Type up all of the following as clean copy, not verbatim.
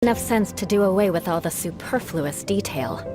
enough sense to do away with all the superfluous detail.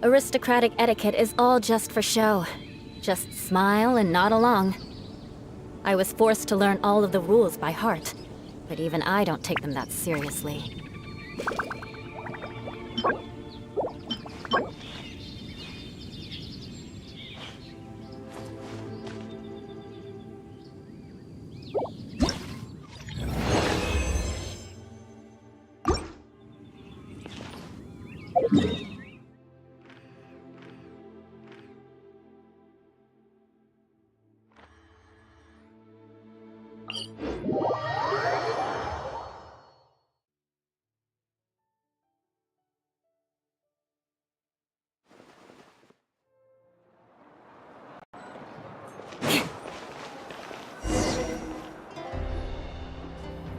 Aristocratic etiquette is all just for show. Just smile and nod along. I was forced to learn all of the rules by heart, but even I don't take them that seriously.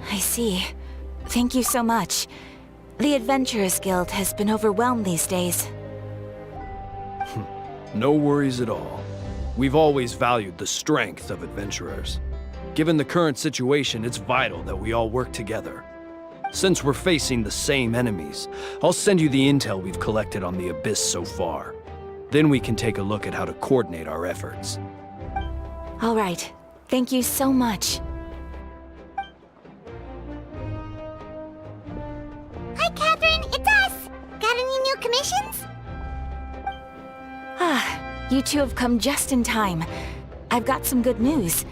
I see. Thank you so much. The Adventurers Guild has been overwhelmed these days. No worries at all. We've always valued the strength of adventurers. Given the current situation, it's vital that we all work together. Since we're facing the same enemies, I'll send you the intel we've collected on the Abyss so far. Then we can take a look at how to coordinate our efforts. All right. Thank you so much. Hi, Catherine, it's us! Got any new commissions? You two have come just in time. I've got some good news.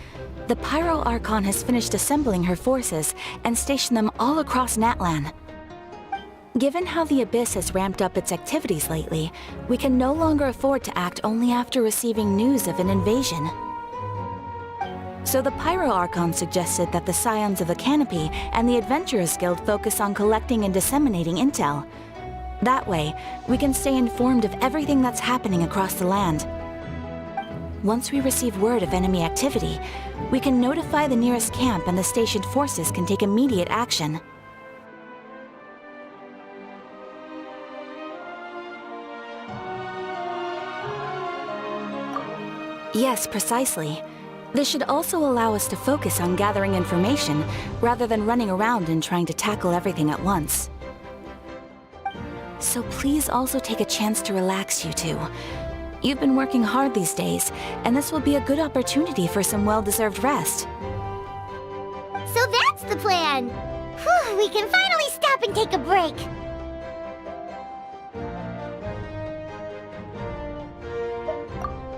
The Pyro Archon has finished assembling her forces and stationed them all across Natlan. Given how the Abyss has ramped up its activities lately, we can no longer afford to act only after receiving news of an invasion. So the Pyro Archon suggested that the Scions of the Canopy and the Adventurers Guild focus on collecting and disseminating intel. That way, we can stay informed of everything that's happening across the land. Once we receive word of enemy activity, we can notify the nearest camp and the stationed forces can take immediate action. Yes, precisely. This should also allow us to focus on gathering information, rather than running around and trying to tackle everything at once. So please also take a chance to relax, you two. You've been working hard these days, and this will be a good opportunity for some well-deserved rest. So that's the plan! Whew, we can finally stop and take a break!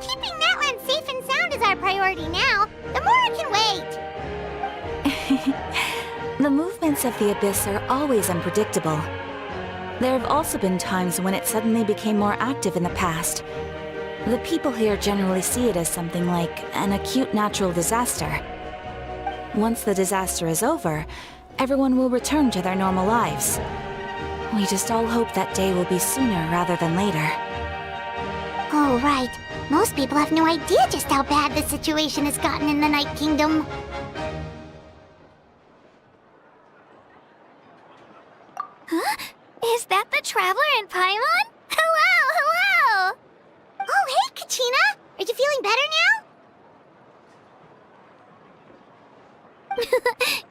Keeping Natlan safe and sound is our priority now. The more it can wait! The movements of the Abyss are always unpredictable. There have also been times when it suddenly became more active in the past. The people here generally see it as something like an acute natural disaster. Once the disaster is over, everyone will return to their normal lives. We just all hope that day will be sooner rather than later. Oh, right. Most people have no idea just how bad the situation has gotten in the Night Kingdom. Huh? Is that the Traveler in Paimon? Hello, hello! Oh, hey, Kachina! Are you feeling better now?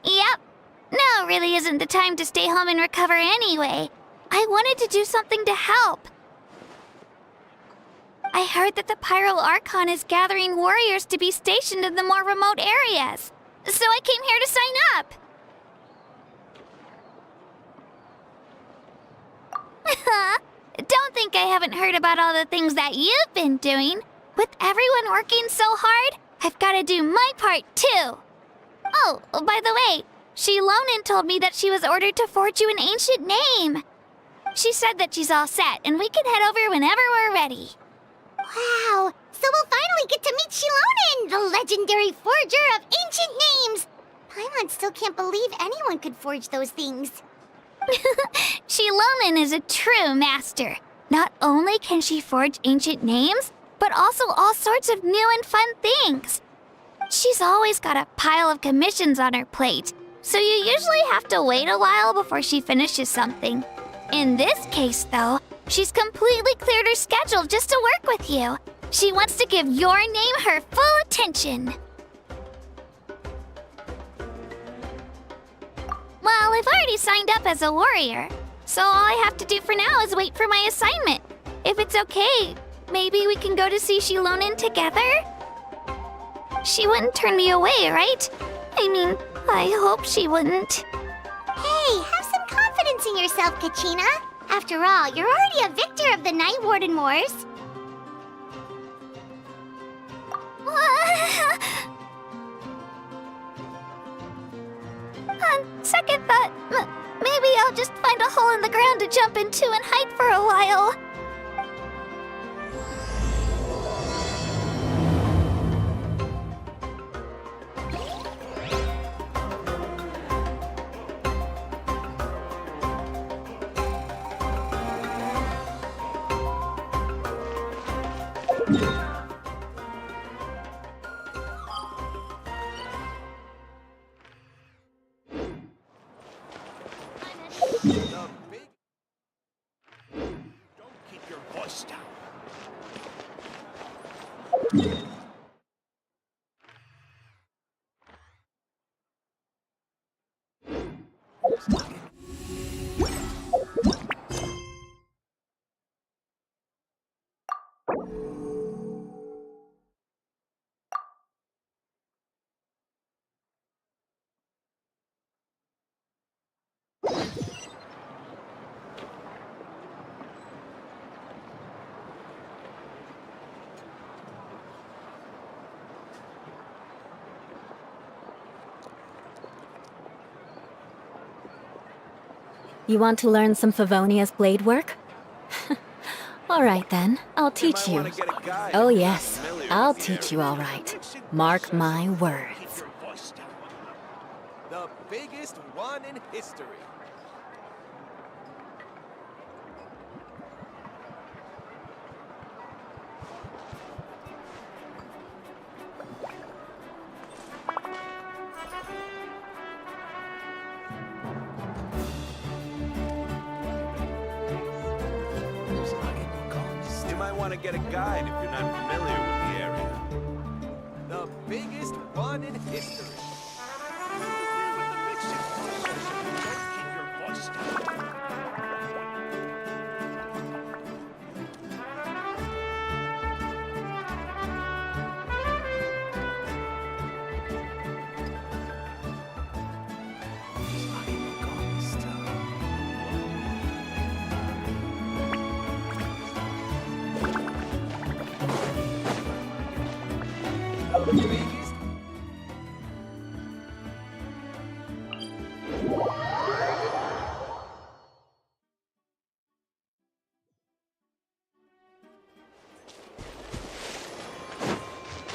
Yep. Now really isn't the time to stay home and recover anyway. I wanted to do something to help. I heard that the Pyro Archon is gathering warriors to be stationed in the more remote areas. So I came here to sign up. Don't think I haven't heard about all the things that you've been doing. With everyone working so hard, I've got to do my part too. Oh, by the way, Lumine told me that she was ordered to forge you an ancient name. She said that she's all set and we can head over whenever we're ready. Wow, so we'll finally get to meet Lumine, the legendary forger of ancient names. Paimon still can't believe anyone could forge those things. Lumine is a true master. Not only can she forge ancient names, but also all sorts of new and fun things. She's always got a pile of commissions on her plate, so you usually have to wait a while before she finishes something. In this case, though, she's completely cleared her schedule just to work with you. She wants to give your name her full attention. Well, I've already signed up as a warrior, so all I have to do for now is wait for my assignment. if it's okay, maybe we can go to see Lumine together? She wouldn't turn me away, right? I mean, I hope she wouldn't. Hey, have some confidence in yourself, Kachina. After all, you're already a victor of the Night Warden Wars. On second thought, maybe I'll just find a hole in the ground to jump into and hide for a while. Don't keep your voice down. You want to learn some Favonia's blade work? All right then, I'll teach you. Oh yes, I'll teach you all right. Mark my words. The biggest one in history. You might want to get a guide if you're not familiar with the area. The biggest one in history. Don't keep your voice down.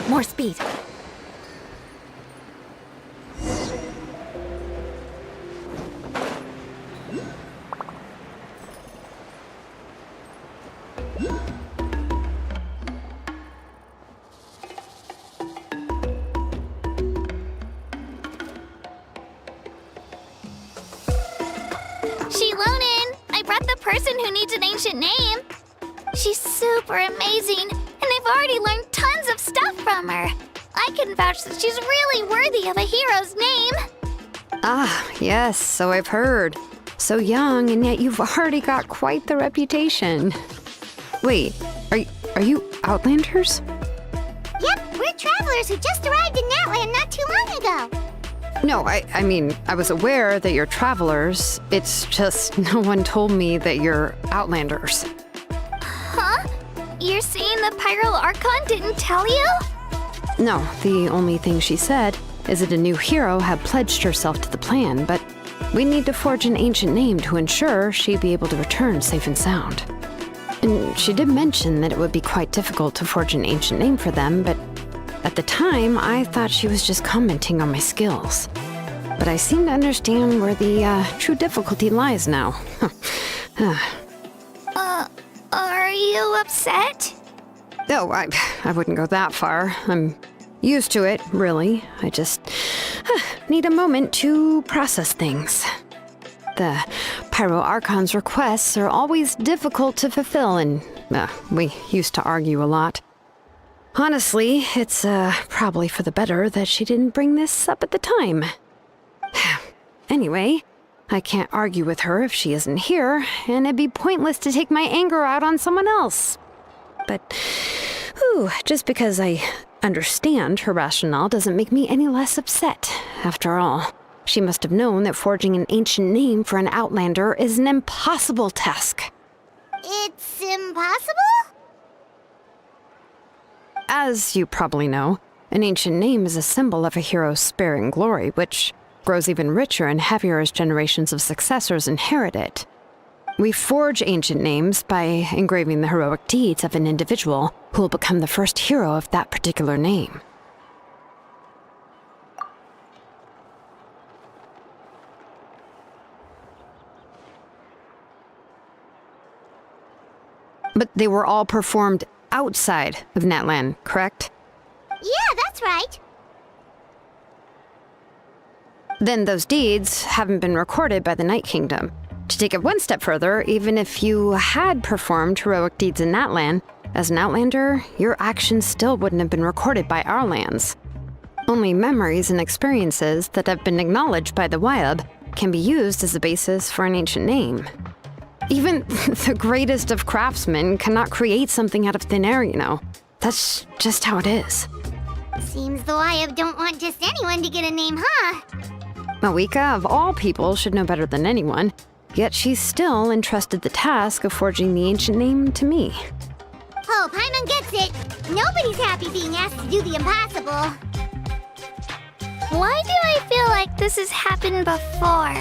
More speed. Lumine, I brought the person who needs an ancient name. She's super amazing, and I've already learned tons of stuff from her. I can vouch that she's really worthy of a hero's name. Ah, yes, so I've heard. So young, and yet you've already got quite the reputation. Wait, are you Outlanders? Yep, we're travelers who just arrived in Natland not too long ago. No, I mean, I was aware that you're travelers. It's just no one told me that you're Outlanders. Huh? You're saying the Pyro Archon didn't tell you? No, the only thing she said is that a new hero had pledged herself to the plan, but we need to forge an ancient name to ensure she'd be able to return safe and sound. And she did mention that it would be quite difficult to forge an ancient name for them, but at the time, I thought she was just commenting on my skills. But I seem to understand where the true difficulty lies now. Are you upset? Oh, I wouldn't go that far. I'm used to it, really. I just need a moment to process things. The Pyro Archon's requests are always difficult to fulfill, and we used to argue a lot. Honestly, it's probably for the better that she didn't bring this up at the time. Anyway, I can't argue with her if she isn't here, and it'd be pointless to take my anger out on someone else. But, just because I understand her rationale doesn't make me any less upset. After all, she must have known that forging an ancient name for an outlander is an impossible task. It's impossible? As you probably know, an ancient name is a symbol of a hero's spirit and glory, which grows even richer and heavier as generations of successors inherit it. We forge ancient names by engraving the heroic deeds of an individual who will become the first hero of that particular name. But they were all performed outside of Natlan, correct? Yeah, that's right. Then those deeds haven't been recorded by the Night Kingdom. To take it one step further, even if you had performed heroic deeds in Natlan, as an outlander, your actions still wouldn't have been recorded by our lands. Only memories and experiences that have been acknowledged by the Wyab can be used as a basis for an ancient name. Even the greatest of craftsmen cannot create something out of thin air, you know. That's just how it is. Seems the Wyab don't want just anyone to get a name, huh? Mawika, of all people, should know better than anyone, yet she's still entrusted the task of forging the ancient name to me. Oh, Paimon gets it. Nobody's happy being asked to do the impossible. Why do I feel like this has happened before?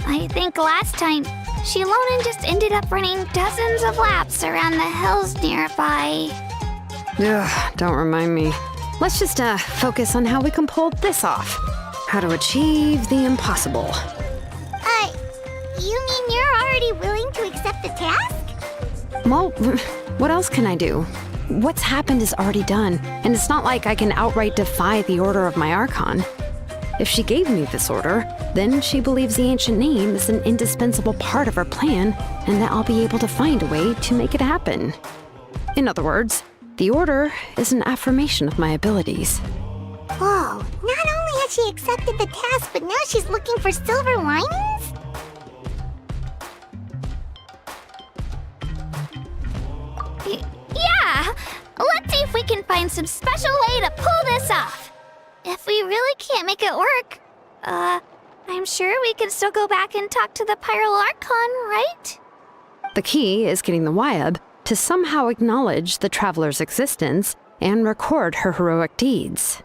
I think last time, Shilonen just ended up running dozens of laps around the hills nearby. Ugh, don't remind me. Let's just focus on how we can pull this off. How to achieve the impossible. You mean you're already willing to accept the task? Well, what else can I do? What's happened is already done, and it's not like I can outright defy the order of my Archon. If she gave me this order, then she believes the ancient name is an indispensable part of her plan, and that I'll be able to find a way to make it happen. In other words, the order is an affirmation of my abilities. Whoa, not only has she accepted the task, but now she's looking for silver linings? Yeah! Let's see if we can find some special way to pull this off. If we really can't make it work, I'm sure we can still go back and talk to the Pyral Archon, right? The key is getting the Wyab to somehow acknowledge the traveler's existence and record her heroic deeds.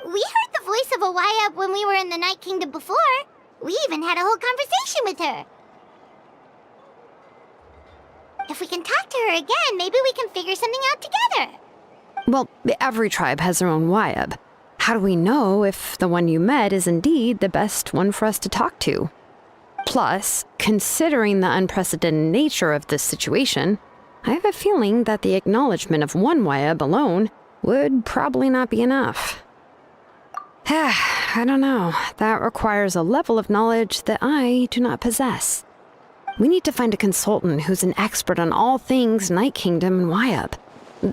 We heard the voice of a Wyab when we were in the Night Kingdom before. We even had a whole conversation with her. If we can talk to her again, maybe we can figure something out together. Well, every tribe has their own Wyab. How do we know if the one you met is indeed the best one for us to talk to? Plus, considering the unprecedented nature of this situation, I have a feeling that the acknowledgement of one Wyab alone would probably not be enough. I don't know. That requires a level of knowledge that I do not possess. We need to find a consultant who's an expert on all things Night Kingdom and Wyab.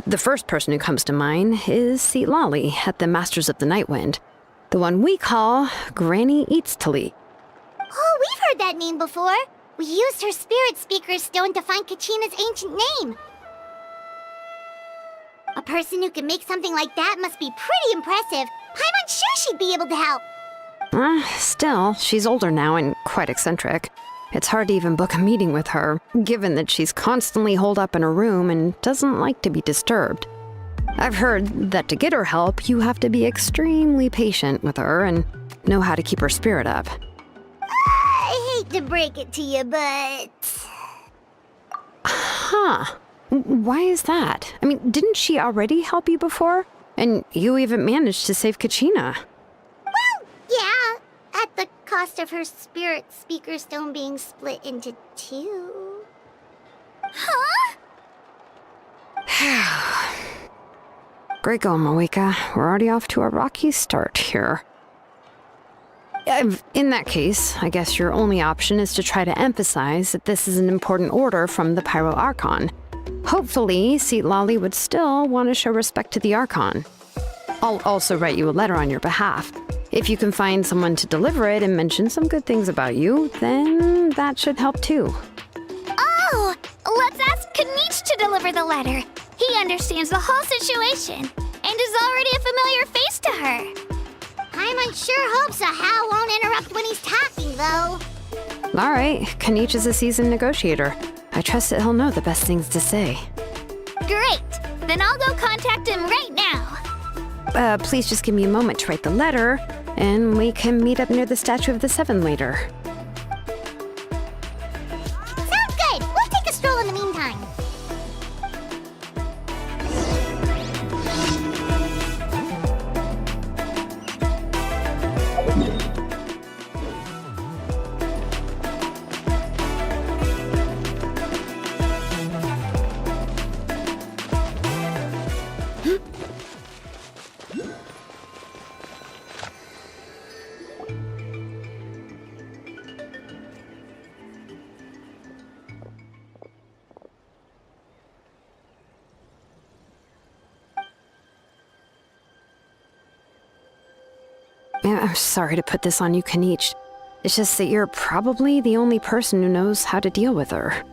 The first person who comes to mind is Lali at the Masters of the Nightwind, the one we call Granny Eatstali. Oh, we've heard that name before. We used her Spirit Speaker Stone to find Kachina's ancient name. A person who can make something like that must be pretty impressive. I'm unsure she'd be able to help. Still, she's older now and quite eccentric. It's hard to even book a meeting with her, given that she's constantly holed up in her room and doesn't like to be disturbed. I've heard that to get her help, you have to be extremely patient with her and know how to keep her spirit up. I hate to break it to you, but... Huh. Why is that? I mean, didn't she already help you before? And you even managed to save Kachina. Well, yeah, at the cost of her Spirit Speaker Stone being split into two. Huh? Great going, Mawika. We're already off to a rocky start here. In that case, I guess your only option is to try to emphasize that this is an important order from the Pyro Archon. Hopefully, Lali would still want to show respect to the Archon. I'll also write you a letter on your behalf. If you can find someone to deliver it and mention some good things about you, then that should help too. Oh, let's ask Kanich to deliver the letter. He understands the whole situation and is already a familiar face to her. Paimon sure hopes a Hal won't interrupt when he's talking, though. All right, Kanich is a seasoned negotiator. I trust that he'll know the best things to say. Great. Then I'll go contact him right now. Please just give me a moment to write the letter, and we can meet up near the Statue of the Seven later. Sounds good. We'll take a stroll in the meantime. I'm sorry to put this on you, Kanich. It's just that you're probably the only person who knows how to deal with her.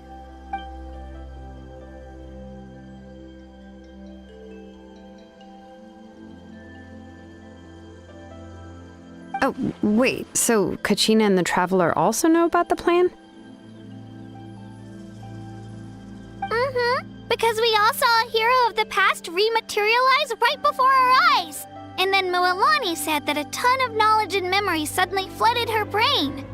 Oh, wait, so Kachina and the Traveler also know about the plan? Because we all saw a hero of the past rematerialize right before our eyes. And then Mualani said that a ton of knowledge and memory suddenly flooded her brain.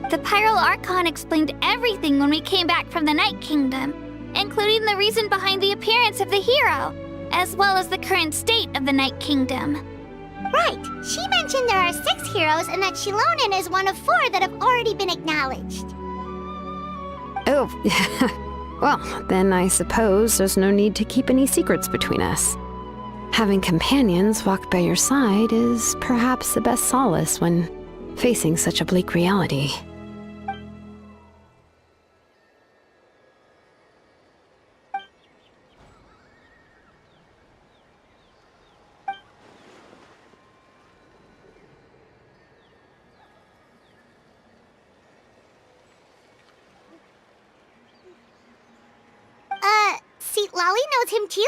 The Pyro Archon explained everything when we came back from the Night Kingdom, including the reason behind the appearance of the hero, as well as the current state of the Night Kingdom. Right. She mentioned there are 6 heroes and that Shilonen is one of 4 that have already been acknowledged. Oh, well, then I suppose there's no need to keep any secrets between us. Having companions walk by your side is perhaps the best solace when facing such a bleak reality. See, Lolly knows him too?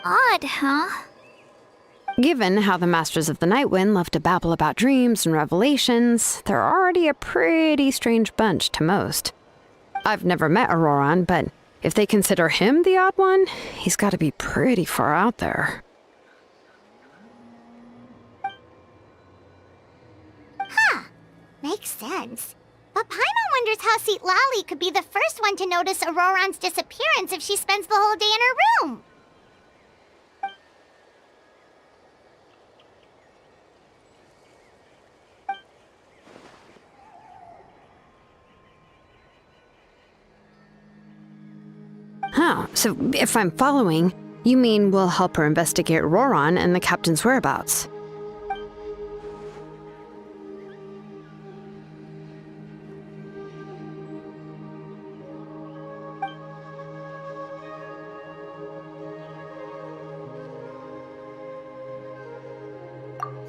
Odd, huh? Given how the Masters of the Night Wind love to babble about dreams and revelations, they're already a pretty strange bunch to most. I've never met Auroran, but if they consider him the odd one, he's got to be pretty far out there. Makes sense. But Paimon wonders how Seat Lolly could be the first one to notice Auroran's disappearance if she spends the whole day in her room. Oh, so if I'm following, you mean we'll help her investigate Auroran and the captain's whereabouts?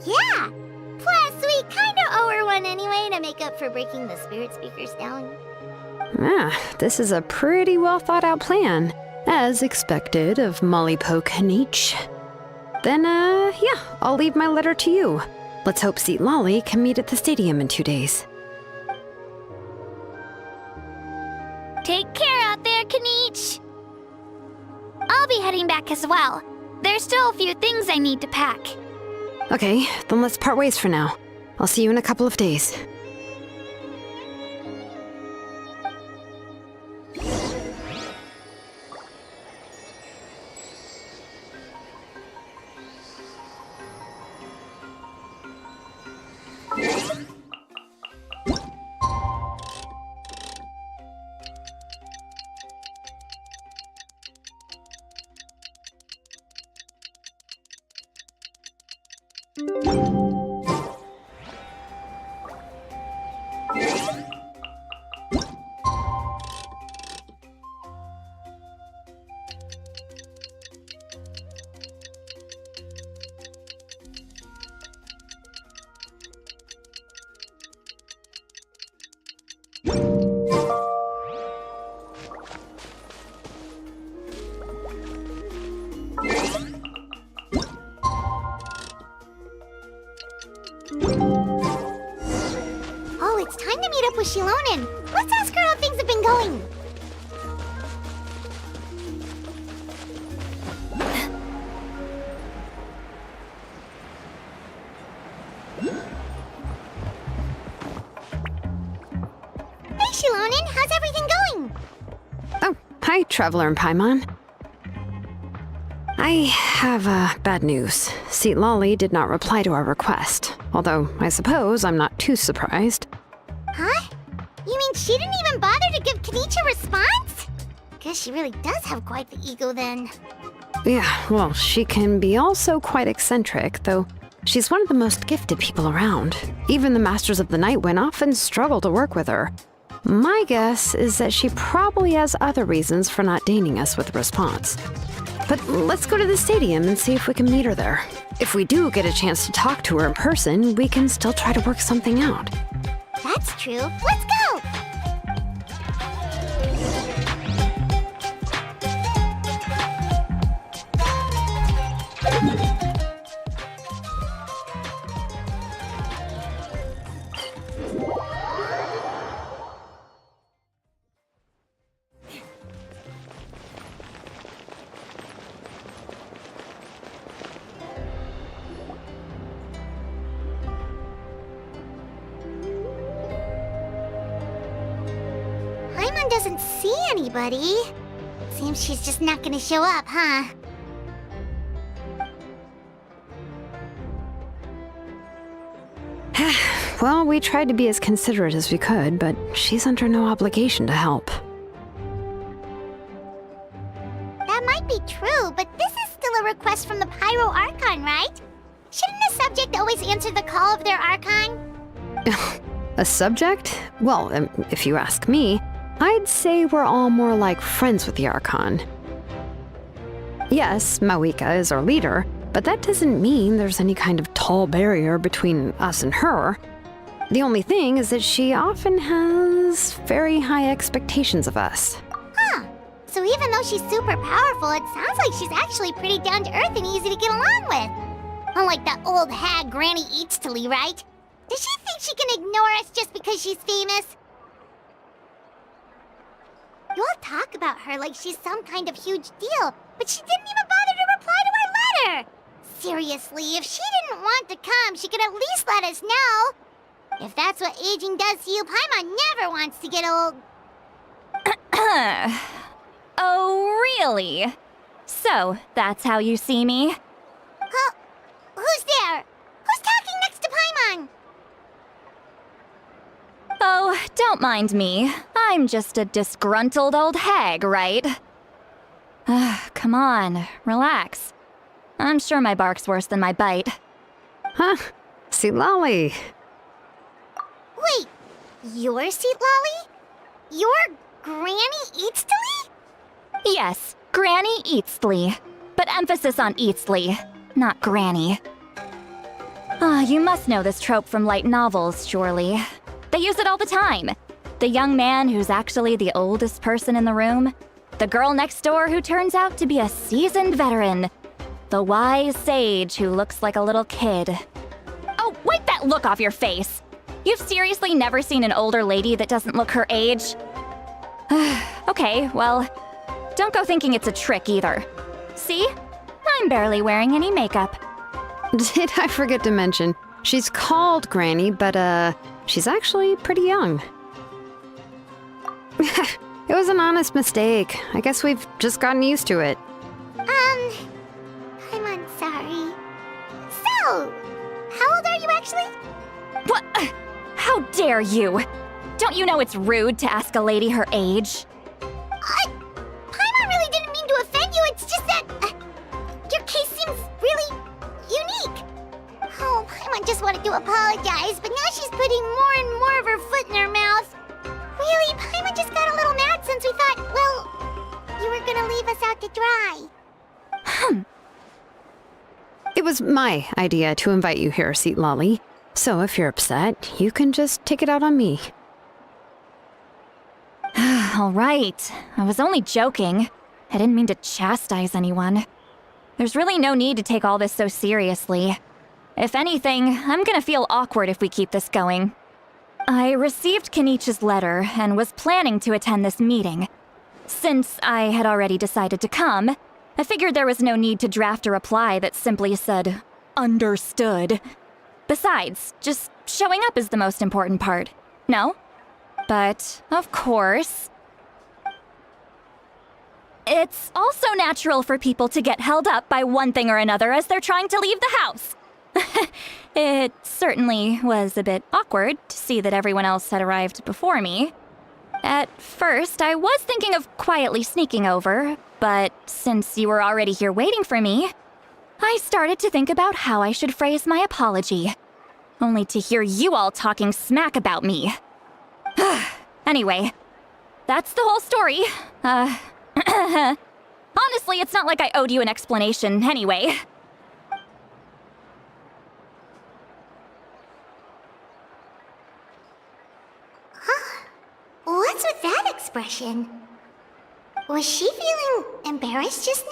Yeah! Plus, we kinda owe her one anyway to make up for breaking the spirit speakers down. This is a pretty well thought out plan, as expected of Mollypo Kanich. Then, yeah, I'll leave my letter to you. Let's hope Seat Lolly can meet at the stadium in 2 days. Take care out there, Kanich. I'll be heading back as well. There's still a few things I need to pack. Okay, then let's part ways for now. I'll see you in a couple of days. up with Shilonen. Let's ask her how things have been going. Hey, Shilonen, how's everything going? Oh, hi, Traveler and Paimon. I have bad news. Seat Lolly did not reply to our request, although I suppose I'm not too surprised. Huh? You mean she didn't even bother to give Kenichi a response? Guess she really does have quite the ego then. Yeah, well, she can be also quite eccentric, though she's one of the most gifted people around. Even the Masters of the Night Wind often struggle to work with her. My guess is that she probably has other reasons for not deigning us with a response. But let's go to the stadium and see if we can meet her there. If we do get a chance to talk to her in person, we can still try to work something out. That's true. Let's go! Paimon doesn't see anybody. Seems she's just not gonna show up, huh? Well, we tried to be as considerate as we could, but she's under no obligation to help. That might be true, but this is still a request from the Pyro Archon, right? Shouldn't a subject always answer the call of their Archon? A subject? Well, if you ask me, I'd say we're all more like friends with the Archon. Yes, Mawika is our leader, but that doesn't mean there's any kind of tall barrier between us and her. The only thing is that she often has very high expectations of us. Huh. So even though she's super powerful, it sounds like she's actually pretty down to earth and easy to get along with. Unlike that old hag Granny Eatstily, right? Does she think she can ignore us just because she's famous? You all talk about her like she's some kind of huge deal, but she didn't even bother to reply to our letter! Seriously, if she didn't want to come, she could at least let us know. If that's what aging does to you, Paimon never wants to get old. Oh, really? So, that's how you see me? Huh? Who's there? Who's talking next to Paimon? Oh, don't mind me. I'm just a disgruntled old hag, right? Come on, relax. I'm sure my bark's worse than my bite. Huh? See, Lolly. Wait, you're Seat Lolly? You're Granny Eatstily? Yes, Granny Eatstly. But emphasis on Eatstly, not Granny. You must know this trope from light novels, surely. They use it all the time. The young man who's actually the oldest person in the room. The girl next door who turns out to be a seasoned veteran. The wise sage who looks like a little kid. Oh, wipe that look off your face! You've seriously never seen an older lady that doesn't look her age? Okay, well, don't go thinking it's a trick either. See? I'm barely wearing any makeup. Did I forget to mention, she's called Granny, but she's actually pretty young. It was an honest mistake. I guess we've just gotten used to it. I'm sorry. So, how old are you actually? What? How dare you? Don't you know it's rude to ask a lady her age? Paimon really didn't mean to offend you, it's just that your case seems really unique. Oh, Paimon just wanted to apologize, but now she's putting more and more of her foot in her mouth. Really, Paimon just got a little mad since we thought, well, you were gonna leave us out to dry. It was my idea to invite you here, Seat Lolly. So if you're upset, you can just take it out on me. All right. I was only joking. I didn't mean to chastise anyone. There's really no need to take all this so seriously. If anything, I'm gonna feel awkward if we keep this going. I received Kenichi's letter and was planning to attend this meeting. Since I had already decided to come, I figured there was no need to draft a reply that simply said, "Understood." Besides, just showing up is the most important part, no? But, of course, it's also natural for people to get held up by one thing or another as they're trying to leave the house. It certainly was a bit awkward to see that everyone else had arrived before me. At first, I was thinking of quietly sneaking over, but since you were already here waiting for me, I started to think about how I should phrase my apology, only to hear you all talking smack about me. Anyway, that's the whole story. Honestly, it's not like I owed you an explanation anyway. What's with that expression? Was she feeling embarrassed just now?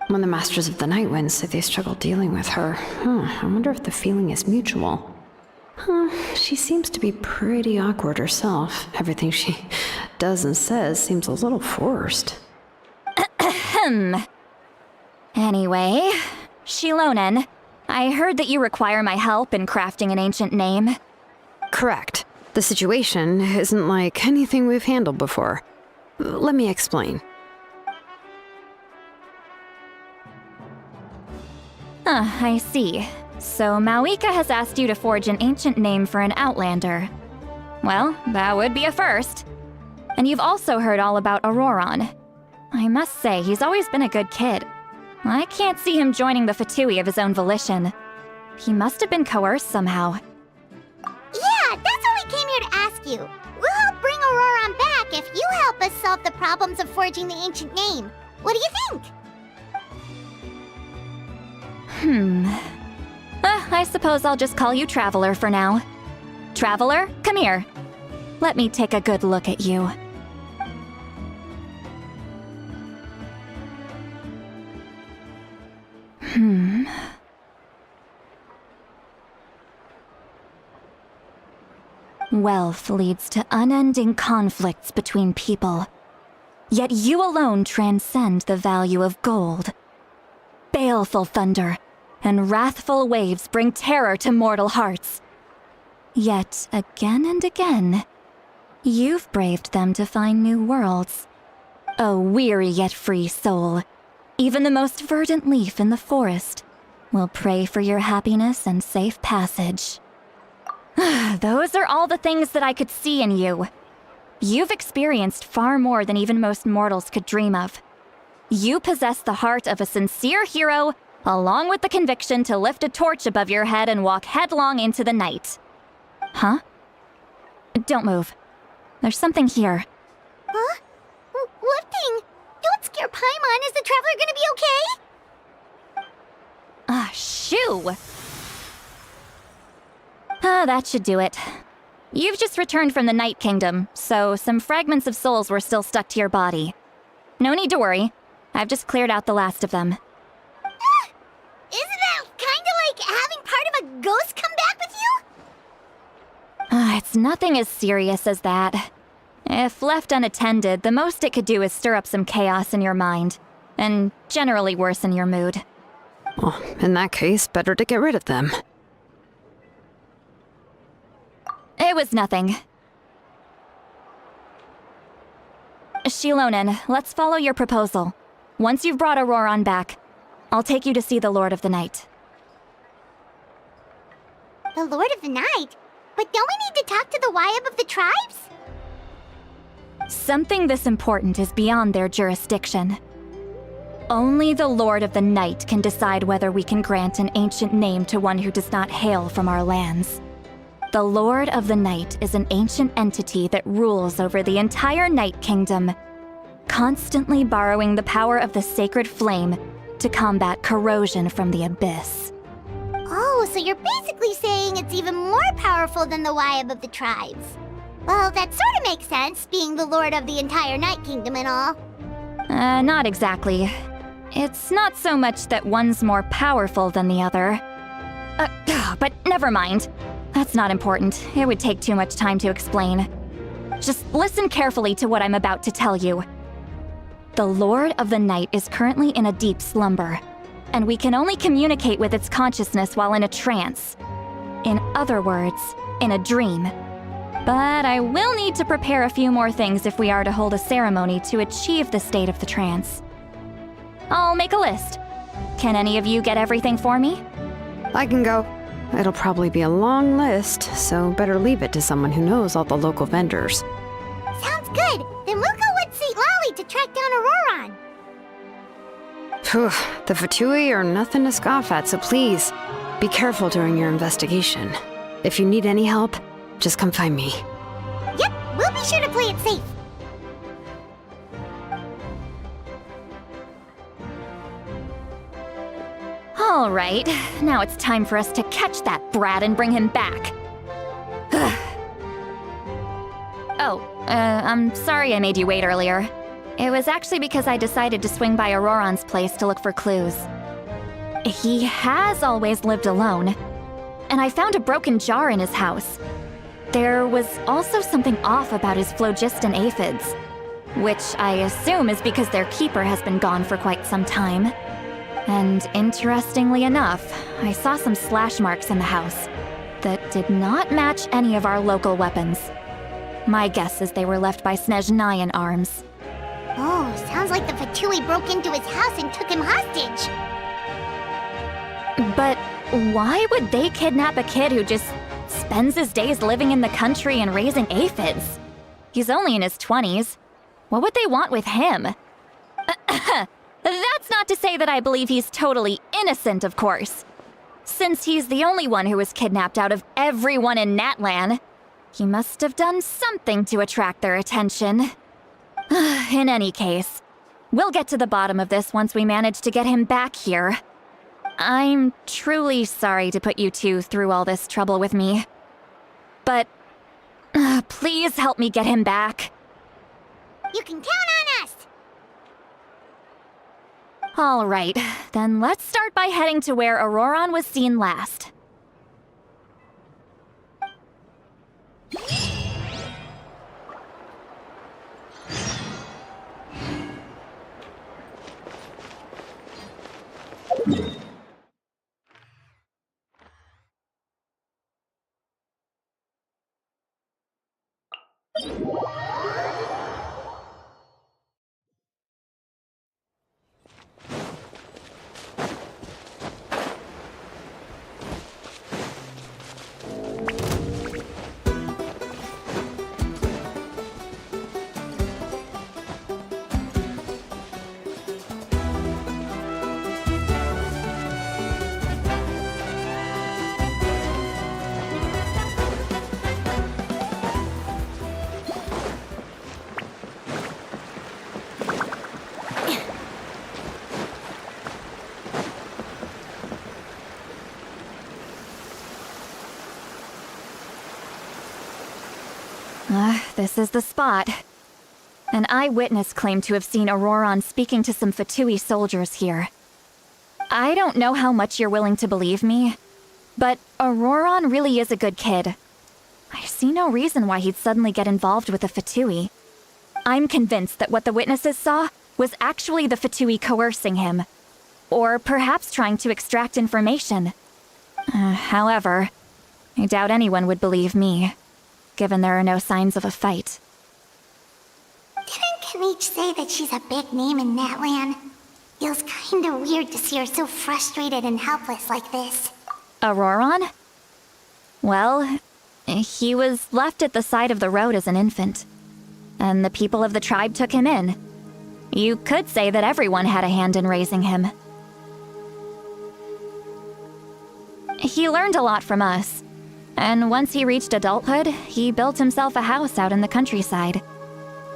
When the Masters of the Night Wind say they struggle dealing with her, I wonder if the feeling is mutual. She seems to be pretty awkward herself. Everything she does and says seems a little forced. Anyway, Shilonen, I heard that you require my help in crafting an ancient name. Correct. The situation isn't like anything we've handled before. Let me explain. I see. So Mauika has asked you to forge an ancient name for an Outlander. Well, that would be a first. And you've also heard all about Auroron. I must say, he's always been a good kid. I can't see him joining the Fatui of his own volition. He must have been coerced somehow. Yeah, that's why we came here to ask you. We'll help bring Auroron back if you help us solve the problems of forging the ancient name. What do you think? I suppose I'll just call you Traveler for now. Traveler, come here. Let me take a good look at you. Wealth leads to unending conflicts between people. Yet you alone transcend the value of gold. Baleful thunder and wrathful waves bring terror to mortal hearts. Yet, again and again, you've braved them to find new worlds. A weary yet free soul, even the most verdant leaf in the forest, will pray for your happiness and safe passage. Those are all the things that I could see in you. You've experienced far more than even most mortals could dream of. You possess the heart of a sincere hero, along with the conviction to lift a torch above your head and walk headlong into the night. Huh? Don't move. There's something here. Huh? What thing? Don't scare Paimon. Is the Traveler gonna be okay? Shoo! That should do it. You've just returned from the Night Kingdom, so some fragments of souls were still stuck to your body. No need to worry. I've just cleared out the last of them. Isn't that kinda like having part of a ghost come back with you? It's nothing as serious as that. If left unattended, the most it could do is stir up some chaos in your mind, and generally worsen your mood. Well, in that case, better to get rid of them. It was nothing. Shilonen, let's follow your proposal. Once you've brought Auroron back, I'll take you to see the Lord of the Night. The Lord of the Night? But don't we need to talk to the Wyab of the tribes? Something this important is beyond their jurisdiction. Only the Lord of the Night can decide whether we can grant an ancient name to one who does not hail from our lands. The Lord of the Night is an ancient entity that rules over the entire Night Kingdom. constantly borrowing the power of the sacred flame to combat corrosion from the abyss. Oh, so you're basically saying it's even more powerful than the Wyab of the tribes. Well, that sort of makes sense, being the lord of the entire Night Kingdom and all. Not exactly. It's not so much that one's more powerful than the other. But never mind. That's not important. It would take too much time to explain. Just listen carefully to what I'm about to tell you. The Lord of the Night is currently in a deep slumber, and we can only communicate with its consciousness while in a trance. In other words, in a dream. But I will need to prepare a few more things if we are to hold a ceremony to achieve the state of the trance. I'll make a list. Can any of you get everything for me? I can go. It'll probably be a long list, so better leave it to someone who knows all the local vendors. Sounds good. Then we'll go with St. Lolly to track down Auroron. Phew, the Fatui are nothing to scoff at, so please, be careful during your investigation. If you need any help, just come find me. Yep, we'll be sure to play it safe. All right, now it's time for us to catch that brat and bring him back. I'm sorry I made you wait earlier. It was actually because I decided to swing by Auroron's place to look for clues. He has always lived alone, and I found a broken jar in his house. There was also something off about his phlogiston aphids, which I assume is because their keeper has been gone for quite some time. And interestingly enough, I saw some slash marks in the house that did not match any of our local weapons. My guess is they were left by Snezhnayan arms. Oh, sounds like the Fatui broke into his house and took him hostage. But why would they kidnap a kid who just spends his days living in the country and raising aphids? He's only in his 20s. What would they want with him? That's not to say that I believe he's totally innocent, of course. Since he's the only one who was kidnapped out of everyone in Natlan, he must have done something to attract their attention. In any case, we'll get to the bottom of this once we manage to get him back here. I'm truly sorry to put you two through all this trouble with me. But please help me get him back. You can count on us! All right, then let's start by heading to where Auroron was seen last. This is the spot. An eyewitness claimed to have seen Auroron speaking to some Fatui soldiers here. I don't know how much you're willing to believe me, but Auroron really is a good kid. I see no reason why he'd suddenly get involved with the Fatui. I'm convinced that what the witnesses saw was actually the Fatui coercing him, or perhaps trying to extract information. However, I doubt anyone would believe me, given there are no signs of a fight. Didn't Kanich say that she's a big name in Natlan? Feels kinda weird to see her so frustrated and helpless like this. Auroron? Well, he was left at the side of the road as an infant, and the people of the tribe took him in. You could say that everyone had a hand in raising him. He learned a lot from us, and once he reached adulthood, he built himself a house out in the countryside.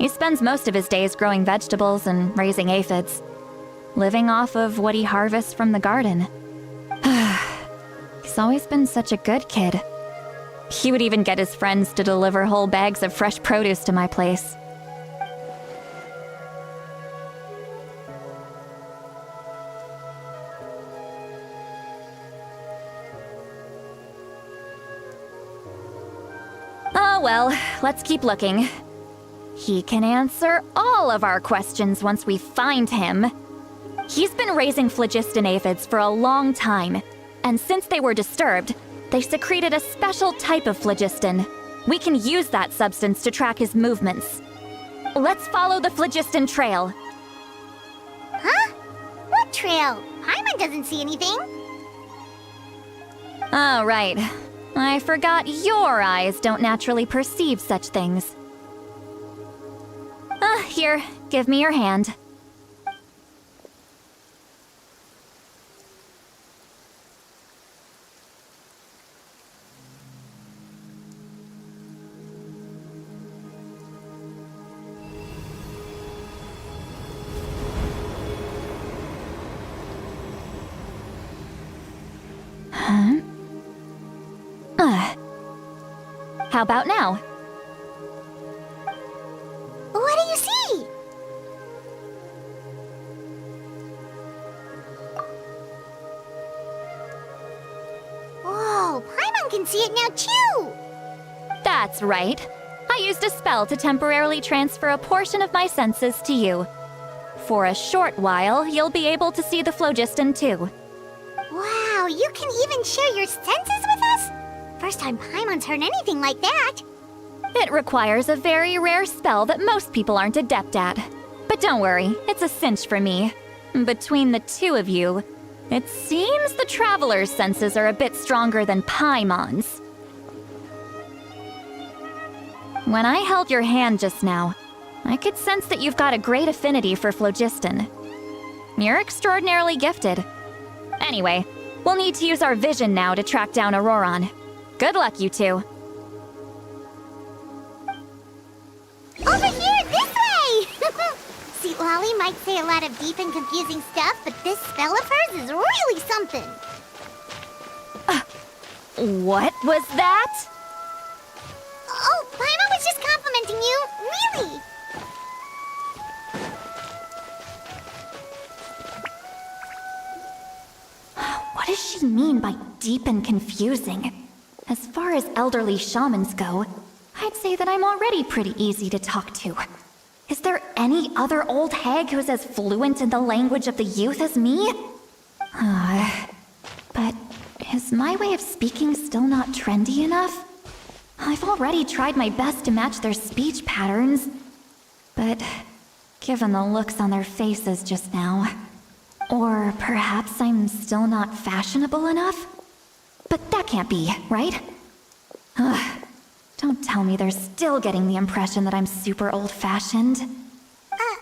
He spends most of his days growing vegetables and raising aphids, living off of what he harvests from the garden. He's always been such a good kid. He would even get his friends to deliver whole bags of fresh produce to my place. Oh well, let's keep looking. He can answer all of our questions once we find him. He's been raising phlogiston aphids for a long time, and since they were disturbed, they secreted a special type of phlogiston. We can use that substance to track his movements. Let's follow the phlogiston trail. Huh? What trail? Paimon doesn't see anything. Oh, right. I forgot your eyes don't naturally perceive such things. Here, give me your hand. How about now? What do you see? Whoa, Paimon can see it now too! That's right. I used a spell to temporarily transfer a portion of my senses to you. For a short while, you'll be able to see the phlogiston too. Wow, you can even share your senses with us? First time Paimon's heard anything like that. It requires a very rare spell that most people aren't adept at. But don't worry, it's a cinch for me. Between the two of you, it seems the Traveler's senses are a bit stronger than Paimon's. When I held your hand just now, I could sense that you've got a great affinity for phlogiston. You're extraordinarily gifted. Anyway, we'll need to use our vision now to track down Auroron. Good luck, you two. Over here, this way! See, Lolly might say a lot of deep and confusing stuff, but this spell of hers is really something. What was that? Oh, Paimon was just complimenting you, really. What does she mean by deep and confusing? As far as elderly shamans go, I'd say that I'm already pretty easy to talk to. Is there any other old hag who's as fluent in the language of the youth as me? But is my way of speaking still not trendy enough? I've already tried my best to match their speech patterns. But given the looks on their faces just now, or perhaps I'm still not fashionable enough? But that can't be, right? Don't tell me they're still getting the impression that I'm super old-fashioned. Huh?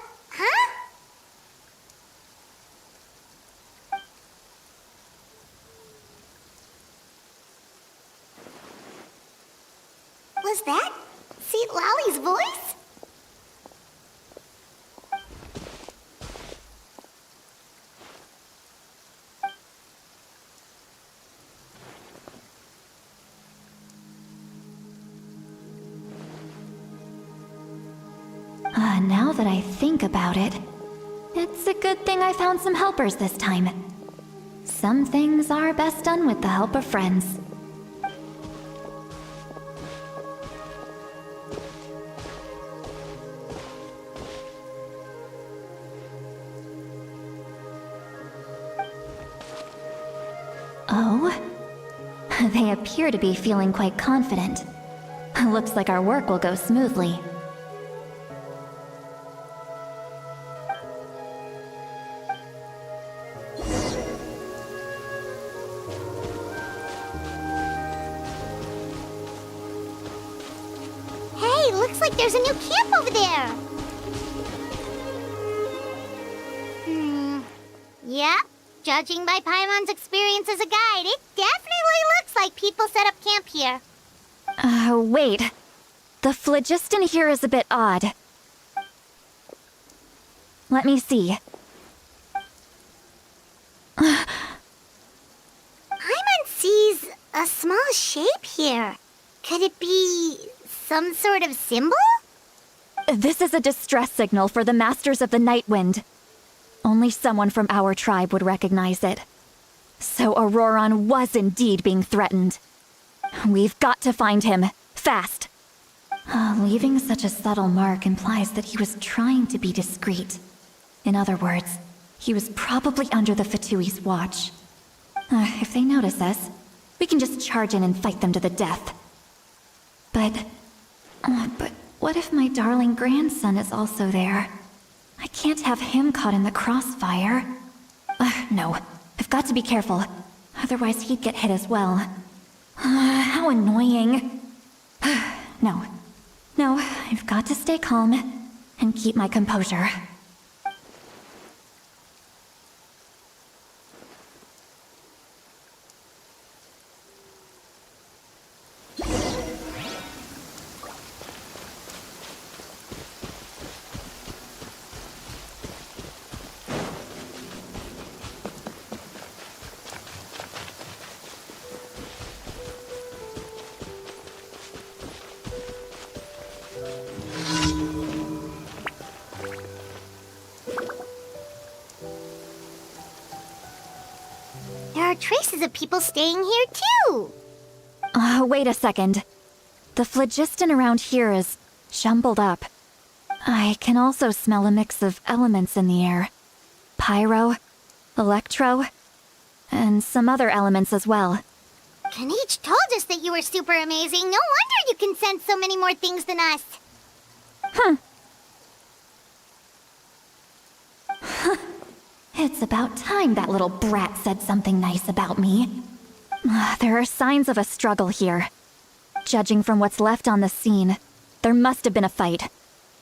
Was that Seat Lolly's voice? Now that I think about it, it's a good thing I found some helpers this time. Some things are best done with the help of friends. Oh? They appear to be feeling quite confident. Looks like our work will go smoothly. Hey, looks like there's a new camp over there. Yep. Judging by Paimon's experience as a guide, it definitely looks like people set up camp here. Wait. The phlogiston here is a bit odd. Let me see. Paimon sees a small shape here. Could it be some sort of symbol? This is a distress signal for the Masters of the Night Wind. Only someone from our tribe would recognize it. So Auroron was indeed being threatened. We've got to find him, fast. Leaving such a subtle mark implies that he was trying to be discreet. In other words, he was probably under the Fatui's watch. If they notice us, we can just charge in and fight them to the death. But what if my darling grandson is also there? I can't have him caught in the crossfire. No, I've got to be careful. Otherwise he'd get hit as well. How annoying. No, I've got to stay calm and keep my composure. There are traces of people staying here too. Wait a second. The phlogiston around here is jumbled up. I can also smell a mix of elements in the air. Pyro, electro, and some other elements as well. Kanich told us that you were super amazing. No wonder you can sense so many more things than us. It's about time that little brat said something nice about me. There are signs of a struggle here. Judging from what's left on the scene, there must have been a fight.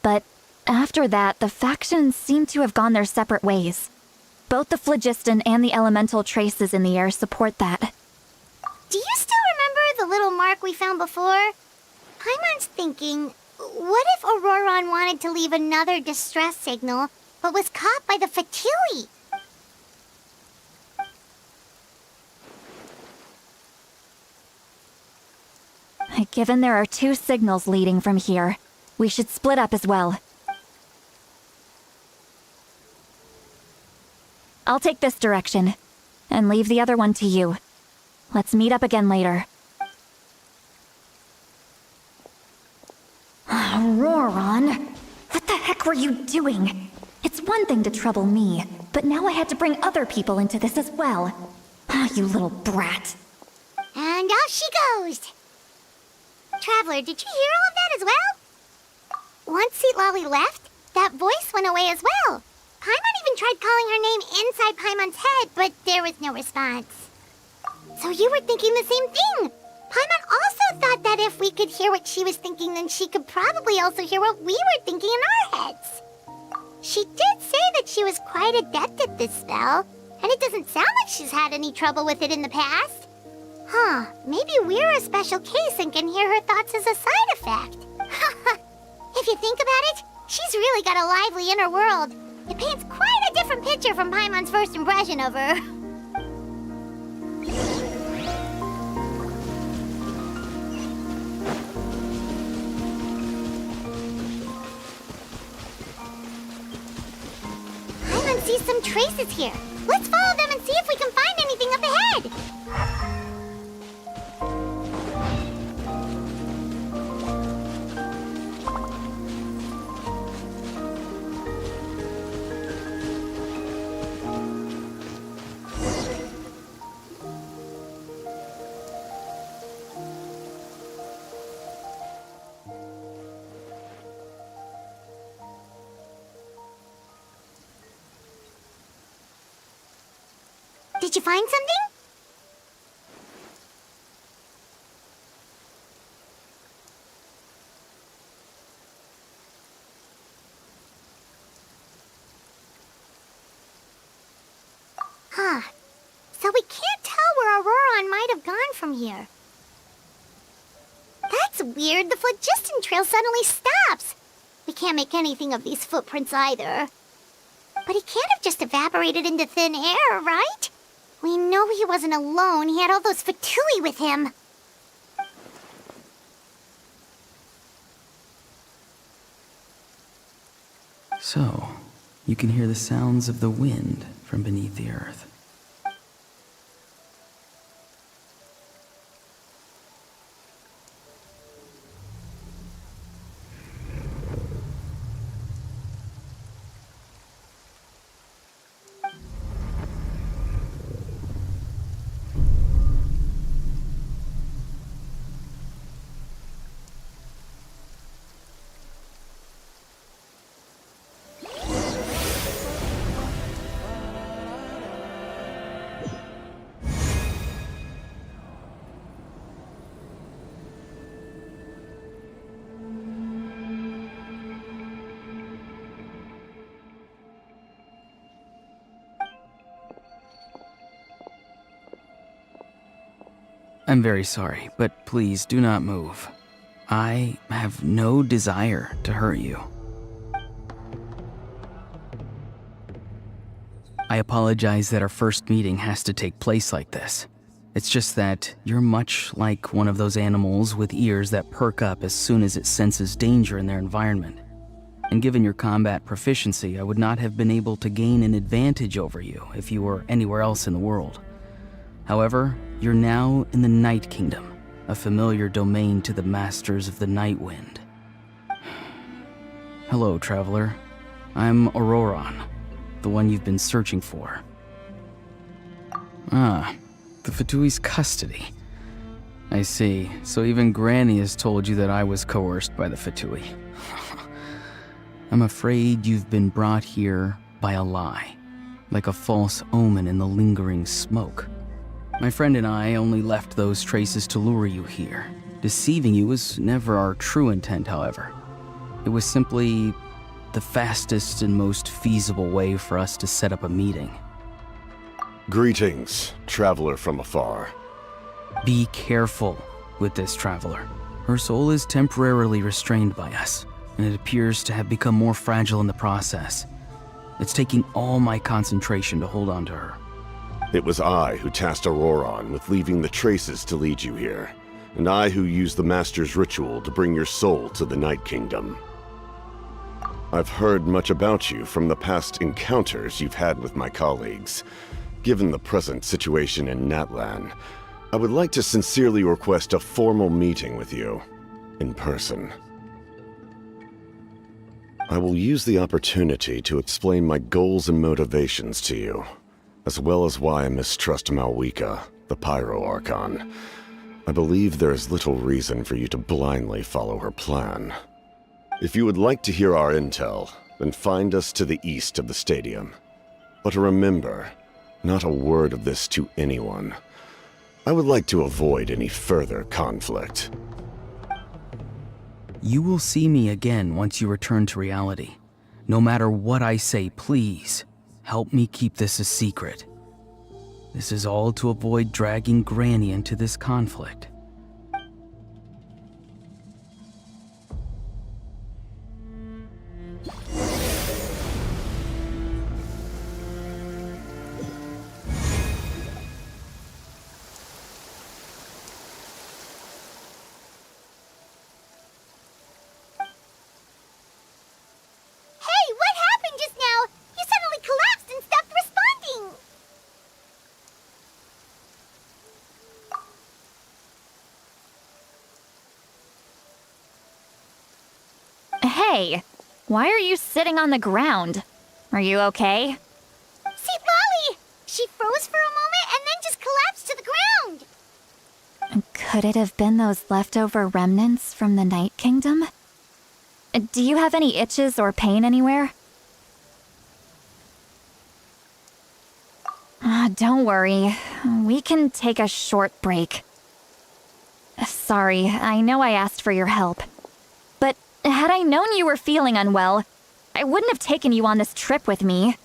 But after that, the factions seem to have gone their separate ways. Both the phlogiston and the elemental traces in the air support that. Do you still remember the little mark we found before? Paimon's thinking, what if Auroron wanted to leave another distress signal, but was caught by the Fatui? Given there are 2 signals leading from here, we should split up as well. I'll take this direction, and leave the other one to you. Let's meet up again later. Auroron! What the heck were you doing? It's one thing to trouble me, but now I had to bring other people into this as well. You little brat. And off she goes. Traveler, did you hear all of that as well? Once Seatlolly left, that voice went away as well. Paimon even tried calling her name inside Paimon's head, but there was no response. So you were thinking the same thing. Paimon also thought that if we could hear what she was thinking, then she could probably also hear what we were thinking in our heads. She did say that she was quite adept at this spell, and it doesn't sound like she's had any trouble with it in the past. Maybe we're a special case and can hear her thoughts as a side effect. If you think about it, she's really got a lively inner world. It paints quite a different picture from Paimon's first impression of her. Paimon sees some traces here. Let's follow them and see if we can find anything up ahead. Did you find something? So we can't tell where Auroron might have gone from here. That's weird. The phlogiston trail suddenly stops. We can't make anything of these footprints either. But he can't have just evaporated into thin air, right? We know he wasn't alone. He had all those Fatui with him. So, you can hear the sounds of the wind from beneath the earth. I'm very sorry, but please do not move. I have no desire to hurt you. I apologize that our first meeting has to take place like this. It's just that you're much like one of those animals with ears that perk up as soon as it senses danger in their environment. And given your combat proficiency, I would not have been able to gain an advantage over you if you were anywhere else in the world. However, you're now in the Night Kingdom, a familiar domain to the masters of the Night Wind. Hello, traveler. I'm Auroron, the one you've been searching for. Ah, the Fatui's custody. I see. So even Granny has told you that I was coerced by the Fatui. I'm afraid you've been brought here by a lie, like a false omen in the lingering smoke. My friend and I only left those traces to lure you here. Deceiving you was never our true intent, however. It was simply the fastest and most feasible way for us to set up a meeting. Greetings, traveler from afar. Be careful with this traveler. Her soul is temporarily restrained by us, and it appears to have become more fragile in the process. It's taking all my concentration to hold on to her. It was I who tasked Auroron with leaving the traces to lead you here, and I who used the Master's ritual to bring your soul to the Night Kingdom. I've heard much about you from the past encounters you've had with my colleagues. Given the present situation in Natlan, I would like to sincerely request a formal meeting with you, in person. I will use the opportunity to explain my goals and motivations to you, as well as why I mistrust Malwika, the Pyro Archon. I believe there is little reason for you to blindly follow her plan. If you would like to hear our intel, then find us to the east of the stadium. But remember, not a word of this to anyone. I would like to avoid any further conflict. You will see me again once you return to reality. No matter what I say, please, help me keep this a secret. This is all to avoid dragging Granny into this conflict. Hey, why are you sitting on the ground? Are you okay? See, Lolly! She froze for a moment and then just collapsed to the ground. Could it have been those leftover remnants from the Night Kingdom? Do you have any itches or pain anywhere? Don't worry. We can take a short break. Sorry, I know I asked for your help. But had I known you were feeling unwell, I wouldn't have taken you on this trip with me.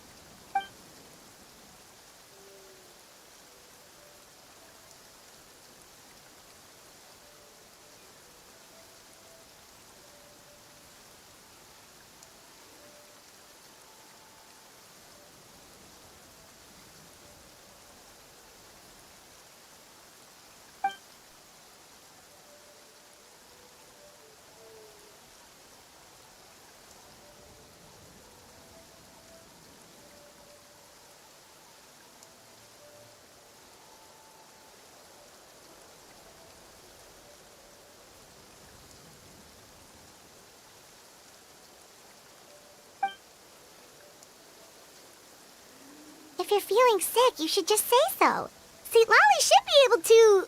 If you're feeling sick, you should just say so. See, Lolly should be able to,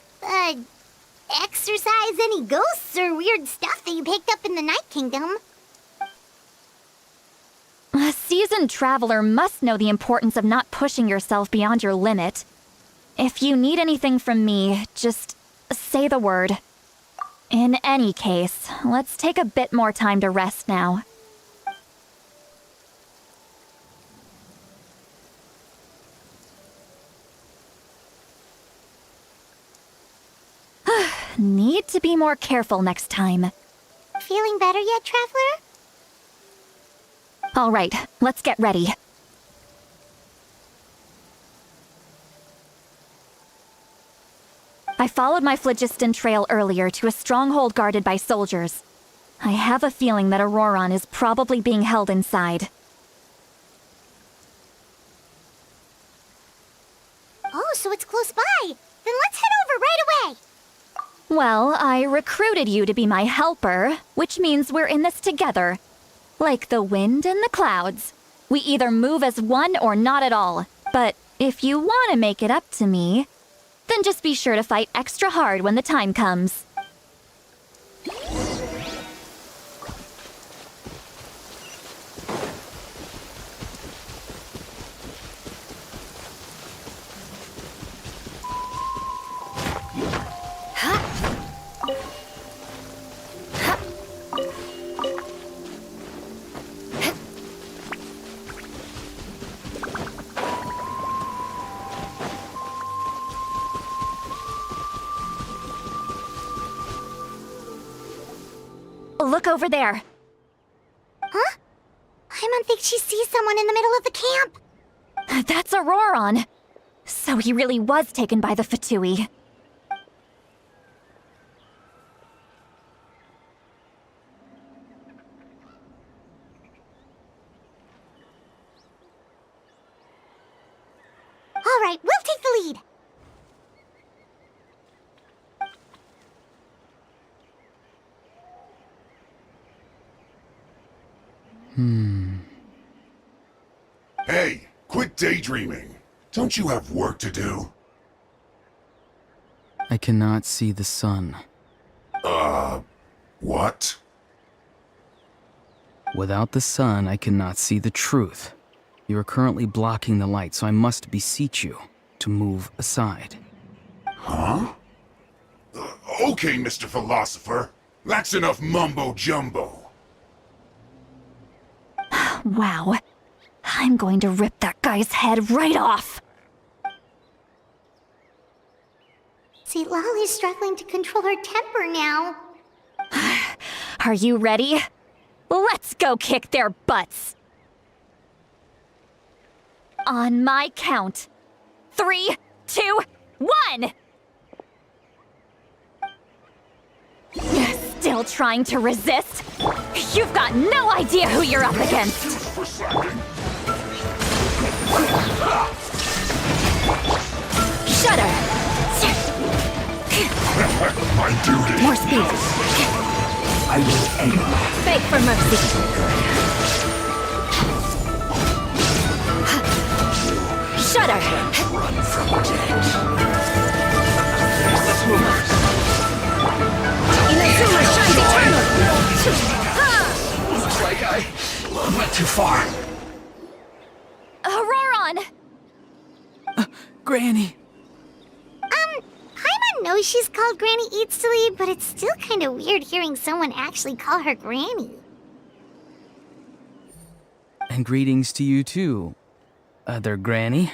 exorcise any ghosts or weird stuff that you picked up in the Night Kingdom. A seasoned traveler must know the importance of not pushing yourself beyond your limit. If you need anything from me, just say the word. In any case, let's take a bit more time to rest now. Need to be more careful next time. Feeling better yet, Traveler? All right, let's get ready. I followed my phlogiston trail earlier to a stronghold guarded by soldiers. I have a feeling that Auroron is probably being held inside. Oh, so it's close by. Then let's head over right away. Well, I recruited you to be my helper, which means we're in this together. Like the wind and the clouds. We either move as one or not at all. But if you want to make it up to me, then just be sure to fight extra hard when the time comes. Look over there. Huh? Paimon thinks she sees someone in the middle of the camp. That's Auroron. So he really was taken by the Fatui. All right, we'll take the lead. Hey, quit daydreaming. Don't you have work to do? I cannot see the sun. What? Without the sun, I cannot see the truth. You are currently blocking the light, so I must beseech you to move aside. Huh? Okay, Mr. Philosopher. That's enough mumbo-jumbo. Wow. I'm going to rip that guy's head right off. See, Lolly's struggling to control her temper now. Are you ready? Let's go kick their butts. On my count. 3, 2, 1! Still trying to resist? You've got no idea who you're up against. Shudder! My duty. More speed. I will aim. Beg for mercy. Shudder! Run from death. Inazuma shines eternal! Looks like I went too far. Auroron! Granny! Paimon knows she's called Granny Eats to Lead, but it's still kind of weird hearing someone actually call her Granny. And greetings to you too, other Granny.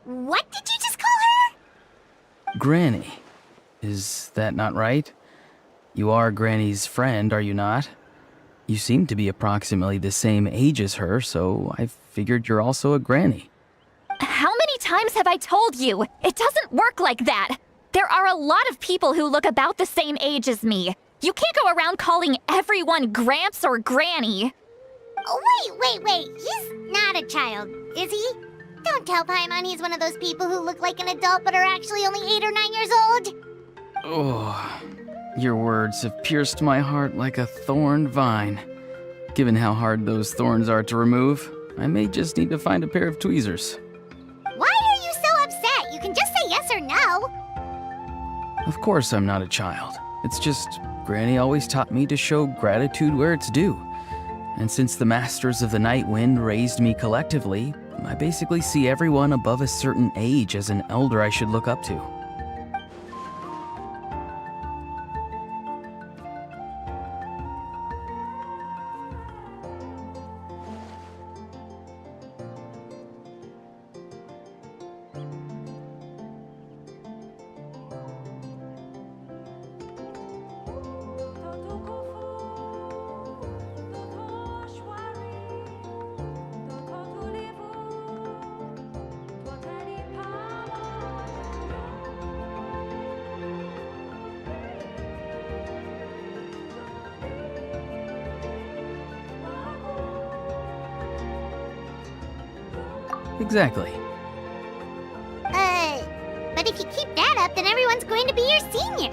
What did you just call her? Granny. Is that not right? You are Granny's friend, are you not? You seem to be approximately the same age as her, so I figured you're also a Granny. How many times have I told you? It doesn't work like that. There are a lot of people who look about the same age as me. You can't go around calling everyone Gramps or Granny. Oh, wait. He's not a child, is he? Don't tell Paimon he's one of those people who look like an adult but are actually only 8 or 9 years old. Oh, your words have pierced my heart like a thorned vine. Given how hard those thorns are to remove, I may just need to find a pair of tweezers. Why are you so upset? You can just say yes or no. Of course I'm not a child. It's just, Granny always taught me to show gratitude where it's due. And since the Masters of the Night Wind raised me collectively, I basically see everyone above a certain age as an elder I should look up to. Exactly. But if you keep that up, then everyone's going to be your senior.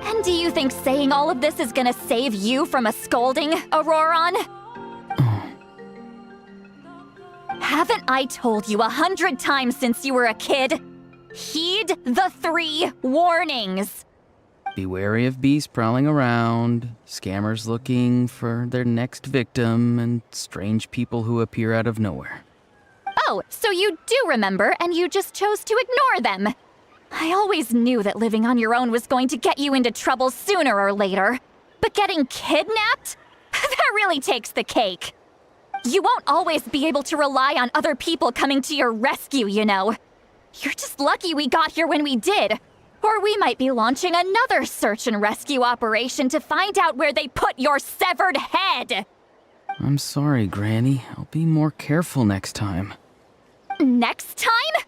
And do you think saying all of this is gonna save you from a scolding, Auroron? Haven't I told you 100 times since you were a kid? Heed the 3 warnings. Be wary of beasts prowling around, scammers looking for their next victim, and strange people who appear out of nowhere. Oh, so you do remember, and you just chose to ignore them. I always knew that living on your own was going to get you into trouble sooner or later. But getting kidnapped? That really takes the cake. You won't always be able to rely on other people coming to your rescue, you know. You're just lucky we got here when we did. Or we might be launching another search and rescue operation to find out where they put your severed head. I'm sorry, Granny. I'll be more careful next time. Next time?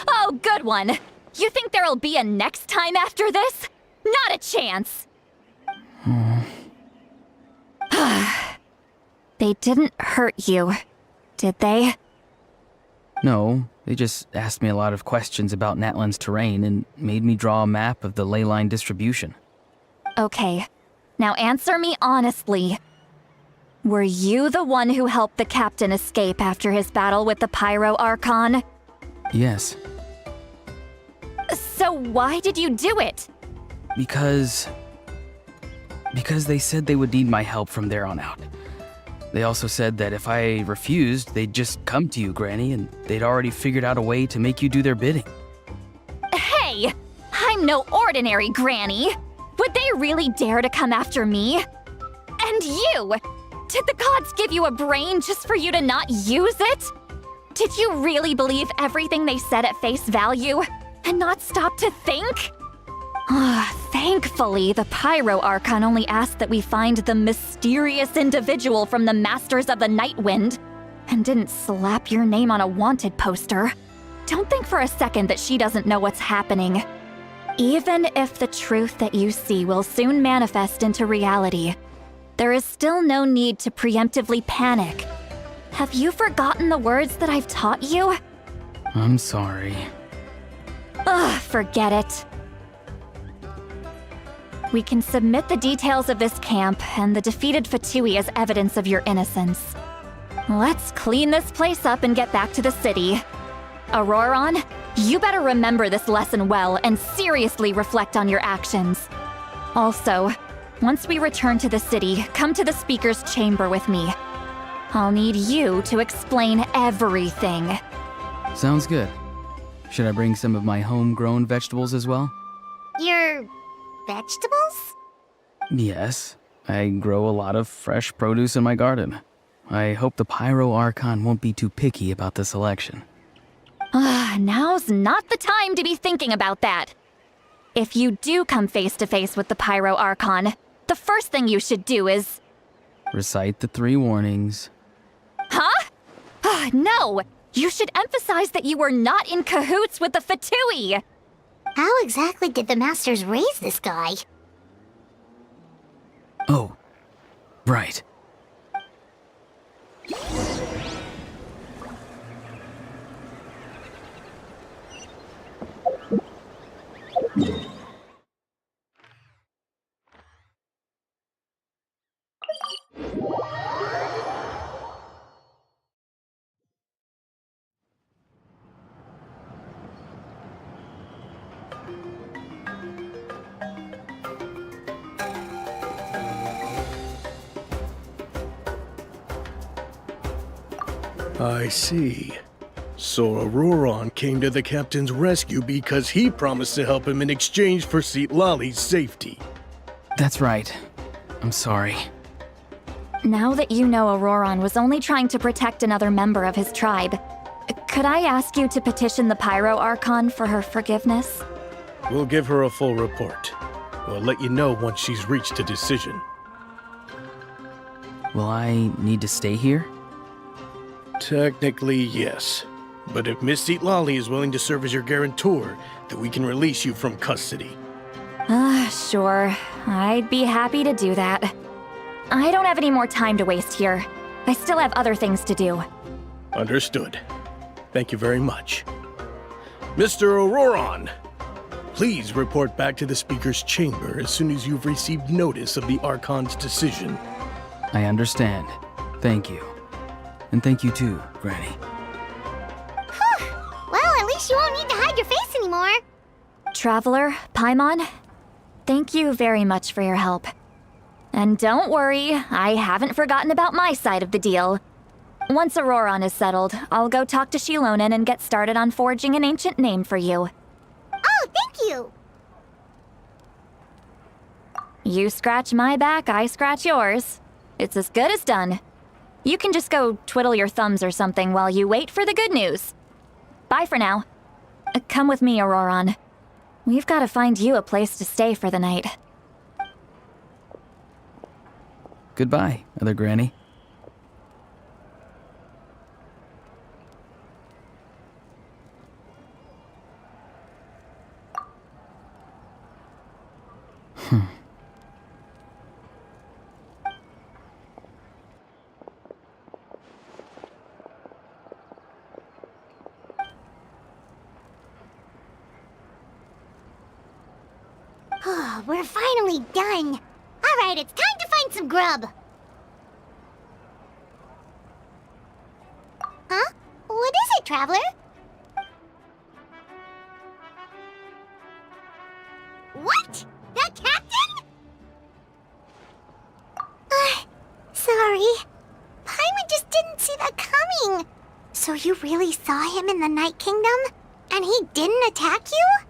Oh, good one. You think there'll be a next time after this? Not a chance. They didn't hurt you, did they? No, they just asked me a lot of questions about Natlan's terrain and made me draw a map of the ley line distribution. Okay, now answer me honestly. Were you the one who helped the captain escape after his battle with the Pyro Archon? Yes. So why did you do it? Because they said they would need my help from there on out. They also said that if I refused, they'd just come to you, Granny, and they'd already figured out a way to make you do their bidding. Hey! I'm no ordinary Granny! Would they really dare to come after me? And you! Did the gods give you a brain just for you to not use it? Did you really believe everything they said at face value and not stop to think? Thankfully, the Pyro Archon only asked that we find the mysterious individual from the Masters of the Night Wind and didn't slap your name on a wanted poster. Don't think for a second that she doesn't know what's happening. Even if the truth that you see will soon manifest into reality, there is still no need to preemptively panic. Have you forgotten the words that I've taught you? I'm sorry. Forget it. We can submit the details of this camp and the defeated Fatui as evidence of your innocence. Let's clean this place up and get back to the city. Auroron, you better remember this lesson well and seriously reflect on your actions. Also, once we return to the city, come to the speaker's chamber with me. I'll need you to explain everything. Sounds good. Should I bring some of my homegrown vegetables as well? Your vegetables? Yes. I grow a lot of fresh produce in my garden. I hope the Pyro Archon won't be too picky about the selection. Now's not the time to be thinking about that. If you do come face to face with the Pyro Archon, the first thing you should do is... Recite the 3 warnings. Huh? No! You should emphasize that you were not in cahoots with the Fatui! How exactly did the Masters raise this guy? Oh, right. I see. So Auroron came to the captain's rescue because he promised to help him in exchange for Citlali's safety. That's right. I'm sorry. Now that you know Auroron was only trying to protect another member of his tribe, could I ask you to petition the Pyro Archon for her forgiveness? We'll give her a full report. We'll let you know once she's reached a decision. Will I need to stay here? Technically, yes. But if Miss Citlali is willing to serve as your guarantor, then we can release you from custody. Sure. I'd be happy to do that. I don't have any more time to waste here. I still have other things to do. Understood. Thank you very much. Mr. Auroron, please report back to the Speaker's chamber as soon as you've received notice of the Archon's decision. I understand. Thank you. And thank you too, Granny. Well, at least you won't need to hide your face anymore. Traveler, Paimon, thank you very much for your help. And don't worry, I haven't forgotten about my side of the deal. Once Auroron is settled, I'll go talk to Shilonen and get started on forging an ancient name for you. Oh, thank you! You scratch my back, I scratch yours. It's as good as done. You can just go twiddle your thumbs or something while you wait for the good news. Bye for now. Come with me, Auroron. We've got to find you a place to stay for the night. Goodbye, Other Granny. We're finally done. All right, it's time to find some grub. Huh? What is it, Traveler? What? The captain? Sorry. Paimon just didn't see that coming. So you really saw him in the Night Kingdom? And he didn't attack you?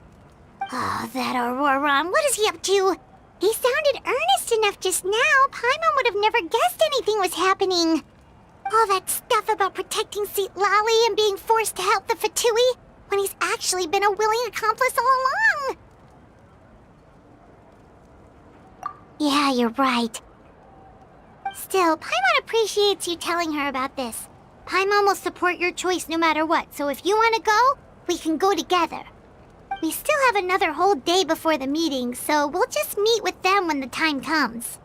Oh, that Auroron, what is he up to? He sounded earnest enough just now. Paimon would have never guessed anything was happening. All that stuff about protecting Citlali and being forced to help the Fatui when he's actually been a willing accomplice all along. Yeah, you're right. Still, Paimon appreciates you telling her about this. Paimon will support your choice no matter what, so if you want to go, we can go together. We still have another whole day before the meeting, so we'll just meet with them when the time comes.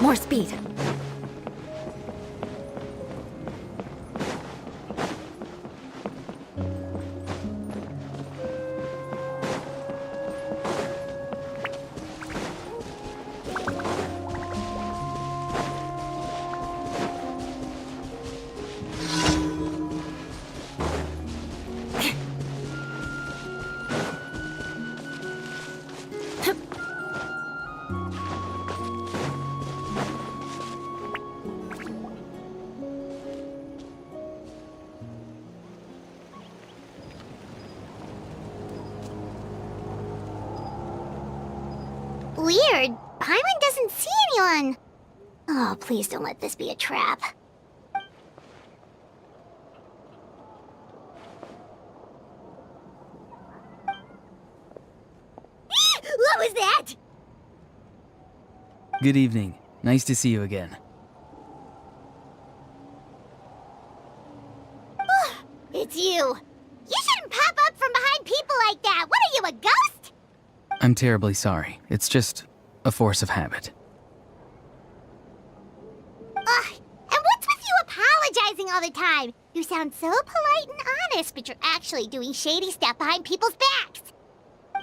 More speed. please don't let this be a trap. What was that? Good evening. Nice to see you again. It's you. You shouldn't pop up from behind people like that. What are you, a ghost? I'm terribly sorry. It's just a force of habit. Ugh, and what's with you apologizing all the time? You sound so polite and honest, but you're actually doing shady stuff behind people's backs.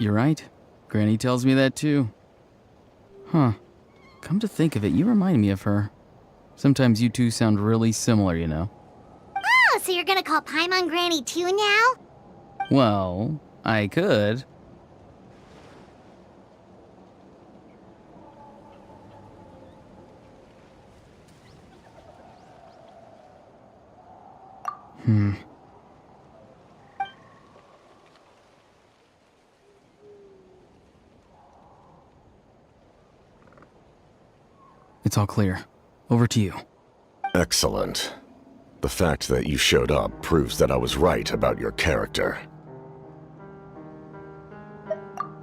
You're right. Granny tells me that too. Huh. Come to think of it, you remind me of her. Sometimes you two sound really similar, you know. Oh, so you're gonna call Paimon Granny too now? Well, I could. It's all clear. Over to you. Excellent. The fact that you showed up proves that I was right about your character.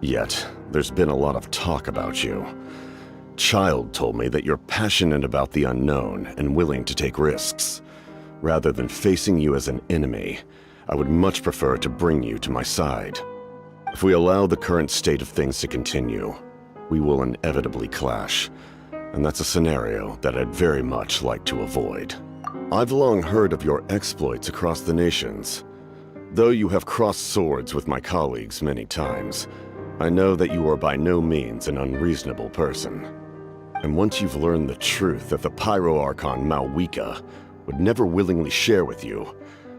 Yet, there's been a lot of talk about you. Child told me that you're passionate about the unknown and willing to take risks. Rather than facing you as an enemy, I would much prefer to bring you to my side. If we allow the current state of things to continue, we will inevitably clash, and that's a scenario that I'd very much like to avoid. I've long heard of your exploits across the nations. Though you have crossed swords with my colleagues many times, I know that you are by no means an unreasonable person. And once you've learned the truth that the Pyro Archon Malwika would never willingly share with you,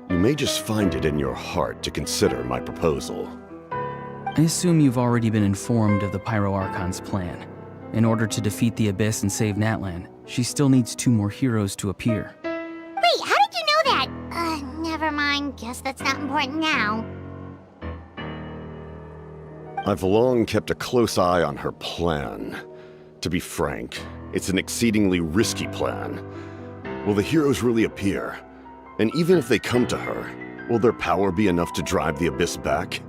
you may just find it in your heart to consider my proposal. I assume you've already been informed of the Pyro Archon's plan. In order to defeat the Abyss and save Natlan, she still needs 2 more heroes to appear. Wait, how did you know that? Never mind. Guess that's not important now. I've long kept a close eye on her plan. To be frank, it's an exceedingly risky plan. Will the heroes really appear? And even if they come to her, will their power be enough to drive the Abyss back?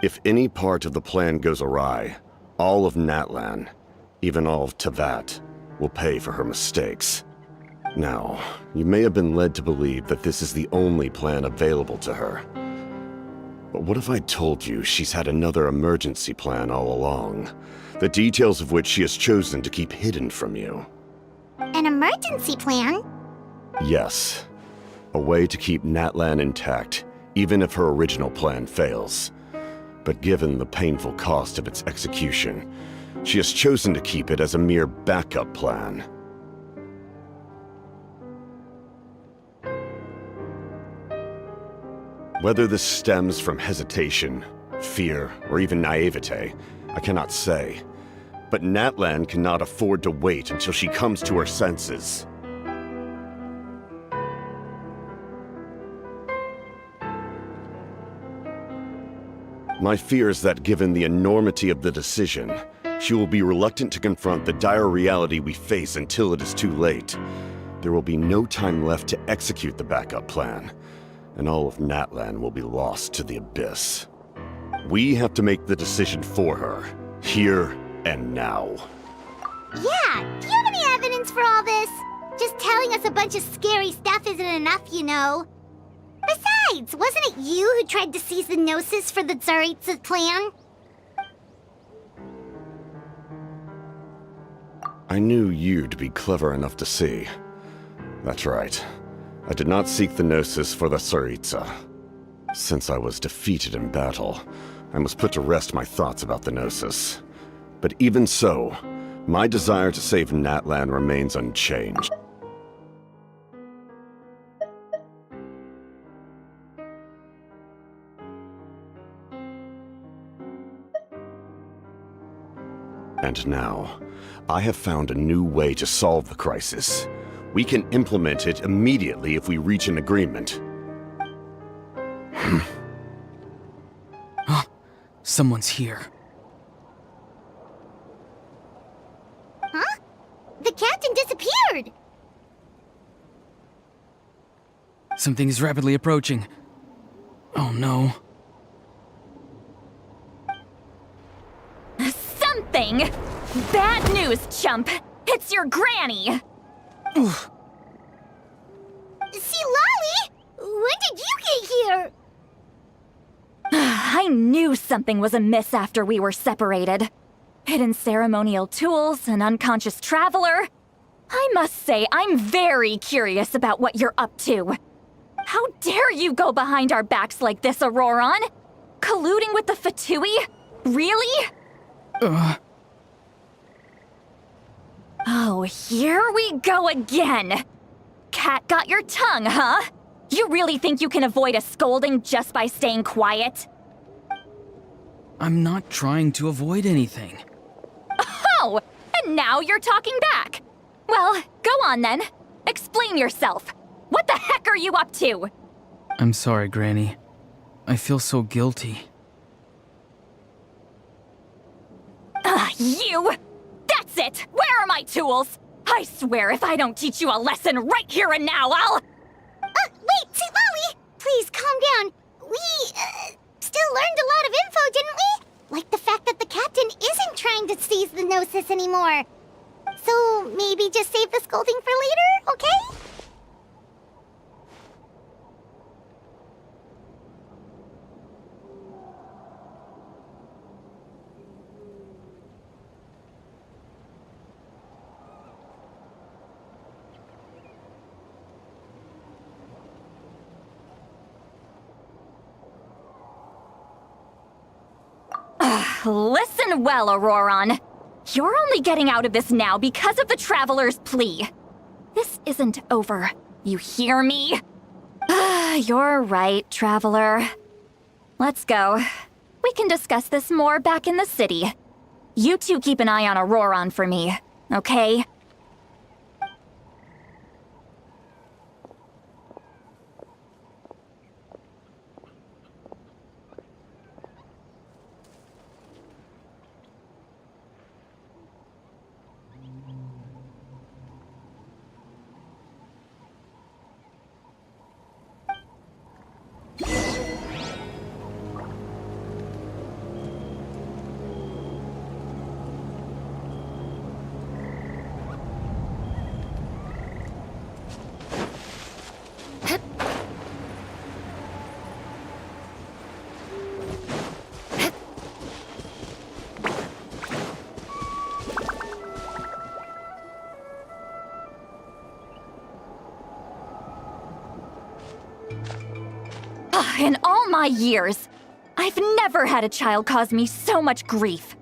If any part of the plan goes awry, all of Natlan, even all of Tevat, will pay for her mistakes. Now, you may have been led to believe that this is the only plan available to her. But what if I told you she's had another emergency plan all along, the details of which she has chosen to keep hidden from you? An emergency plan? Yes. A way to keep Natlan intact, even if her original plan fails. But given the painful cost of its execution, she has chosen to keep it as a mere backup plan. Whether this stems from hesitation, fear, or even naivete, I cannot say. But Natlan cannot afford to wait until she comes to her senses. My fear is that given the enormity of the decision, she will be reluctant to confront the dire reality we face until it is too late. There will be no time left to execute the backup plan, and all of Natlan will be lost to the Abyss. We have to make the decision for her, here and now. Yeah, do you have any evidence for all this? Just telling us a bunch of scary stuff isn't enough, you know. Besides, wasn't it you who tried to seize the Gnosis for the Tsaritsa's plan? I knew you to be clever enough to see. That's right. I did not seek the Gnosis for the Tsaritsa. Since I was defeated in battle, I must put to rest my thoughts about the Gnosis. But even so, my desire to save Natlan remains unchanged. And now, I have found a new way to solve the crisis. We can implement it immediately if we reach an agreement. Someone's here. the captain disappeared! Something is rapidly approaching. Oh no. Something? Bad news, chump! It's your granny! Oof. See, Lolly! When did you get here? I knew something was amiss after we were separated. Hidden ceremonial tools, an unconscious traveler. I must say, I'm very curious about what you're up to. How dare you go behind our backs like this, Auroron? Colluding with the Fatui? Really? Oh, here we go again. Cat got your tongue, huh? You really think you can avoid a scolding just by staying quiet? I'm not trying to avoid anything. Oh, and now you're talking back. Well, go on then. Explain yourself. What the heck are you up to? I'm sorry, Granny. I feel so guilty. You! That's it! Where are my tools? I swear if I don't teach you a lesson right here and now, I'll... Wait, see, Lolly! Please, calm down. We, still learned a lot of info, didn't we? Like the fact that the captain isn't trying to seize the Gnosis anymore. So, maybe just save the scolding for later, okay? Listen well, Auroron. You're only getting out of this now because of the Traveler's plea. This isn't over. You hear me? You're right, Traveler. Let's go. We can discuss this more back in the city. You two keep an eye on Auroron for me, okay? In all my years, I've never had a child cause me so much grief.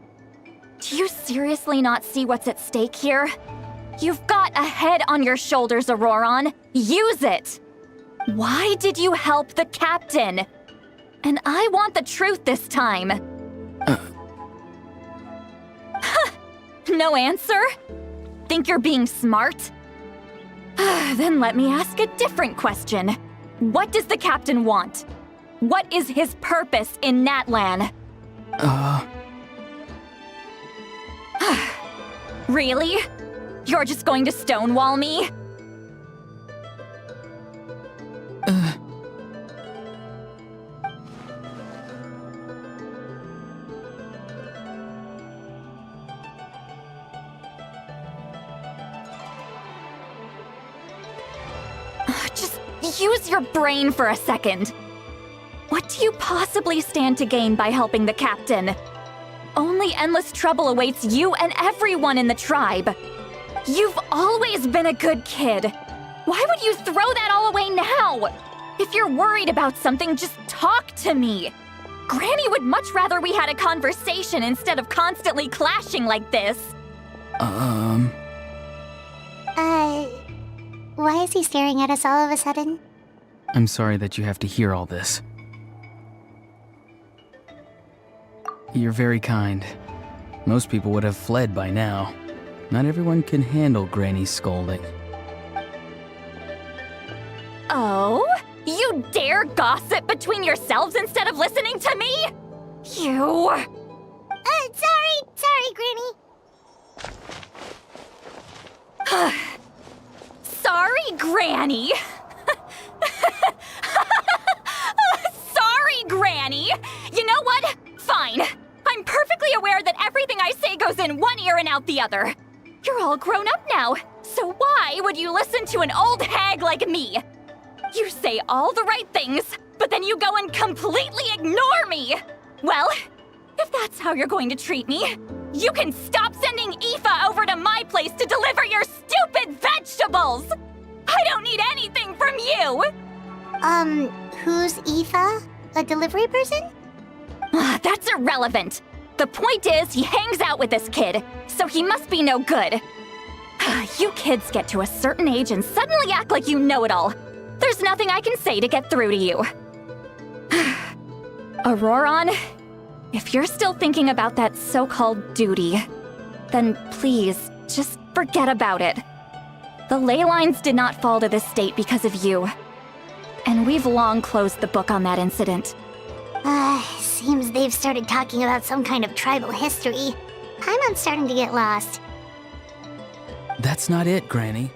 Do you seriously not see what's at stake here? You've got a head on your shoulders, Auroron. Use it! Why did you help the captain? And I want the truth this time. No answer? Think you're being smart? Then let me ask a different question. What does the captain want? What is his purpose in Natlan? Really? You're just going to stonewall me? Just use your brain for a second. What do you possibly stand to gain by helping the captain? Only endless trouble awaits you and everyone in the tribe. You've always been a good kid. Why would you throw that all away now? If you're worried about something, just talk to me. Granny would much rather we had a conversation instead of constantly clashing like this. Why is he staring at us all of a sudden? I'm sorry that you have to hear all this. You're very kind. Most people would have fled by now. Not everyone can handle Granny's scolding. Oh? You dare gossip between yourselves instead of listening to me? You... Sorry, Granny. Granny! Sorry, Granny! You know what? Fine. I'm perfectly aware that everything I say goes in one ear and out the other. You're all grown up now, so why would you listen to an old hag like me? You say all the right things, but then you go and completely ignore me! Well, if that's how you're going to treat me, you can stop sending Aoife over to my place to deliver your stupid vegetables! I don't need anything from you! Who's Aoife? A delivery person? That's irrelevant. The point is, he hangs out with this kid, so he must be no good. You kids get to a certain age and suddenly act like you know it all. There's nothing I can say to get through to you. Auroron, if you're still thinking about that so-called duty, then please, just forget about it. The ley lines did not fall to this state because of you. And we've long closed the book on that incident. Seems they've started talking about some kind of tribal history. I'm starting to get lost. That's not it, Granny.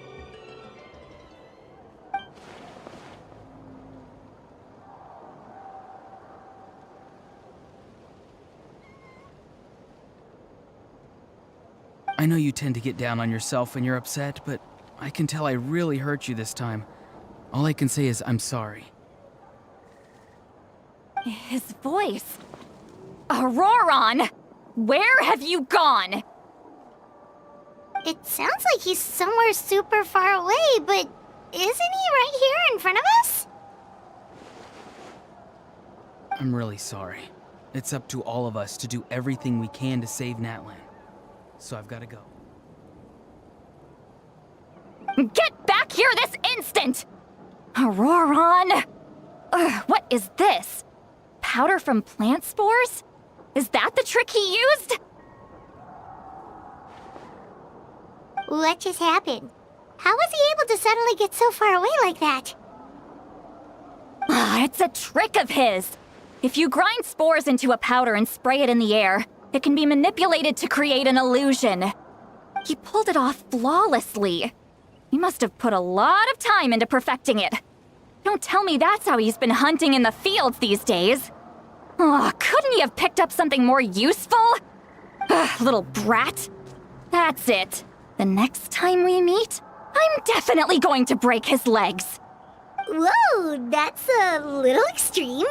I know you tend to get down on yourself when you're upset, but I can tell I really hurt you this time. All I can say is I'm sorry. His voice. Auroron! Where have you gone? It sounds like he's somewhere super far away, but isn't he right here in front of us? I'm really sorry. It's up to all of us to do everything we can to save Natlan. So I've got to go. Get back here this instant! Auroron! What is this? Powder from plant spores? Is that the trick he used? What just happened? How was he able to suddenly get so far away like that? It's a trick of his. If you grind spores into a powder and spray it in the air, it can be manipulated to create an illusion. He pulled it off flawlessly. He must have put a lot of time into perfecting it. Don't tell me that's how he's been hunting in the fields these days. Oh, couldn't he have picked up something more useful? Little brat. That's it. The next time we meet, I'm definitely going to break his legs. Whoa, that's a little extreme.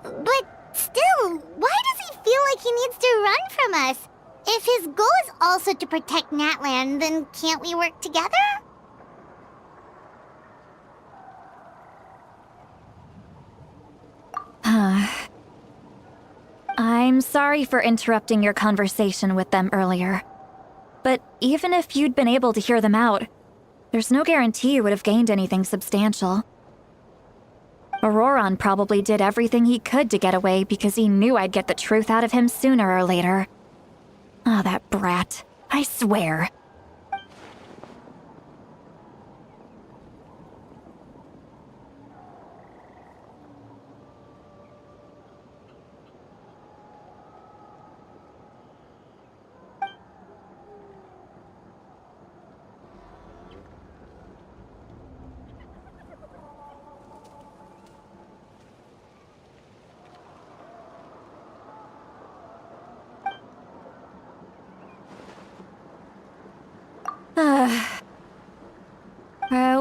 But still, why does he feel like he needs to run from us? If his goal is also to protect Natlan, then can't we work together? I'm sorry for interrupting your conversation with them earlier. But even if you'd been able to hear them out, there's no guarantee you would have gained anything substantial. Auroron probably did everything he could to get away because he knew I'd get the truth out of him sooner or later. Ah, that brat. I swear.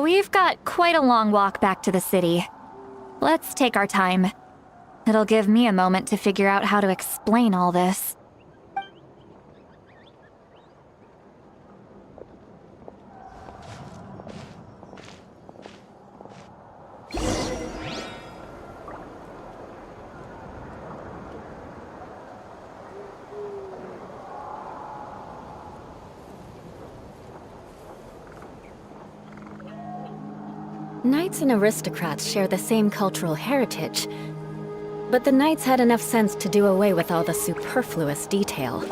We've got quite a long walk back to the city. Let's take our time. It'll give me a moment to figure out how to explain all this. Knights and aristocrats share the same cultural heritage, but the knights had enough sense to do away with all the superfluous detail.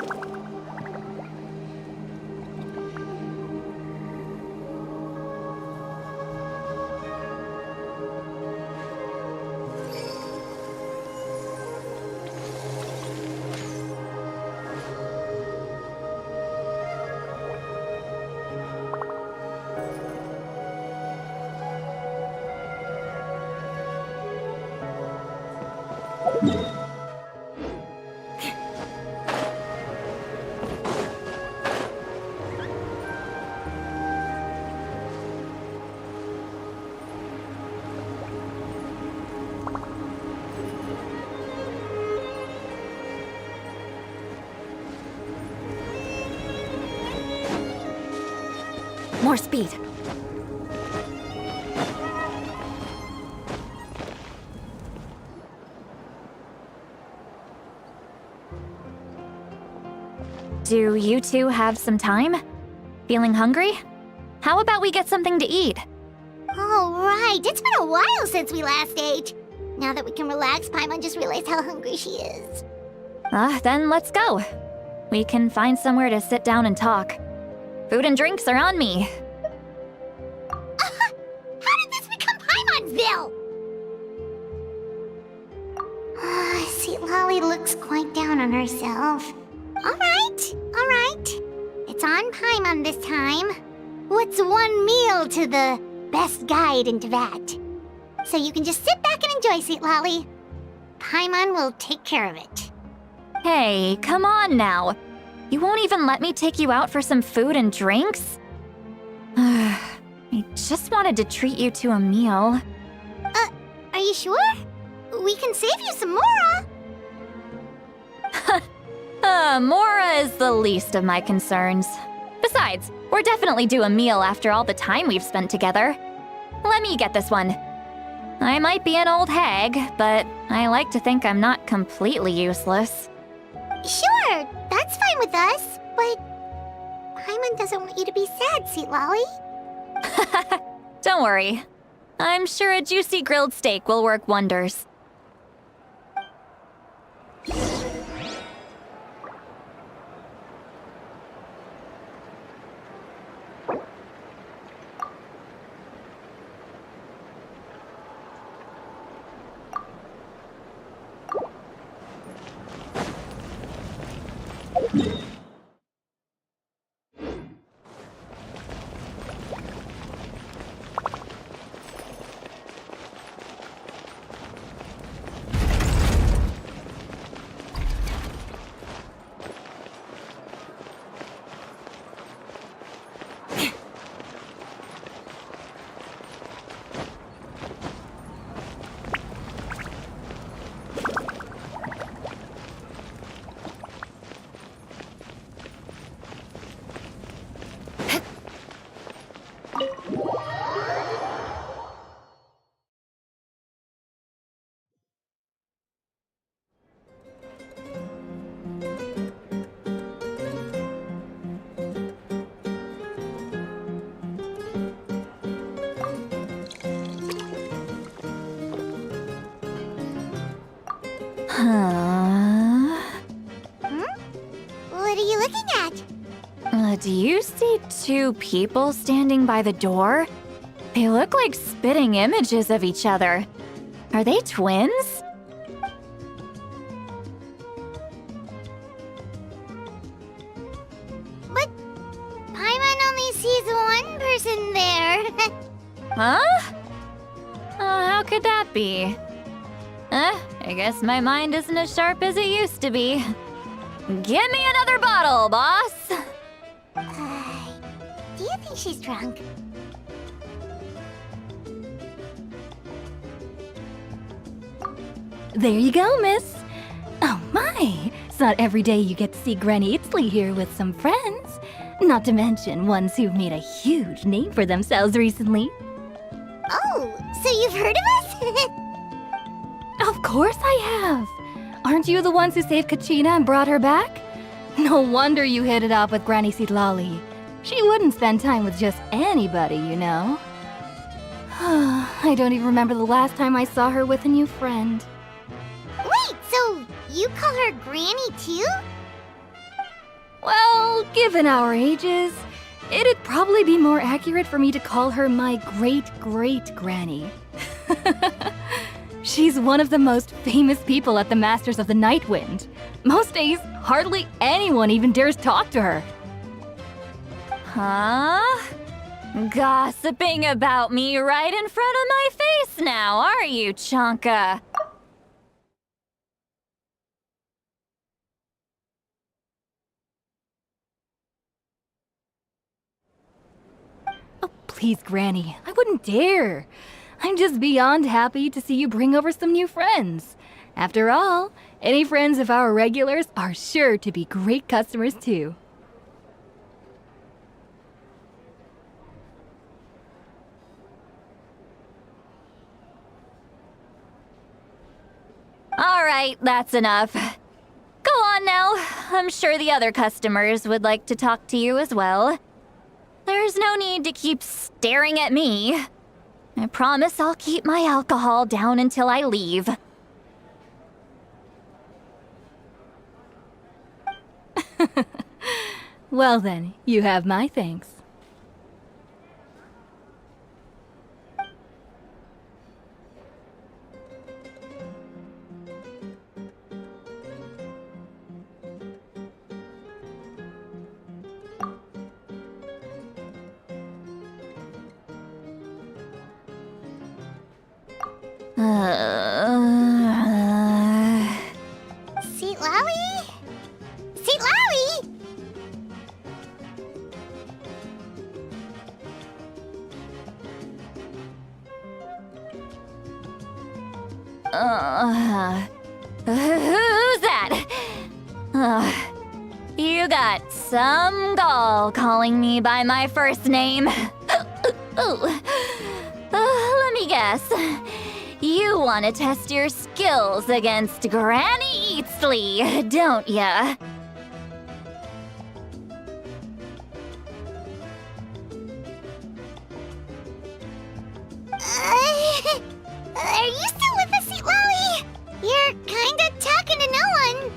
More speed. Do you two have some time? Feeling hungry? How about we get something to eat? All right, it's been a while since we last ate. Now that we can relax, Paimon just realized how hungry she is. Then let's go. We can find somewhere to sit down and talk. Food and drinks are on me. How did this become Paimon'sville? Sweet Lolly looks quite down on herself. All right. It's on Paimon this time. What's one meal to the best guide into that? So you can just sit back and enjoy, Sweet Lolly. Paimon will take care of it. Hey, come on now. You won't even let me take you out for some food and drinks? I just wanted to treat you to a meal. Are you sure? We can save you some Mora. Mora is the least of my concerns. Besides, we're definitely due a meal after all the time we've spent together. Let me get this one. I might be an old hag, but I like to think I'm not completely useless. Sure, that's fine with us, but Paimon doesn't want you to be sad, Sweet Lolly. Don't worry. I'm sure a juicy grilled steak will work wonders. What are you looking at? Do you see two people standing by the door? They look like spitting images of each other. Are they twins? But Paimon only sees one person there. Huh? How could that be? I guess my mind isn't as sharp as it used to be. Give me another bottle, boss! Do you think she's drunk? There you go, miss. Oh my, it's not every day you get to see Granny Itzley here with some friends. Not to mention ones who've made a huge name for themselves recently. Oh, so you've heard of us? Of course I have. Aren't you the ones who saved Kachina and brought her back? No wonder you hit it off with Granny Sitlali. She wouldn't spend time with just anybody, you know. I don't even remember the last time I saw her with a new friend. Wait, so you call her Granny too? Well, given our ages, it'd probably be more accurate for me to call her my great-great-granny. She's one of the most famous people at the Masters of the Nightwind. Most days, hardly anyone even dares talk to her. Huh? Gossiping about me right in front of my face now, are you, Chonka? Oh, please, Granny, I wouldn't dare. I'm just beyond happy to see you bring over some new friends. After all, any friends of our regulars are sure to be great customers too. right, that's enough. Go on now. I'm sure the other customers would like to talk to you as well. There's no need to keep staring at me. I promise I'll keep my alcohol down until I leave. Well then, you have my thanks. Seat Lowy? Seat Lowy! Who's that? You got some gall calling me by my first name. Let me guess. You want to test your skills against Granny Eatsley, don't ya? Are you still with us, Seat Lowy? You're kinda talking to no one.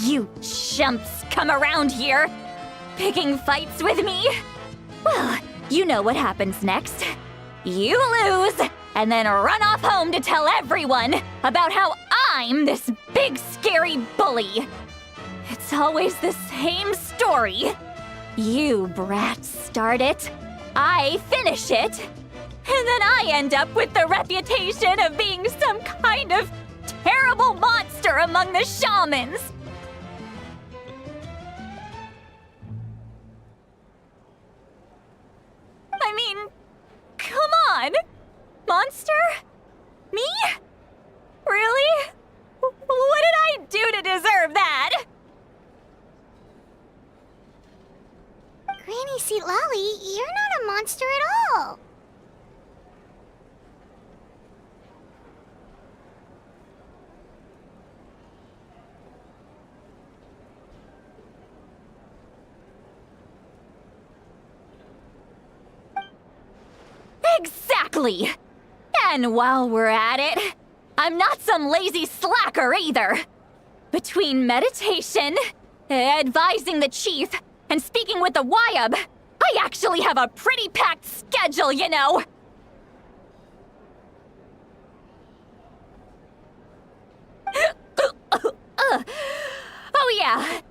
You chumps come around here, picking fights with me? Well, you know what happens next. You lose, and then run off home to tell everyone about how I'm this big scary bully. It's always the same story. You brats start it, I finish it, and then I end up with the reputation of being some kind of terrible monster among the shamans. I mean, come on! Monster? Me? Really? What did I do to deserve that? Granny Seat Lowy, you're not a monster at all. Exactly! And while we're at it, I'm not some lazy slacker either. Between meditation, advising the chief, and speaking with the Wyab, I actually have a pretty packed schedule, you know! Oh yeah!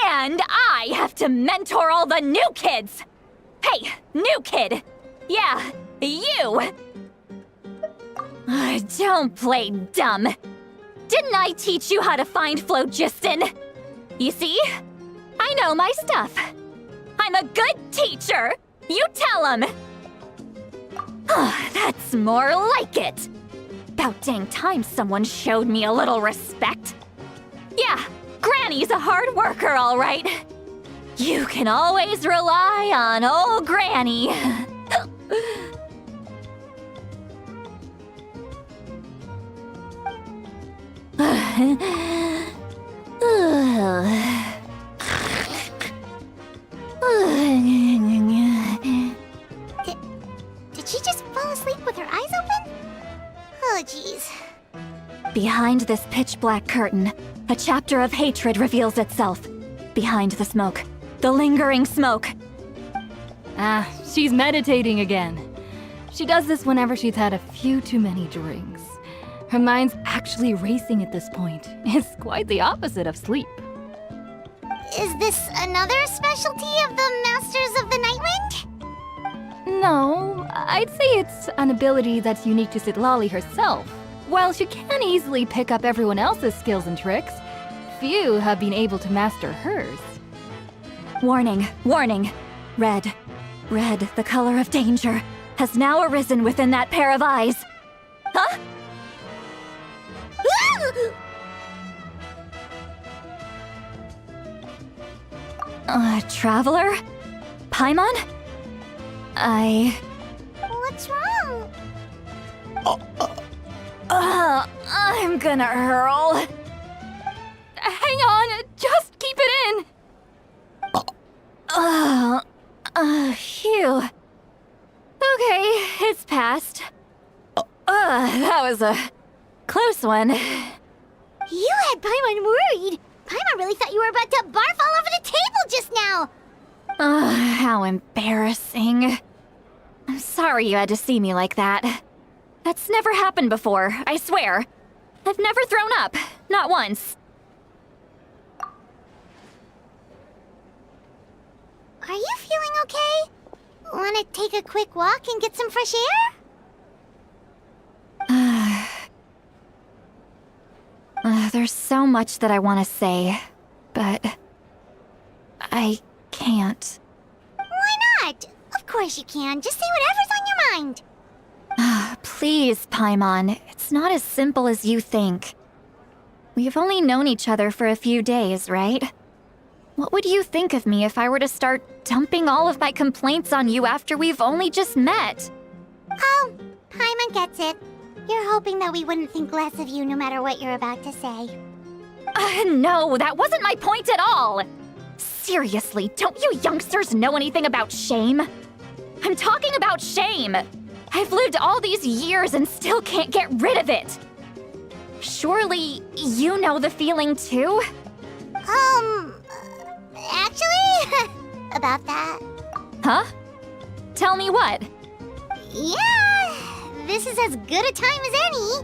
And I have to mentor all the new kids! Hey, new kid! Yeah, you! Don't play dumb. Didn't I teach you how to find phlogiston? You see? I know my stuff. I'm a good teacher. You tell him. That's more like it. About dang time someone showed me a little respect. Yeah, Granny's a hard worker, all right. You can always rely on old Granny. Did she just fall asleep with her eyes open? Oh, jeez. Behind this pitch-black curtain, a chapter of hatred reveals itself. Behind the smoke, the lingering smoke. Ah, she's meditating again. She does this whenever she's had a few too many drinks. Her mind's actually racing at this point. It's quite the opposite of sleep. Is this another specialty of the Masters of the Nightwind? No, I'd say it's an ability that's unique to Citlali herself. While she can easily pick up everyone else's skills and tricks, few have been able to master hers. Warning, warning. Red, the color of danger, has now arisen within that pair of eyes. Huh? Traveler? Paimon? What's wrong? I'm gonna hurl. Hang on, just keep it in. Phew. Okay, it's passed. That was a close one. You had Paimon worried. Paimon really thought you were about to barf all over the table just now. How embarrassing. I'm sorry you had to see me like that. That's never happened before, I swear. I've never thrown up, not once. Are you feeling okay? Want to take a quick walk and get some fresh air? There's so much that I want to say, but I can't. Why not? Of course you can. Just say whatever's on your mind. Please, Paimon, it's not as simple as you think. We've only known each other for a few days, right? What would you think of me if I were to start dumping all of my complaints on you after we've only just met? Oh, Paimon gets it. You're hoping that we wouldn't think less of you no matter what you're about to say. No, that wasn't my point at all! Seriously, don't you youngsters know anything about shame? I'm talking about shame! I've lived all these years and still can't get rid of it! Surely, you know the feeling too? Actually, about that. Huh? Tell me what? Yeah, this is as good a time as any.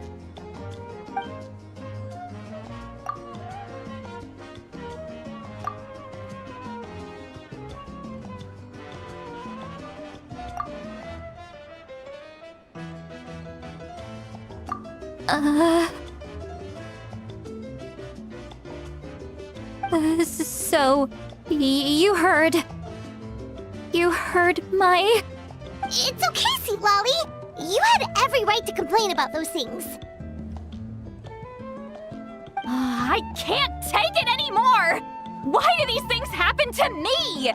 So, you heard my... It's okay, Sweet Lolly. You had every right to complain about those things. I can't take it anymore! Why do these things happen to me?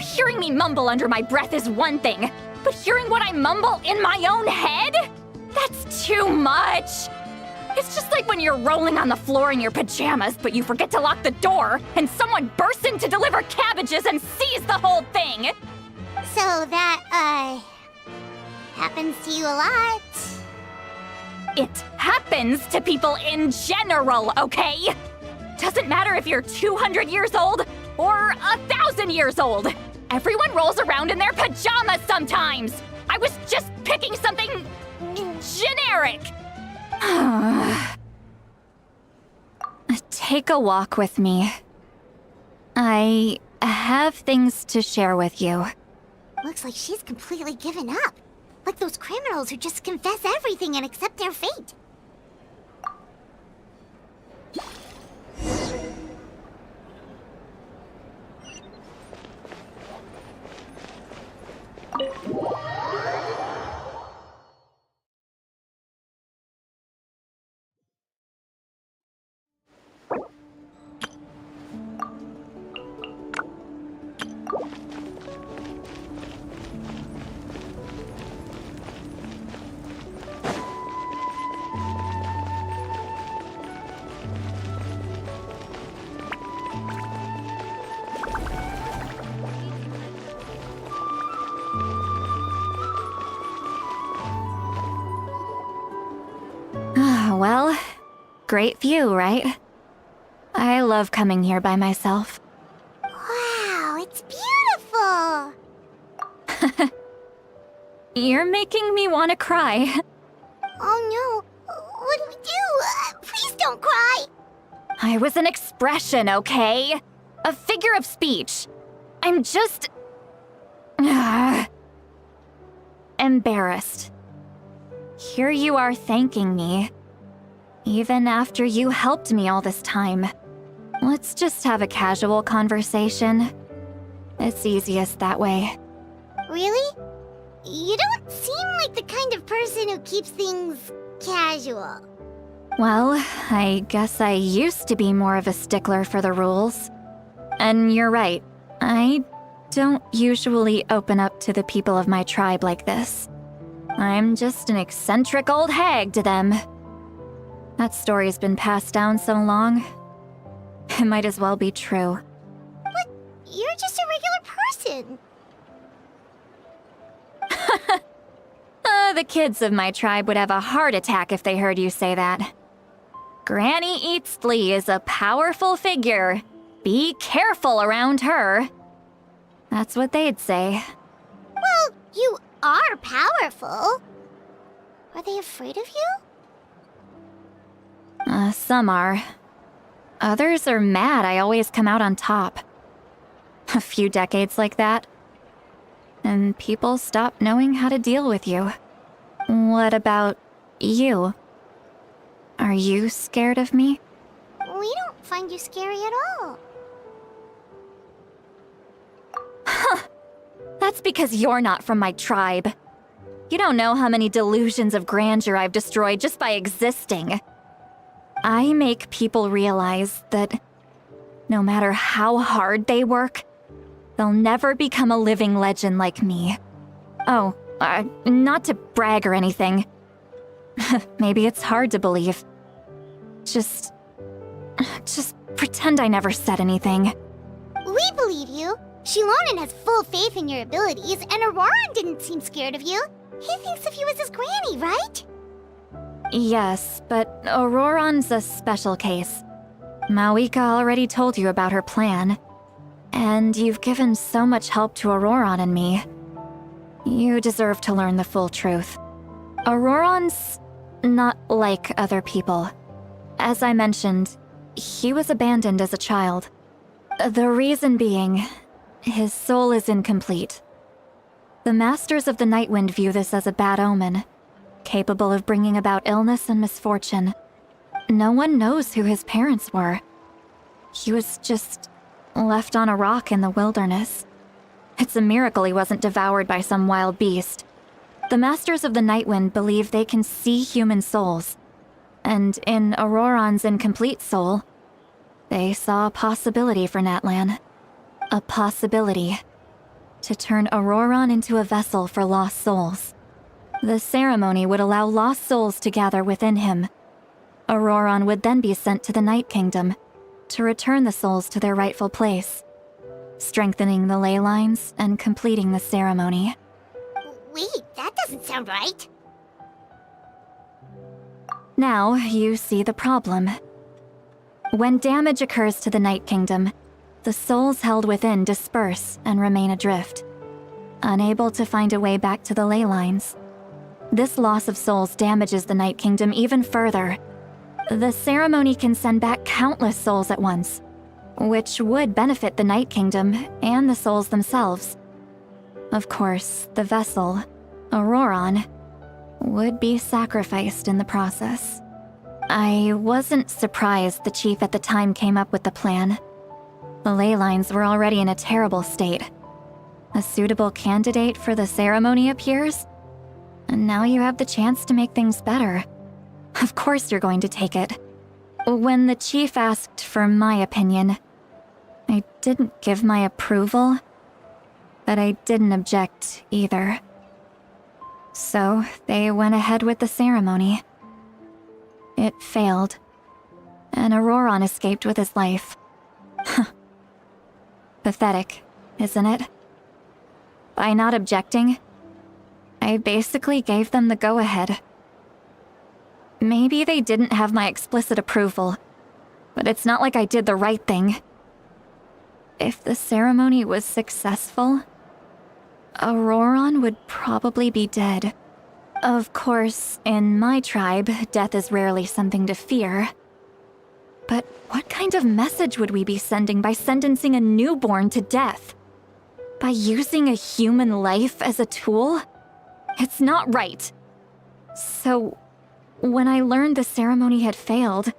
Hearing me mumble under my breath is one thing, but hearing what I mumble in my own head? That's too much! It's just like when you're rolling on the floor in your pajamas, but you forget to lock the door, and someone bursts in to deliver cabbages and sees the whole thing! So that, happens to you a lot. It happens to people in general, okay? Doesn't matter if you're 200 years old or 1,000 years old. Everyone rolls around in their pajamas sometimes. I was just picking something generic. Take a walk with me. I have things to share with you. Looks like she's completely given up. Like those criminals who just confess everything and accept their fate. Well, great view, right? I love coming here by myself. Wow, it's beautiful! You're making me want to cry. Oh no, what do we do? Please don't cry! I was an expression, okay? A figure of speech. I'm just... embarrassed. Here you are thanking me. Even after you helped me all this time. Let's just have a casual conversation. It's easiest that way. Really? You don't seem like the kind of person who keeps things casual. Well, I guess I used to be more of a stickler for the rules. And you're right, I don't usually open up to the people of my tribe like this. I'm just an eccentric old hag to them. That story's been passed down so long, it might as well be true. But you're just a regular person. The kids of my tribe would have a heart attack if they heard you say that. Granny Eatsley is a powerful figure. Be careful around her. That's what they'd say. Well, you are powerful. Are they afraid of you? Some are. Others are mad I always come out on top. A few decades like that, and people stop knowing how to deal with you. What about you? Are you scared of me? We don't find you scary at all. That's because you're not from my tribe. You don't know how many delusions of grandeur I've destroyed just by existing. I make people realize that no matter how hard they work, they'll never become a living legend like me. Oh, not to brag or anything. Maybe it's hard to believe. Just pretend I never said anything. We believe you. Shilonen has full faith in your abilities, and Auroran didn't seem scared of you. He thinks of you as his granny, right? Yes, but Auroran's a special case. Mawika already told you about her plan. And you've given so much help to Auroran and me. You deserve to learn the full truth. Auroran's not like other people. As I mentioned, he was abandoned as a child. The reason being, his soul is incomplete. The Masters of the Nightwind view this as a bad omen, capable of bringing about illness and misfortune. No one knows who his parents were. He was just left on a rock in the wilderness. It's a miracle he wasn't devoured by some wild beast. The Masters of the Nightwind believe they can see human souls, and in Auroran's incomplete soul, they saw a possibility for Natlan. A possibility to turn Auroran into a vessel for lost souls. The ceremony would allow lost souls to gather within him. Auroran would then be sent to the Night Kingdom to return the souls to their rightful place, strengthening the ley lines and completing the ceremony. Wait, that doesn't sound right. Now you see the problem. When damage occurs to the Night Kingdom, the souls held within disperse and remain adrift, unable to find a way back to the ley lines. This loss of souls damages the Night Kingdom even further. The ceremony can send back countless souls at once, which would benefit the Night Kingdom and the souls themselves. Of course, the vessel, Auroran, would be sacrificed in the process. I wasn't surprised the chief at the time came up with the plan. The ley lines were already in a terrible state. A suitable candidate for the ceremony appears, and now you have the chance to make things better. Of course you're going to take it. When the chief asked for my opinion, I didn't give my approval, but I didn't object either. So they went ahead with the ceremony. It failed, and Auroran escaped with his life. Pathetic, isn't it? By not objecting, I basically gave them the go-ahead. Maybe they didn't have my explicit approval, but it's not like I did the right thing. If the ceremony was successful, Auroran would probably be dead. Of course, in my tribe, death is rarely something to fear. But what kind of message would we be sending by sentencing a newborn to death? By using a human life as a tool? It's not right. So, when I learned the ceremony had failed,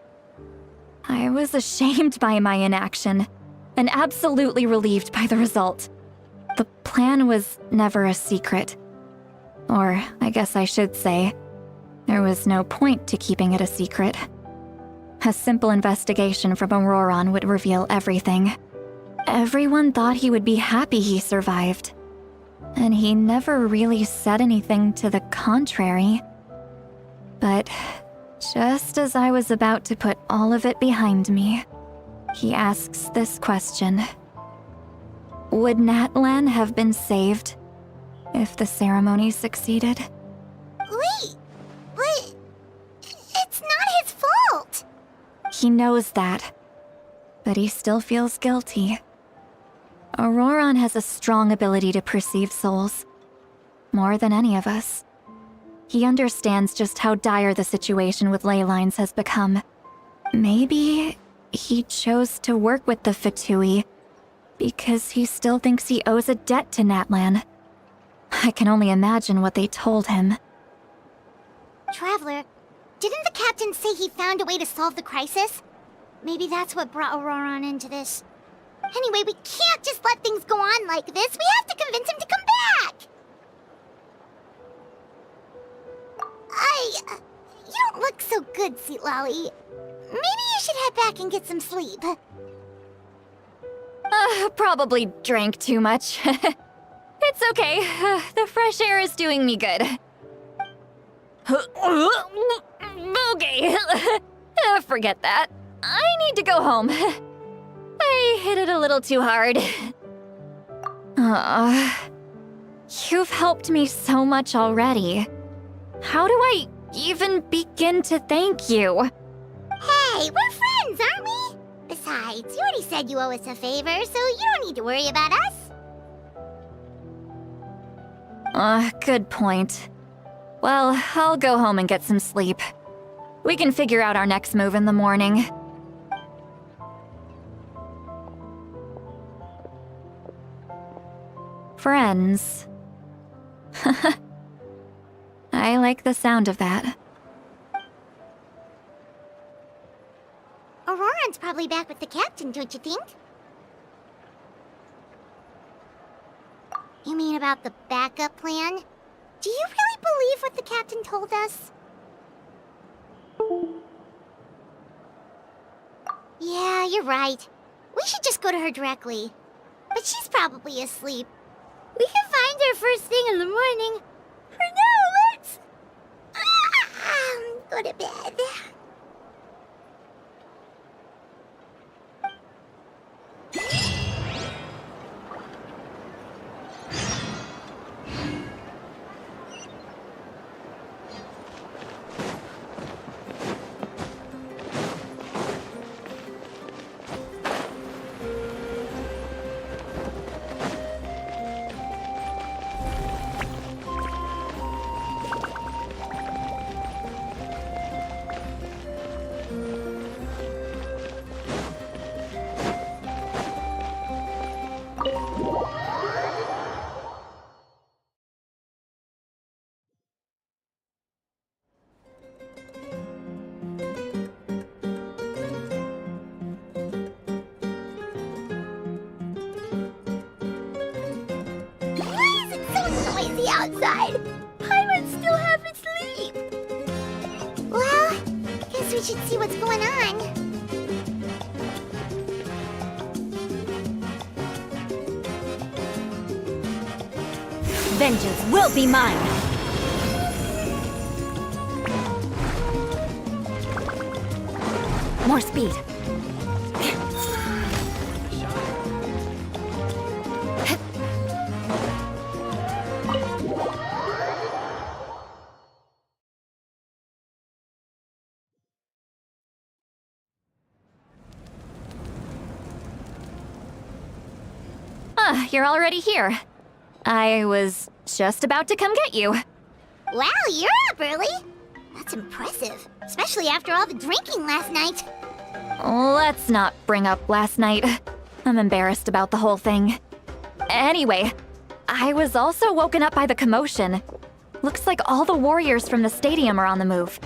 I was ashamed by my inaction, and absolutely relieved by the result. The plan was never a secret. Or, I guess I should say, there was no point to keeping it a secret. A simple investigation from Auroran would reveal everything. Everyone thought he would be happy he survived. And he never really said anything to the contrary. But just as I was about to put all of it behind me, he asks this question. Would Natlan have been saved if the ceremony succeeded? Wait, but it's not his fault. He knows that, but he still feels guilty. Auroron has a strong ability to perceive souls, more than any of us. He understands just how dire the situation with ley lines has become. Maybe he chose to work with the Fatui because he still thinks he owes a debt to Natlan. I can only imagine what they told him. Traveler, didn't the captain say he found a way to solve the crisis? Maybe that's what brought Auroron into this. Anyway, we can't just let things go on like this. We have to convince him to come back! You don't look so good, Sweet Lolly. Maybe you should head back and get some sleep. Probably drank too much. It's okay. The fresh air is doing me good. Okay. Forget that. I need to go home. I hit it a little too hard. You've helped me so much already. How do I even begin to thank you? Hey, we're friends, aren't we? Besides, you already said you owe us a favor, so you don't need to worry about us. Good point. Well, I'll go home and get some sleep. We can figure out our next move in the morning. Friends. I like the sound of that. Auroron's probably back with the captain, don't you think? You mean about the backup plan? Do you really believe what the captain told us? Yeah, you're right. We should just go to her directly. But she's probably asleep. We can find her first thing in the morning. For now, let's... go to bed. Outside. Paimon still haven't sleep. Well, guess we should see what's going on. Vengeance will be mine! More speed. You're already here. I was just about to come get you. Wow, you're up early. That's impressive, especially after all the drinking last night. Let's not bring up last night. I'm embarrassed about the whole thing. Anyway, I was also woken up by the commotion. Looks like all the warriors from the stadium are on the move.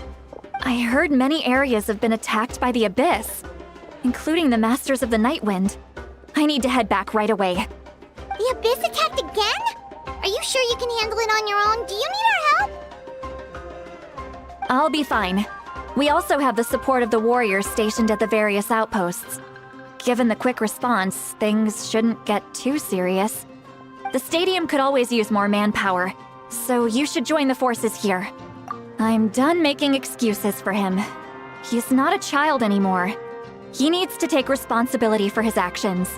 I heard many areas have been attacked by the Abyss, including the Masters of the Night Wind. I need to head back right away. The Abyss attacked again? Are you sure you can handle it on your own? Do you need our help? I'll be fine. We also have the support of the warriors stationed at the various outposts. given the quick response, things shouldn't get too serious. The stadium could always use more manpower, so you should join the forces here. I'm done making excuses for him. He's not a child anymore. He needs to take responsibility for his actions.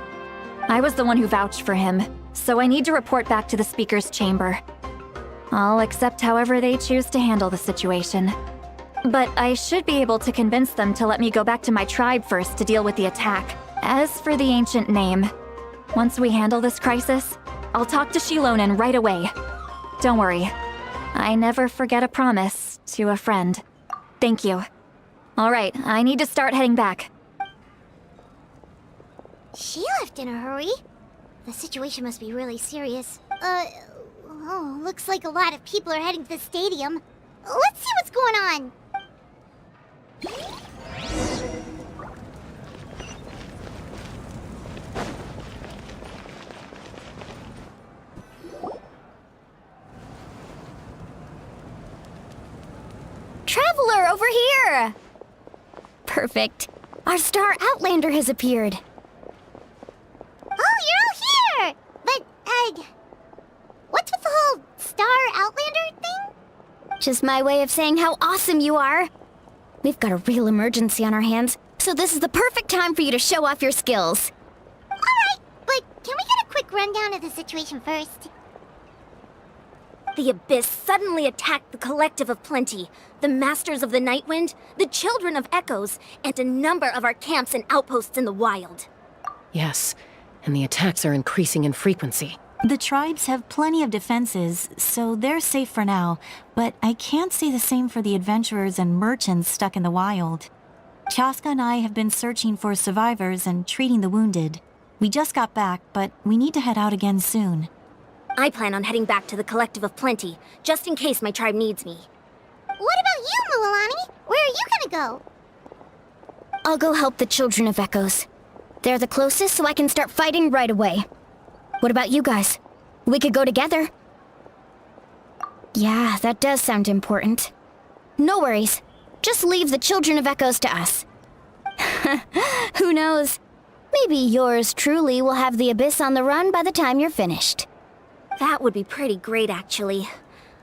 I was the one who vouched for him, so I need to report back to the Speaker's chamber. I'll accept however they choose to handle the situation. But I should be able to convince them to let me go back to my tribe first to deal with the attack. As for the ancient name, once we handle this crisis, I'll talk to Shilonen right away. Don't worry, I never forget a promise to a friend. Thank you. Alright, I need to start heading back. She left in a hurry. The situation must be really serious. Oh, looks like a lot of people are heading to the stadium. Let's see what's going on. Traveler, over here! Perfect. Our star Outlander has appeared. Oh, you're all here! But, what's with the whole Star Outlander thing? Just my way of saying how awesome you are. We've got a real emergency on our hands, so this is the perfect time for you to show off your skills. Alright, but can we get a quick rundown of the situation first? The Abyss suddenly attacked the Collective of Plenty, the Masters of the Nightwind, the Children of Echoes, and a number of our camps and outposts in the wild. Yes, and the attacks are increasing in frequency. The tribes have plenty of defenses, so they're safe for now, but I can't say the same for the adventurers and merchants stuck in the wild. Chaska and I have been searching for survivors and treating the wounded. We just got back, but we need to head out again soon. I plan on heading back to the Collective of Plenty, just in case my tribe needs me. What about you, Mualani? Where are you gonna go? I'll go help the Children of Echoes. They're the closest, so I can start fighting right away. What about you guys? We could go together. Yeah, that does sound important. No worries. Just leave the Children of Echoes to us. Who knows? Maybe yours truly will have the Abyss on the run by the time you're finished. That would be pretty great, actually.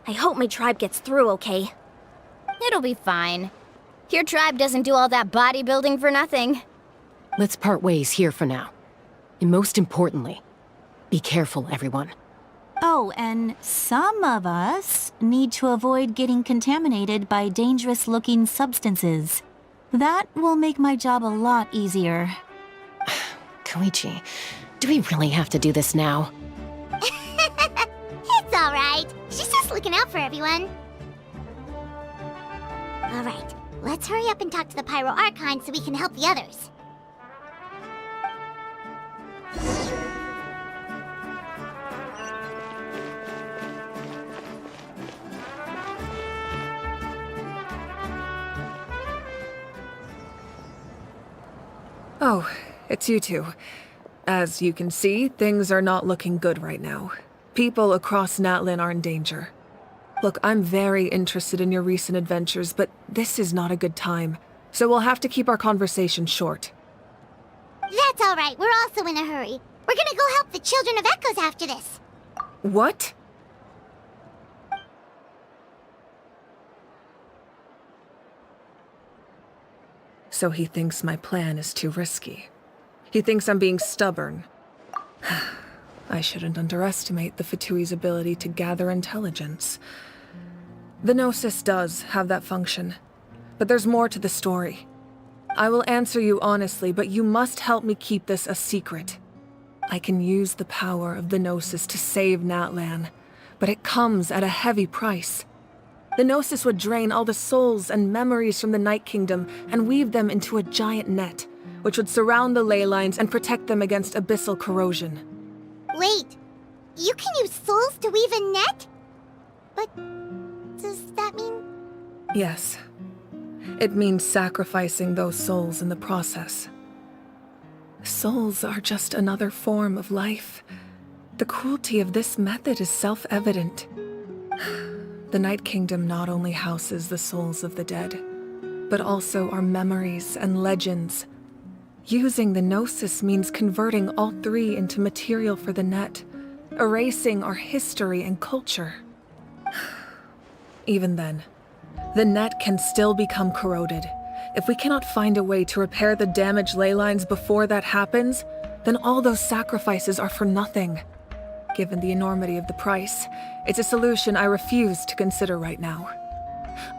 I hope my tribe gets through okay. It'll be fine. Your tribe doesn't do all that bodybuilding for nothing. Let's part ways here for now. And most importantly, be careful, everyone. Oh, and some of us need to avoid getting contaminated by dangerous-looking substances. That will make my job a lot easier. Koichi, do we really have to do this now? It's alright. She's just looking out for everyone. Alright, let's hurry up and talk to the Pyro Archon so we can help the others. Oh, it's you two. As you can see, things are not looking good right now. People across Natlin are in danger. Look, I'm very interested in your recent adventures, but this is not a good time. So we'll have to keep our conversation short. That's alright, we're also in a hurry. We're gonna go help the Children of Echoes after this. What? So he thinks my plan is too risky. He thinks I'm being stubborn. I shouldn't underestimate the Fatui's ability to gather intelligence. The Gnosis does have that function, but there's more to the story. I will answer you honestly, but you must help me keep this a secret. I can use the power of the Gnosis to save Natlan, but it comes at a heavy price. The Gnosis would drain all the souls and memories from the Night Kingdom and weave them into a giant net, which would surround the ley lines and protect them against abyssal corrosion. Wait, you can use souls to weave a net? But does that mean... Yes. It means sacrificing those souls in the process. Souls are just another form of life. The cruelty of this method is self-evident. The Night Kingdom not only houses the souls of the dead, but also our memories and legends. Using the Gnosis means converting all three into material for the net, erasing our history and culture. Even then, the net can still become corroded. If we cannot find a way to repair the damaged ley lines before that happens, then all those sacrifices are for nothing. Given the enormity of the price, it's a solution I refuse to consider right now.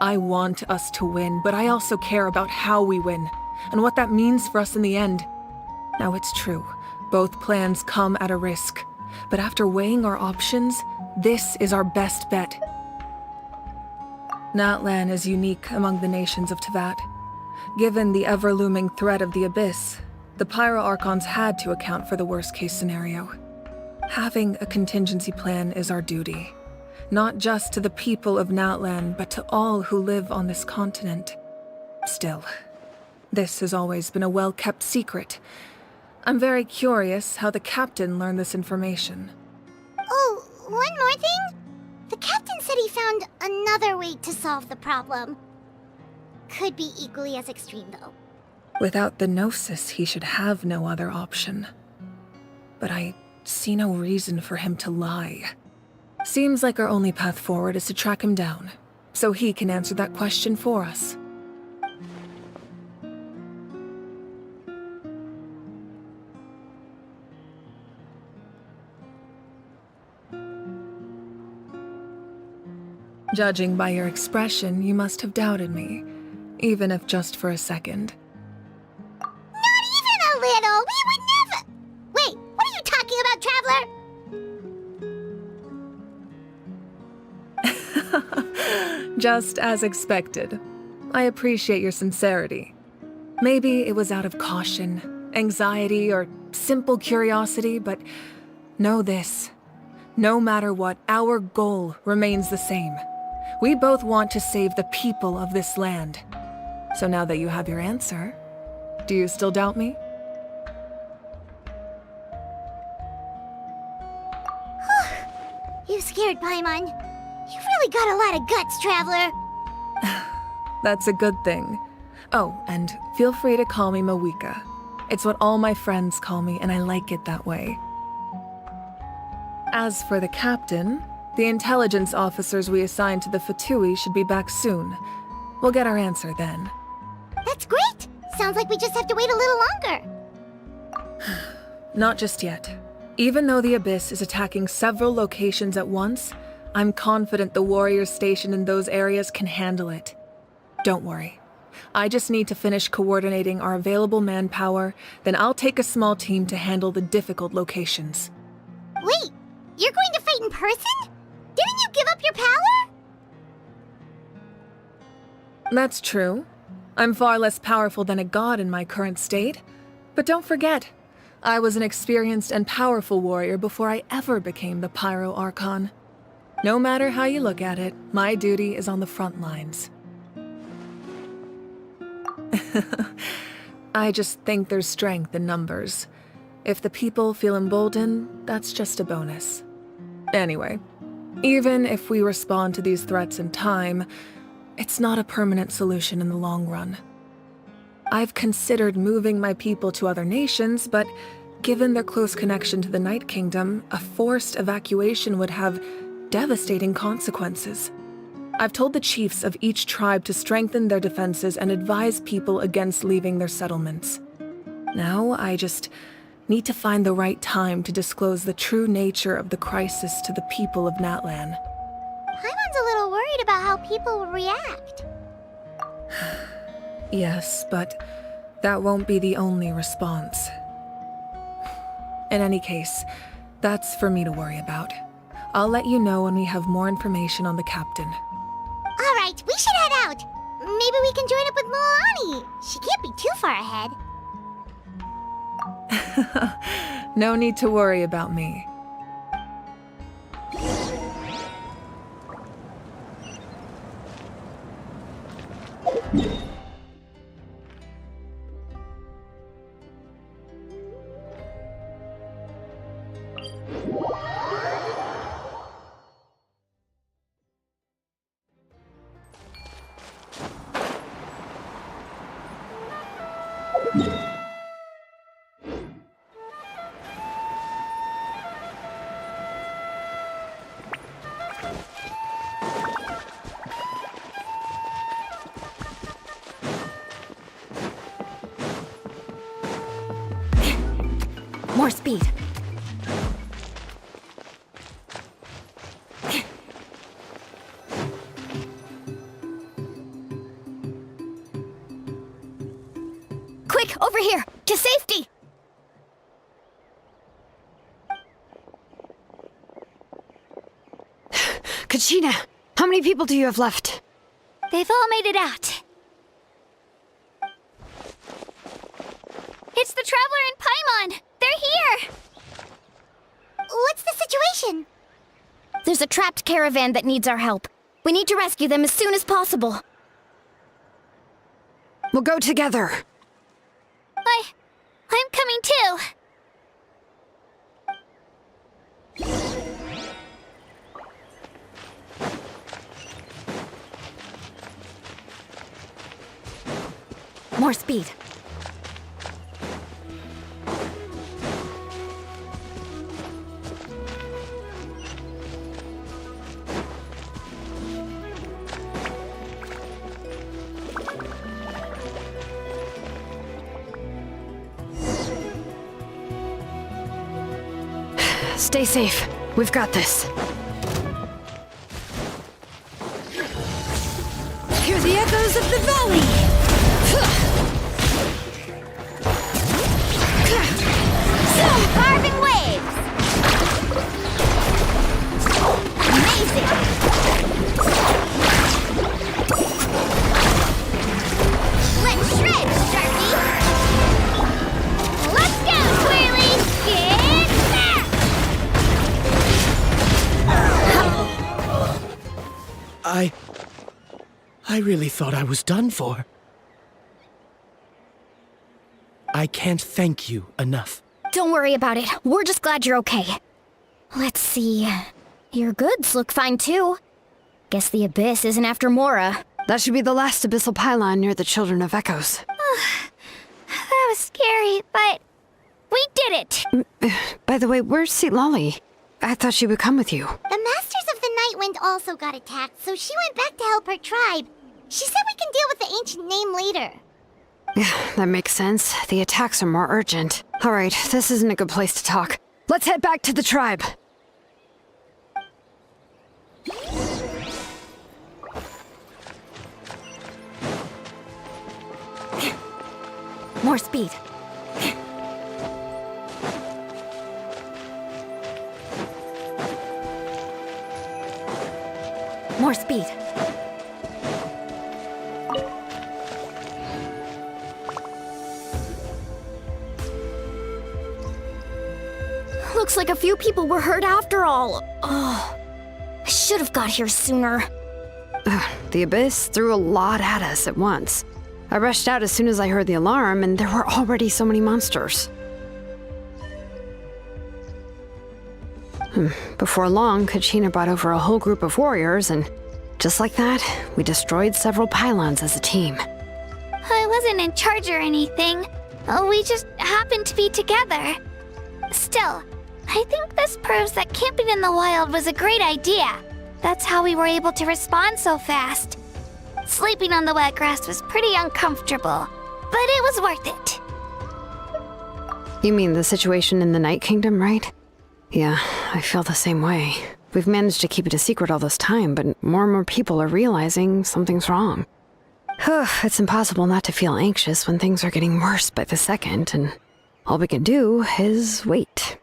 I want us to win, but I also care about how we win, and what that means for us in the end. Now it's true, both plans come at a risk, but after weighing our options, this is our best bet. Natlan is unique among the nations of Teyvat. Given the ever-looming threat of the Abyss, the Pyro Archons had to account for the worst-case scenario. Having a contingency plan is our duty, not just to the people of Natlan, but to all who live on this continent. Still, this has always been a well-kept secret. I'm very curious how the captain learned this information. Oh, one more thing? The captain said he found another way to solve the problem. Could be equally as extreme, though. Without the Gnosis, he should have no other option. But I see no reason for him to lie. Seems like our only path forward is to track him down, so he can answer that question for us. Judging by your expression, you must have doubted me, even if just for a second. Not even a little! We would never— Wait, what are you talking about, Traveler? Just as expected. I appreciate your sincerity. Maybe it was out of caution, anxiety, or simple curiosity, but know this. No matter what, our goal remains the same. We both want to save the people of this land. So now that you have your answer, do you still doubt me? You scared Paimon. You've really got a lot of guts, Traveler. That's a good thing. Oh, and feel free to call me Mawika. It's what all my friends call me, and I like it that way. As for the captain, the intelligence officers we assigned to the Fatui should be back soon. We'll get our answer then. That's great! Sounds like we just have to wait a little longer. Not just yet. Even though the Abyss is attacking several locations at once, I'm confident the warriors stationed in those areas can handle it. Don't worry. I just need to finish coordinating our available manpower, then I'll take a small team to handle the difficult locations. Wait, you're going to fight in person? Didn't you give up your power? That's true. I'm far less powerful than a god in my current state. But don't forget, I was an experienced and powerful warrior before I ever became the Pyro Archon. No matter how you look at it, my duty is on the front lines. I just think there's strength in numbers. If the people feel emboldened, that's just a bonus. Anyway, even if we respond to these threats in time, it's not a permanent solution in the long run. I've considered moving my people to other nations, but given their close connection to the Night Kingdom, a forced evacuation would have devastating consequences. I've told the chiefs of each tribe to strengthen their defenses and advise people against leaving their settlements. Now, I just need to find the right time to disclose the true nature of the crisis to the people of Natlan. Paimon's a little worried about how people will react. Yes, but that won't be the only response. In any case, that's for me to worry about. I'll let you know when we have more information on the captain. Alright, we should head out. Maybe we can join up with Milani. She can't be too far ahead. No need to worry about me. More speed. Quick, over here! To safety! Kachina, how many people do you have left? They've all made it out. It's the Traveler and Paimon! They're here! What's the situation? There's a trapped caravan that needs our help. We need to rescue them as soon as possible. We'll go together. I'm coming too. More speed. Stay safe. We've got this. Hear the echoes of the valley! Carving waves! Amazing! Let's shred, Sharky! Let's go, Twirly! Get back! I really thought I was done for. I can't thank you enough. Don't worry about it. We're just glad you're okay. Let's see. Your goods look fine too. Guess the Abyss isn't after Mora. That should be the last abyssal pylon near the Children of Echoes. That was scary, but we did it! By the way, where's Lolly? I thought she would come with you. The Masters of the Night Wind also got attacked, so she went back to help her tribe. She said we can deal with the ancient name later. That makes sense. The attacks are more urgent. Alright, this isn't a good place to talk. Let's head back to the tribe. More speed. More speed. Looks like a few people were hurt after all. Oh, I should have got here sooner. The Abyss threw a lot at us at once. I rushed out as soon as I heard the alarm, and there were already so many monsters. Before long, Kachina brought over a whole group of warriors, and just like that, we destroyed several pylons as a team. I wasn't in charge or anything. We just happened to be together. Still, I think this proves that camping in the wild was a great idea. That's how we were able to respond so fast. Sleeping on the wet grass was pretty uncomfortable, but it was worth it. You mean the situation in the Night Kingdom, right? Yeah, I feel the same way. We've managed to keep it a secret all this time, but more and more people are realizing something's wrong. It's impossible not to feel anxious when things are getting worse by the second, and all we can do is wait.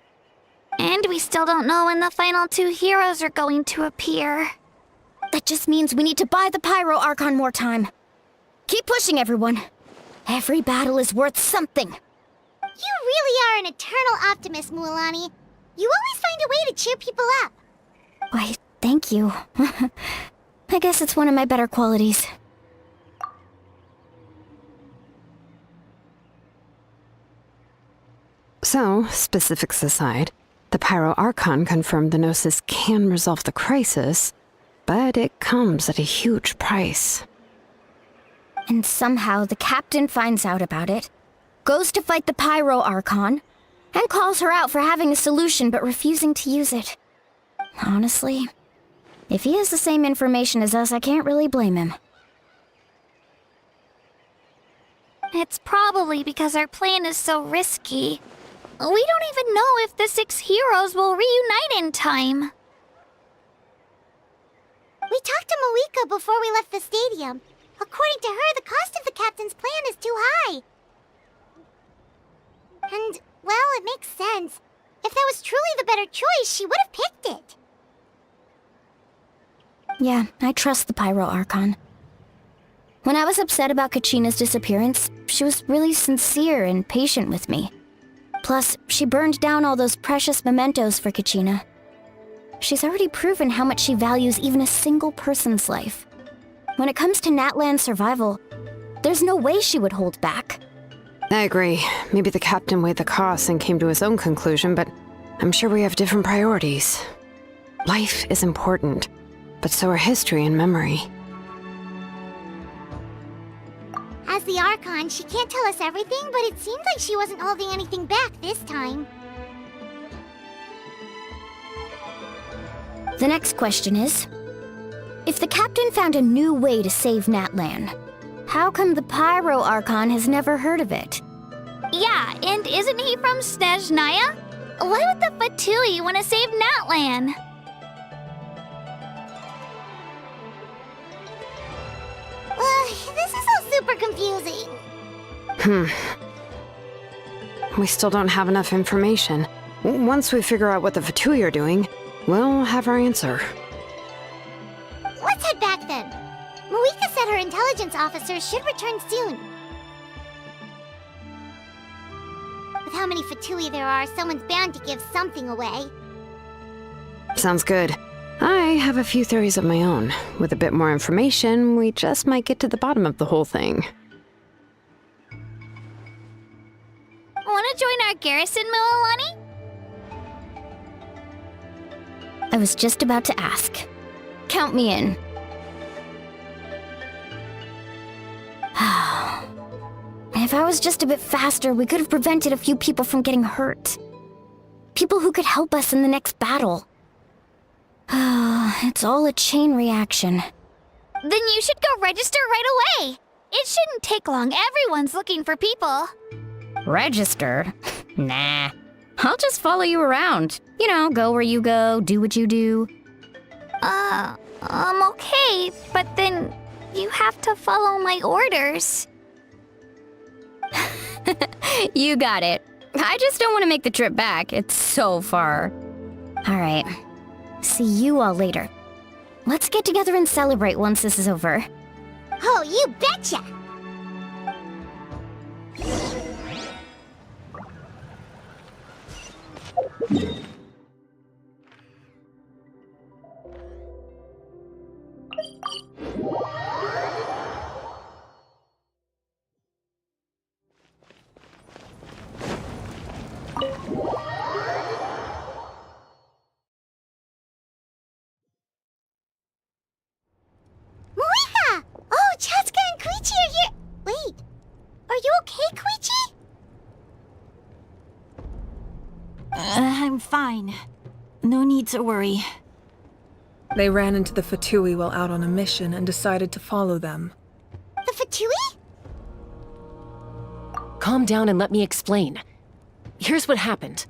And we still don't know when the final two heroes are going to appear. That just means we need to buy the Pyro Archon more time. Keep pushing, everyone. Every battle is worth something. You really are an eternal optimist, Mualani. You always find a way to cheer people up. Why, thank you. I guess it's one of my better qualities. So, specifics aside, the Pyro Archon confirmed the Gnosis can resolve the crisis, but it comes at a huge price. And somehow the captain finds out about it, goes to fight the Pyro Archon, and calls her out for having a solution but refusing to use it. Honestly, If he has the same information as us, I can't really blame him. It's probably because our plan is so risky. We don't even know if the 6 heroes will reunite in time. We talked to Moika before we left the stadium. According to her, the cost of the captain's plan is too high. And, well, it makes sense. If that was truly the better choice, she would have picked it. Yeah, I trust the Pyro Archon. When I was upset about Kachina's disappearance, she was really sincere and patient with me. Plus, she burned down all those precious mementos for Kachina. She's already proven how much she values even a single person's life. When it comes to Natlan's survival, there's no way she would hold back. I agree. Maybe the captain weighed the costs and came to his own conclusion, but I'm sure we have different priorities. Life is important, but so are history and memory. As the Archon, she can't tell us everything, but it seemed like she wasn't holding anything back this time. The next question is, if the captain found a new way to save Natlan, how come the Pyro Archon has never heard of it? Yeah, and isn't he from Snezhnaya? Why would the Fatui want to save Natlan? This is all super confusing. We still don't have enough information. Once we figure out what the Fatui are doing, we'll have our answer. Let's head back then. Moika said her intelligence officers should return soon. With how many Fatui there are, someone's bound to give something away. Sounds good. I have a few theories of my own. With a bit more information, we just might get to the bottom of the whole thing. Want to join our garrison, Mililani? I was just about to ask. Count me in. If I was just a bit faster, we could have prevented a few people from getting hurt. People who could help us in the next battle. It's all a chain reaction. Then you should go register right away. It shouldn't take long. Everyone's looking for people. Register? Nah. I'll just follow you around. You know, go where you go, do what you do. Okay, but then you have to follow my orders. You got it. I just don't want to make the trip back. It's so far. All right. See you all later. Let's get together and celebrate once this is over. Oh, you betcha! Moika! Oh, Chatska and Koichi are here! Wait, are you okay, Koichi? I'm fine. No need to worry. They ran into the Fatui while out on a mission and decided to follow them. The Fatui? Calm down and let me explain. Here's what happened.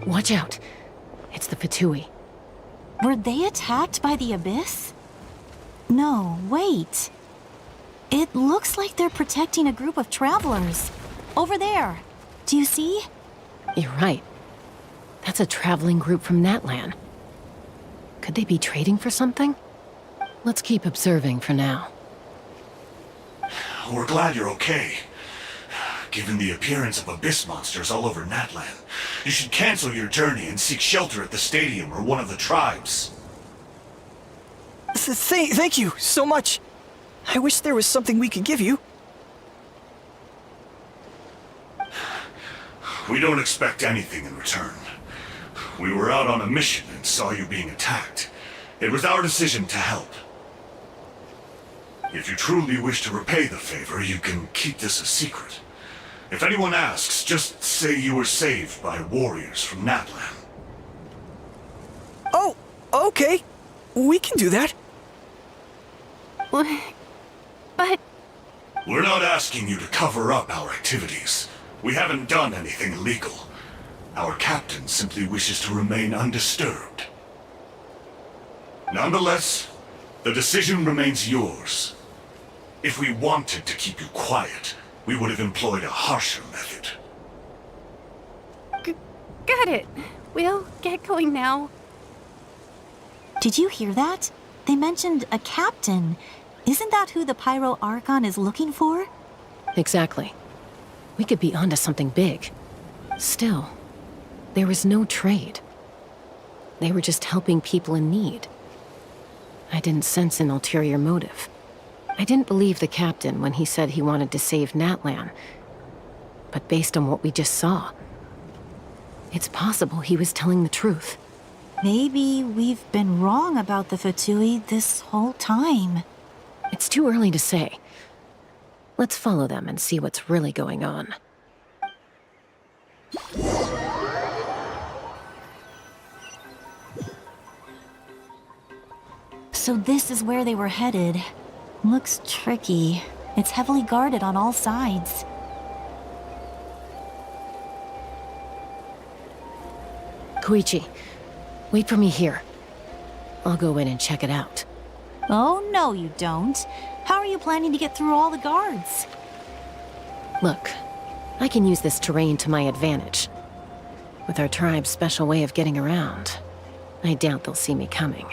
Watch out. It's the Fatui. Were they attacked by the Abyss? No, wait. It looks like they're protecting a group of travelers. Over there. Do you see? You're right. That's a traveling group from Natlan. Could they be trading for something? Let's keep observing for now. We're glad you're okay. Given the appearance of abyss monsters all over Natlan, you should cancel your journey and seek shelter at the stadium or one of the tribes. Thank you so much. I wish there was something we could give you. We don't expect anything in return. We were out on a mission and saw you being attacked. It was our decision to help. If you truly wish to repay the favor, you can keep this a secret. If anyone asks, just say you were saved by warriors from Natlan. Oh, okay. We can do that. But... We're not asking you to cover up our activities. We haven't done anything illegal. Our captain simply wishes to remain undisturbed. Nonetheless, the decision remains yours. If we wanted to keep you quiet, we would have employed a harsher method. Got it. We'll get going now. Did you hear that? They mentioned a captain. Isn't that who the Pyro Archon is looking for? Exactly. We could be onto something big. Still, there was no trade. They were just helping people in need. I didn't sense an ulterior motive. I didn't believe the captain when he said he wanted to save Natlan. But based on what we just saw, it's possible he was telling the truth. Maybe we've been wrong about the Fatui this whole time. It's too early to say. Let's follow them and see what's really going on. So this is where they were headed. Looks tricky. It's heavily guarded on all sides. Koichi, wait for me here. I'll go in and check it out. Oh, no you don't. How are you planning to get through all the guards? Look, I can use this terrain to my advantage. With our tribe's special way of getting around, I doubt they'll see me coming.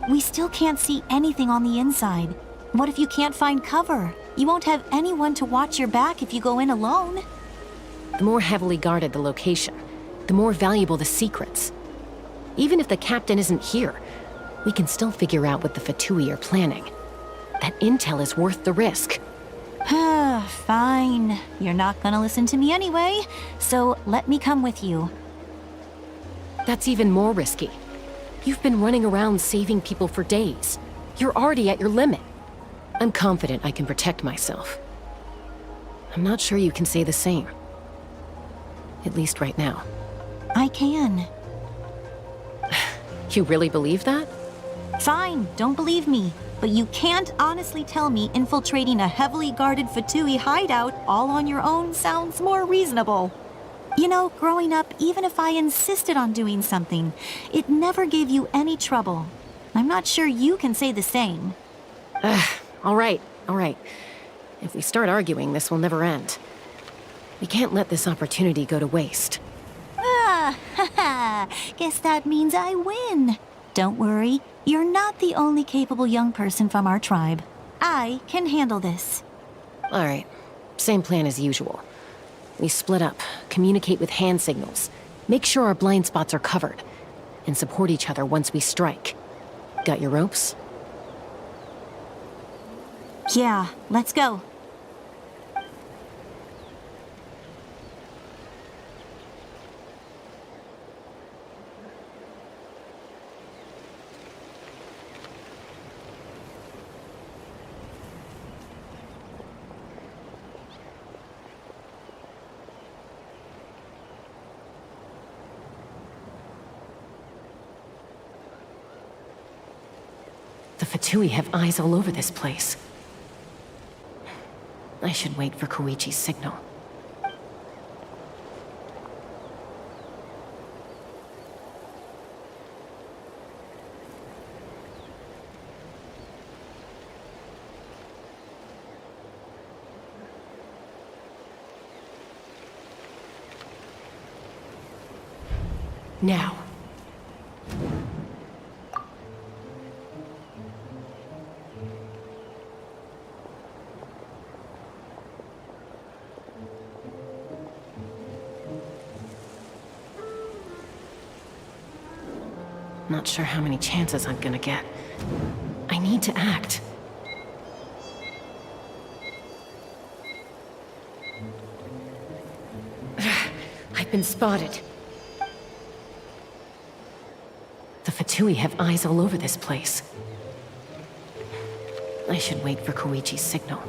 We still can't see anything on the inside. What if you can't find cover? You won't have anyone to watch your back if you go in alone. The more heavily guarded the location, the more valuable the secrets. Even if the captain isn't here, we can still figure out what the Fatui are planning. That intel is worth the risk. Fine. You're not gonna listen to me anyway, so let me come with you. That's even more risky. You've been running around saving people for days. You're already at your limit. I'm confident I can protect myself. I'm not sure you can say the same. At least right now. I can. You really believe that? Fine, don't believe me. But you can't honestly tell me infiltrating a heavily guarded Fatui hideout all on your own sounds more reasonable. You know, growing up, even if I insisted on doing something, it never gave you any trouble. I'm not sure you can say the same. All right. If we start arguing, this will never end. We can't let this opportunity go to waste. Guess that means I win. Don't worry, you're not the only capable young person from our tribe. I can handle this. All right, same plan as usual. We split up, communicate with hand signals, make sure our blind spots are covered, and support each other once we strike. Got your ropes? Yeah, let's go. The Fatui have eyes all over this place. I should wait for Koichi's signal. Now. Not sure how many chances I'm gonna get. I need to act. I've been spotted. The Fatui have eyes all over this place. I should wait for Koichi's signal.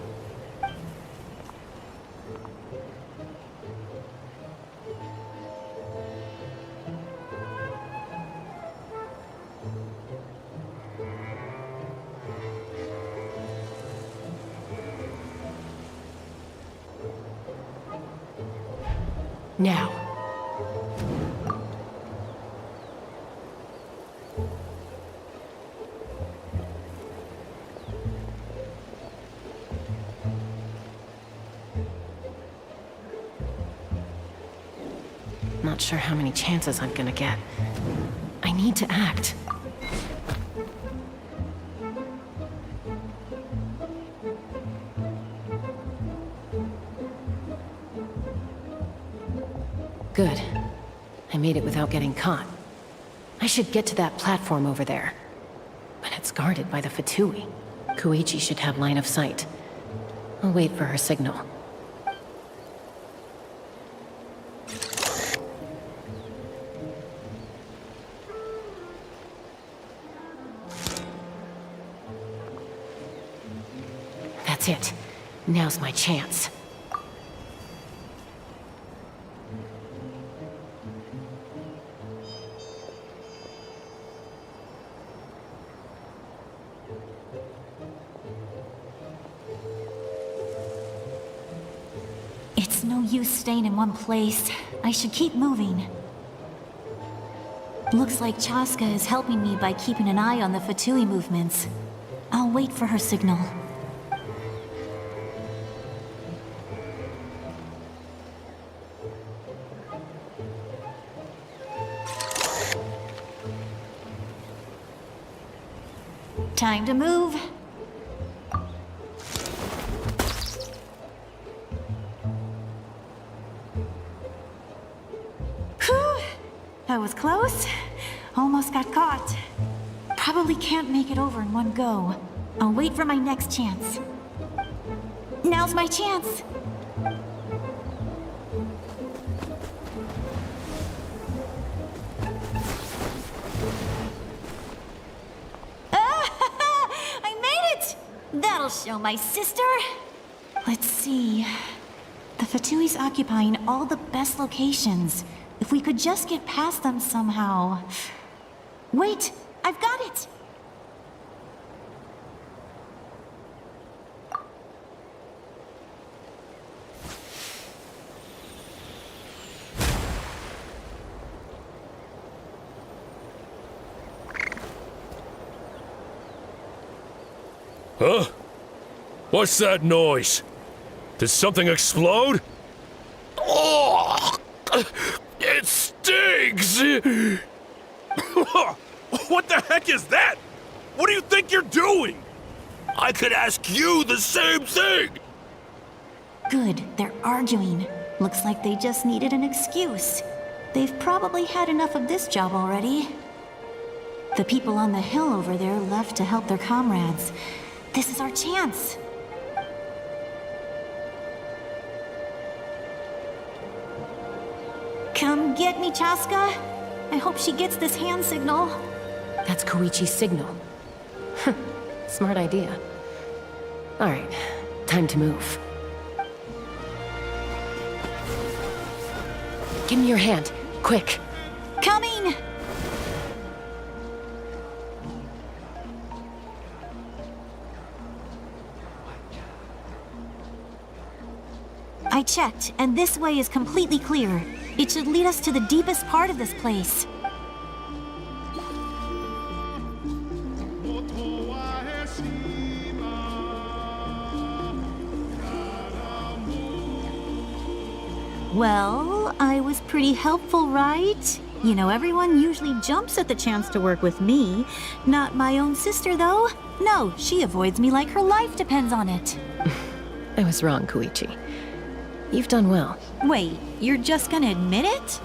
Now. Not sure how many chances I'm gonna get. I need to act. Good. I made it without getting caught. I should get to that platform over there. But it's guarded by the Fatui. Koichi should have line of sight. I'll wait for her signal. That's it. Now's my chance. It's no use staying in one place. I should keep moving. Looks like Chaska is helping me by keeping an eye on the Fatui movements. I'll wait for her signal. Time to move. Whew! That was close. Almost got caught. Probably can't make it over in one go. I'll wait for my next chance. Now's my chance. That'll show my sister. Let's see. The Fatui's occupying all the best locations. If we could just get past them somehow. Wait, I've got it! Huh? What's that noise? Did something explode? Oh! It stings! What the heck is that? What do you think you're doing? I could ask you the same thing! Good, they're arguing. Looks like they just needed an excuse. They've probably had enough of this job already. The people on the hill over there left to help their comrades. This is our chance. Come get me, Chaska. I hope she gets this hand signal. That's Koichi's signal. Smart idea. Alright, time to move. Give me your hand, quick. Coming! I checked, and this way is completely clear. It should lead us to the deepest part of this place. Well, I was pretty helpful, right? You know, everyone usually jumps at the chance to work with me. Not my own sister, though. No, she avoids me like her life depends on it. I was wrong, Koichi. You've done well. Wait, you're just gonna admit it?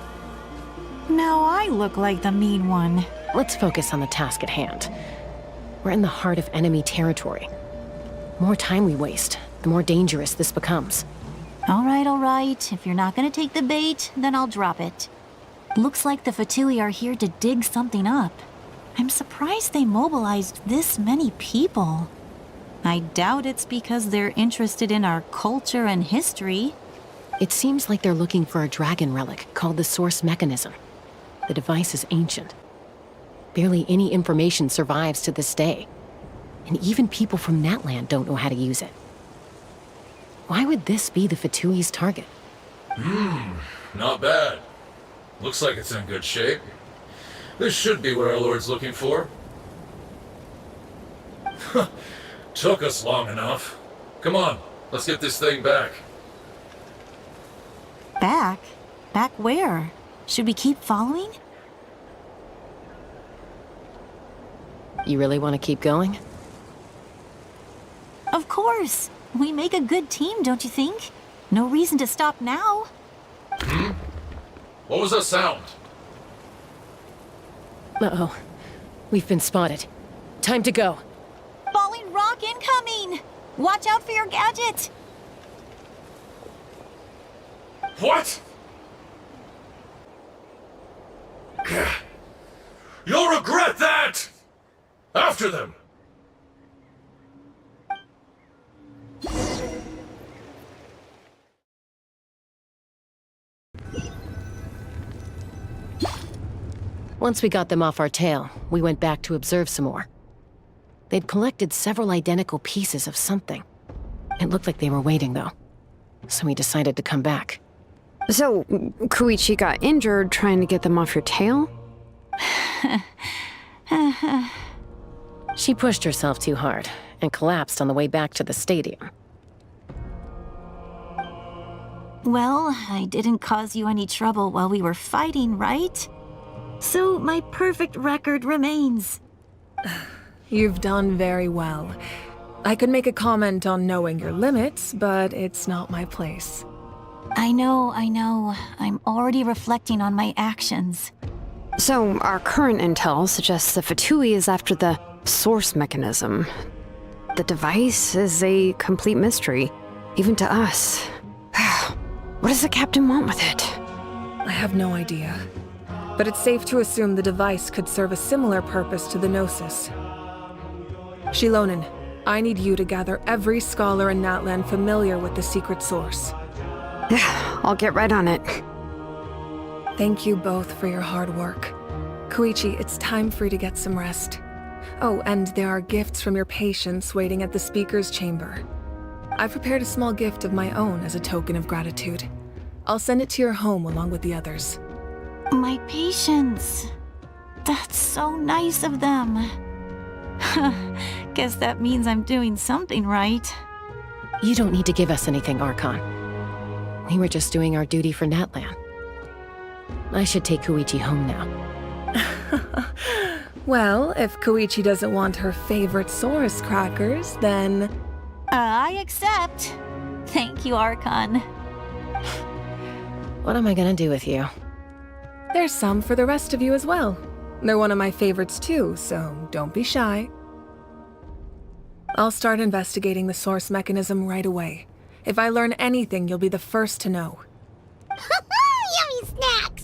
Now I look like the mean one. Let's focus on the task at hand. We're in the heart of enemy territory. The more time we waste, the more dangerous this becomes. All right. If you're not gonna take the bait, then I'll drop it. Looks like the Fatui are here to dig something up. I'm surprised they mobilized this many people. I doubt it's because they're interested in our culture and history. It seems like they're looking for a dragon relic called the Source Mechanism. The device is ancient. Barely any information survives to this day. And even people from Natland don't know how to use it. Why would this be the Fatui's target? Not bad. Looks like it's in good shape. This should be what our Lord's looking for. Took us long enough. Come on, let's get this thing back. Back? Back where? Should we keep following? You really want to keep going? Of course. We make a good team, don't you think? No reason to stop now. What was that sound? Uh-oh. We've been spotted. Time to go. Falling rock incoming! Watch out for your gadget! What? You'll regret that! After them! Once we got them off our tail, we went back to observe some more. They'd collected several identical pieces of something. It looked like they were waiting, though. So we decided to come back. So, Koichi got injured trying to get them off your tail? She pushed herself too hard and collapsed on the way back to the stadium. Well, I didn't cause you any trouble while we were fighting, right? So my perfect record remains. You've done very well. I could make a comment on knowing your limits, but it's not my place. I know. I'm already reflecting on my actions. So, our current intel suggests the Fatui is after the Source Mechanism. The device is a complete mystery, even to us. What does the captain want with it? I have no idea. But it's safe to assume the device could serve a similar purpose to the Gnosis. Shilonen, I need you to gather every scholar in Natland familiar with the secret source. Yeah, I'll get right on it. Thank you both for your hard work. Koichi, it's time for you to get some rest. Oh, and there are gifts from your patients waiting at the speaker's chamber. I've prepared a small gift of my own as a token of gratitude. I'll send it to your home along with the others. My patience. That's so nice of them. Guess that means I'm doing something right. You don't need to give us anything, Archon. We were just doing our duty for Natlan. I should take Koichi home now. Well, if Koichi doesn't want her favorite Saurus crackers, then... I accept. Thank you, Archon. What am I gonna do with you? There's some for the rest of you as well. They're one of my favorites too, so don't be shy. I'll start investigating the Source Mechanism right away. If I learn anything, you'll be the first to know. Yummy snacks!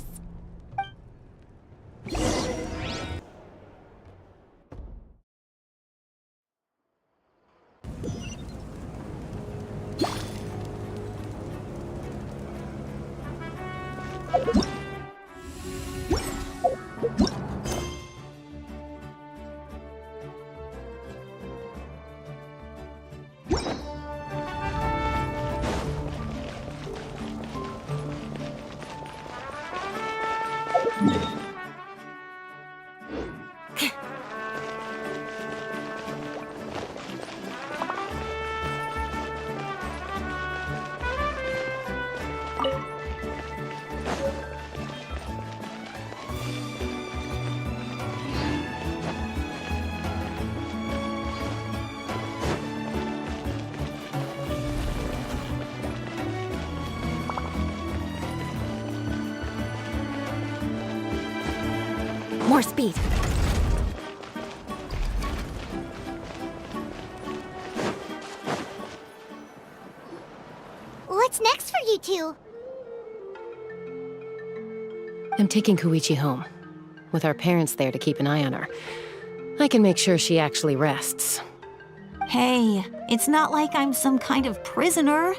More speed. What's next for you two? I'm taking Koichi home. With our parents there to keep an eye on her, I can make sure she actually rests. Hey, it's not like I'm some kind of prisoner.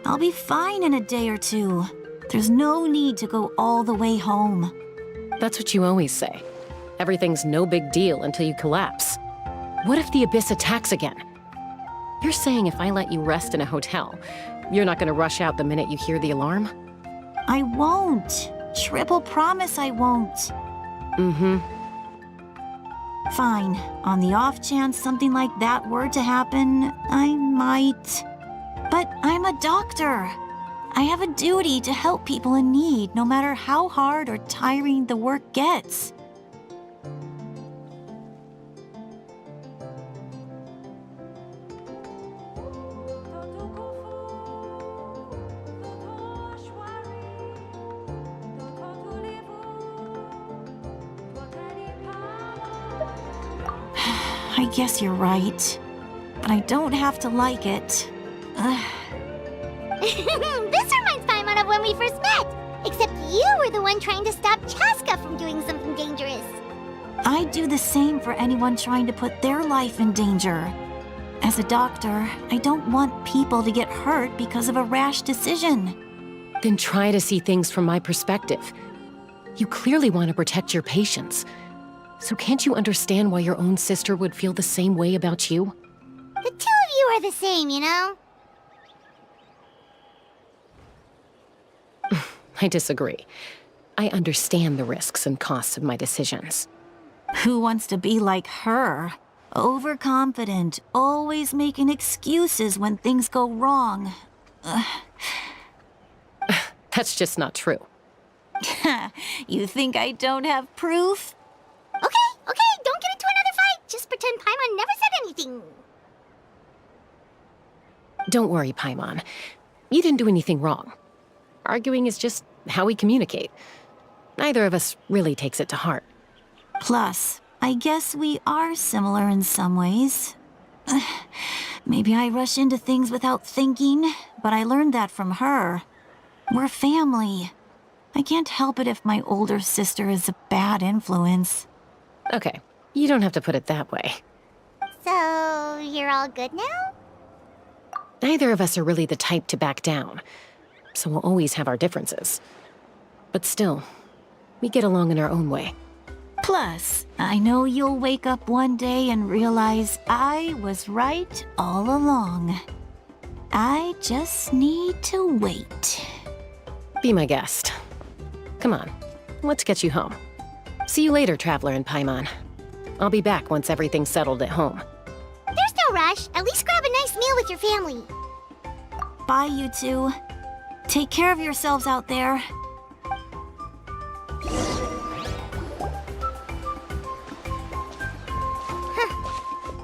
I'll be fine in a day or two. There's no need to go all the way home. That's what you always say. Everything's no big deal until you collapse. What if the Abyss attacks again? You're saying if I let you rest in a hotel, you're not gonna rush out the minute you hear the alarm? I won't. Triple promise I won't. Mm-hmm. Fine. On the off chance something like that were to happen, I might. But I'm a doctor. I have a duty to help people in need, no matter how hard or tiring the work gets. I guess you're right. But I don't have to like it. This reminds Paimon of when we first met! Except you were the one trying to stop Chaska from doing something dangerous. I'd do the same for anyone trying to put their life in danger. As a doctor, I don't want people to get hurt because of a rash decision. Then try to see things from my perspective. You clearly want to protect your patients. So can't you understand why your own sister would feel the same way about you? The two of you are the same, you know? I disagree. I understand the risks and costs of my decisions. Who wants to be like her? Overconfident, always making excuses when things go wrong. That's just not true. You think I don't have proof? Okay, don't get into another fight. Just pretend Paimon never said anything. Don't worry, Paimon. You didn't do anything wrong. Arguing is just how we communicate. Neither of us really takes it to heart. Plus, I guess we are similar in some ways. Maybe I rush into things without thinking, but I learned that from her. We're family. I can't help it if my older sister is a bad influence. Okay, you don't have to put it that way. So, you're all good now? Neither of us are really the type to back down, so we'll always have our differences. But still, we get along in our own way. Plus, I know you'll wake up one day and realize I was right all along. I just need to wait. Be my guest. Come on, let's get you home. See you later, Traveler and Paimon. I'll be back once everything's settled at home. There's no rush. At least grab a nice meal with your family. Bye, you two. Take care of yourselves out there.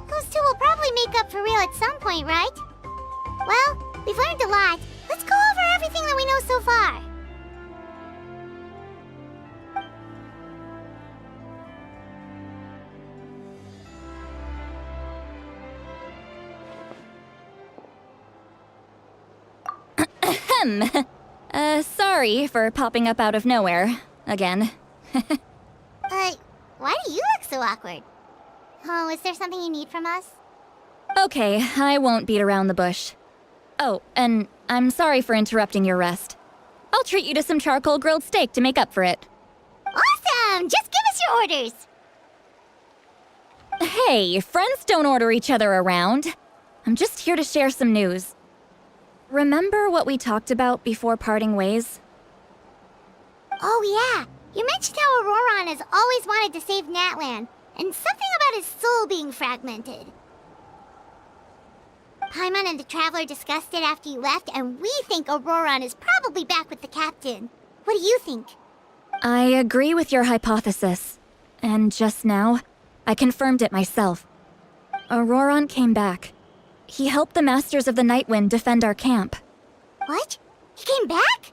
Those two will probably make up for real at some point, right? Well, we've learned a lot. Let's go over everything that we know so far. Sorry for popping up out of nowhere. Again. Why do you look so awkward? Oh, is there something you need from us? Okay, I won't beat around the bush. Oh, and I'm sorry for interrupting your rest. I'll treat you to some charcoal grilled steak to make up for it. Awesome! Just give us your orders! Hey, friends don't order each other around. I'm just here to share some news. Remember what we talked about before parting ways? Oh yeah, you mentioned how Auroron has always wanted to save Natlan, and something about his soul being fragmented. Paimon and the Traveler discussed it after you left, and we think Auroron is probably back with the captain. What do you think? I agree with your hypothesis. And just now, I confirmed it myself. Auroron came back. He helped the Masters of the Night Wind defend our camp. What? He came back?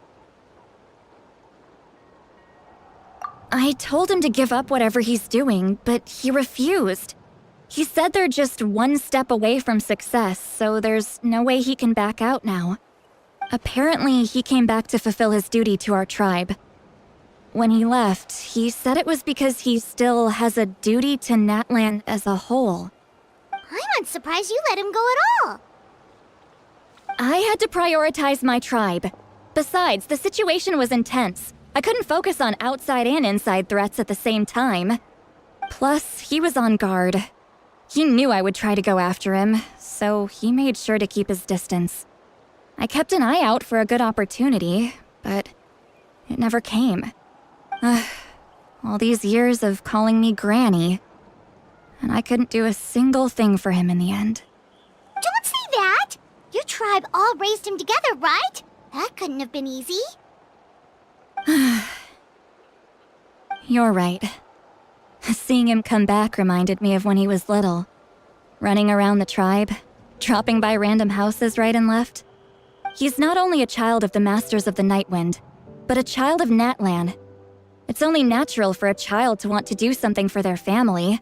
I told him to give up whatever he's doing, but he refused. He said they're just one step away from success, so there's no way he can back out now. Apparently, he came back to fulfill his duty to our tribe. When he left, he said it was because he still has a duty to Natlan as a whole. Paimon's surprised you let him go at all. I had to prioritize my tribe. Besides, the situation was intense. I couldn't focus on outside and inside threats at the same time. Plus, he was on guard. He knew I would try to go after him, so he made sure to keep his distance. I kept an eye out for a good opportunity, but it never came. All these years of calling me Granny, and I couldn't do a single thing for him in the end. Don't say that! Your tribe all raised him together, right? That couldn't have been easy. You're right. Seeing him come back reminded me of when he was little. Running around the tribe, dropping by random houses right and left. He's not only a child of the Masters of the Nightwind, but a child of Natlan. It's only natural for a child to want to do something for their family.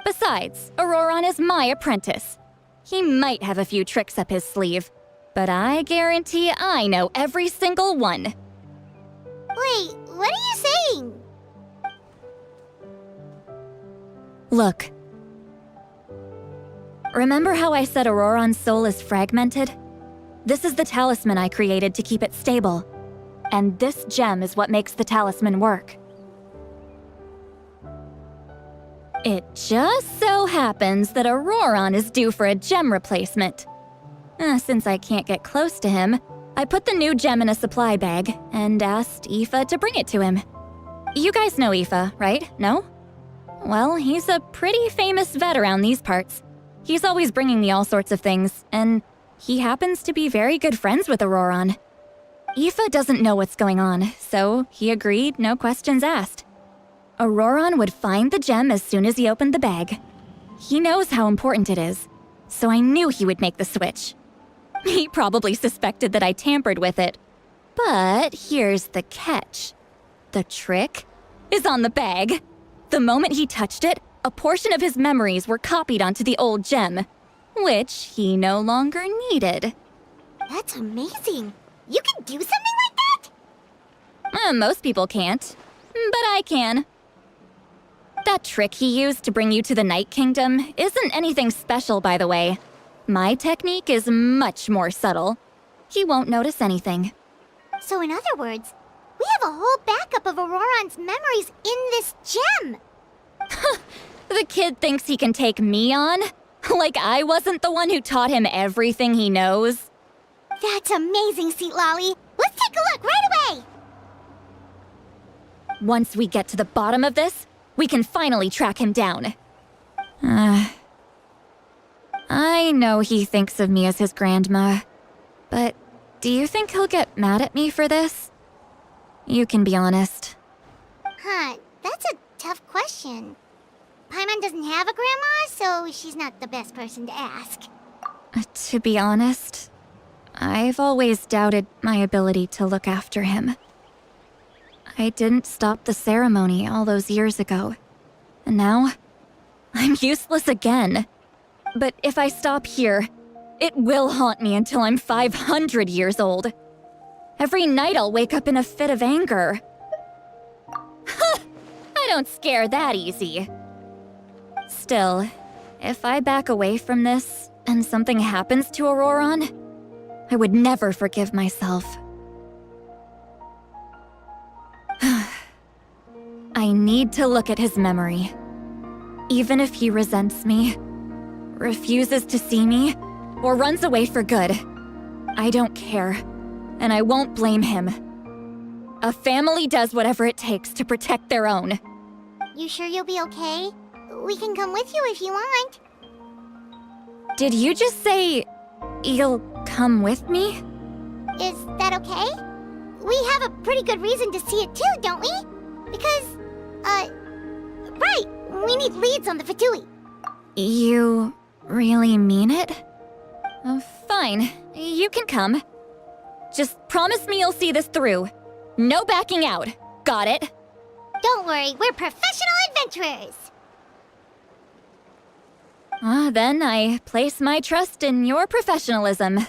Besides, Auroron is my apprentice. He might have a few tricks up his sleeve, but I guarantee I know every single one. Wait, what are you saying? Look. Remember how I said Auroron's soul is fragmented? This is the talisman I created to keep it stable. And this gem is what makes the talisman work. It just so happens that Auroron is due for a gem replacement. Since I can't get close to him, I put the new gem in a supply bag and asked Aoife to bring it to him. You guys know Aoife, right? No? Well, he's a pretty famous vet around these parts. He's always bringing me all sorts of things, and he happens to be very good friends with Auroron. Aoife doesn't know what's going on, so he agreed, no questions asked. Auroron would find the gem as soon as he opened the bag. He knows how important it is, so I knew he would make the switch. He probably suspected that I tampered with it. But here's the catch. The trick is on the bag. The moment he touched it, a portion of his memories were copied onto the old gem, which he no longer needed. That's amazing. You can do something like that? Most people can't, but I can. That trick he used to bring you to the Night Kingdom isn't anything special, by the way. My technique is much more subtle. He won't notice anything. So in other words, we have a whole backup of Auroron's memories in this gem. The kid thinks he can take me on? Like I wasn't the one who taught him everything he knows? That's amazing, Seat Lolly. Let's take a look right away. Once we get to the bottom of this, we can finally track him down. I know he thinks of me as his grandma, but do you think he'll get mad at me for this? You can be honest. That's a tough question. Paimon doesn't have a grandma, so she's not the best person to ask. To be honest, I've always doubted my ability to look after him. I didn't stop the ceremony all those years ago, and now I'm useless again. But if I stop here, it will haunt me until I'm 500 years old. Every night I'll wake up in a fit of anger. I don't scare that easy. Still, if I back away from this and something happens to Auroron, I would never forgive myself. I need to look at his memory. Even if he resents me, refuses to see me, or runs away for good, I don't care, and I won't blame him. A family does whatever it takes to protect their own. You sure you'll be okay? We can come with you if you want. Did you just say you'll come with me? Is that okay? We have a pretty good reason to see it too, don't we? Because, right, we need leads on the Fatui. You really mean it? Fine, you can come. Just promise me you'll see this through. No backing out. Got it? Don't worry, we're professional adventurers. Then I place my trust in your professionalism.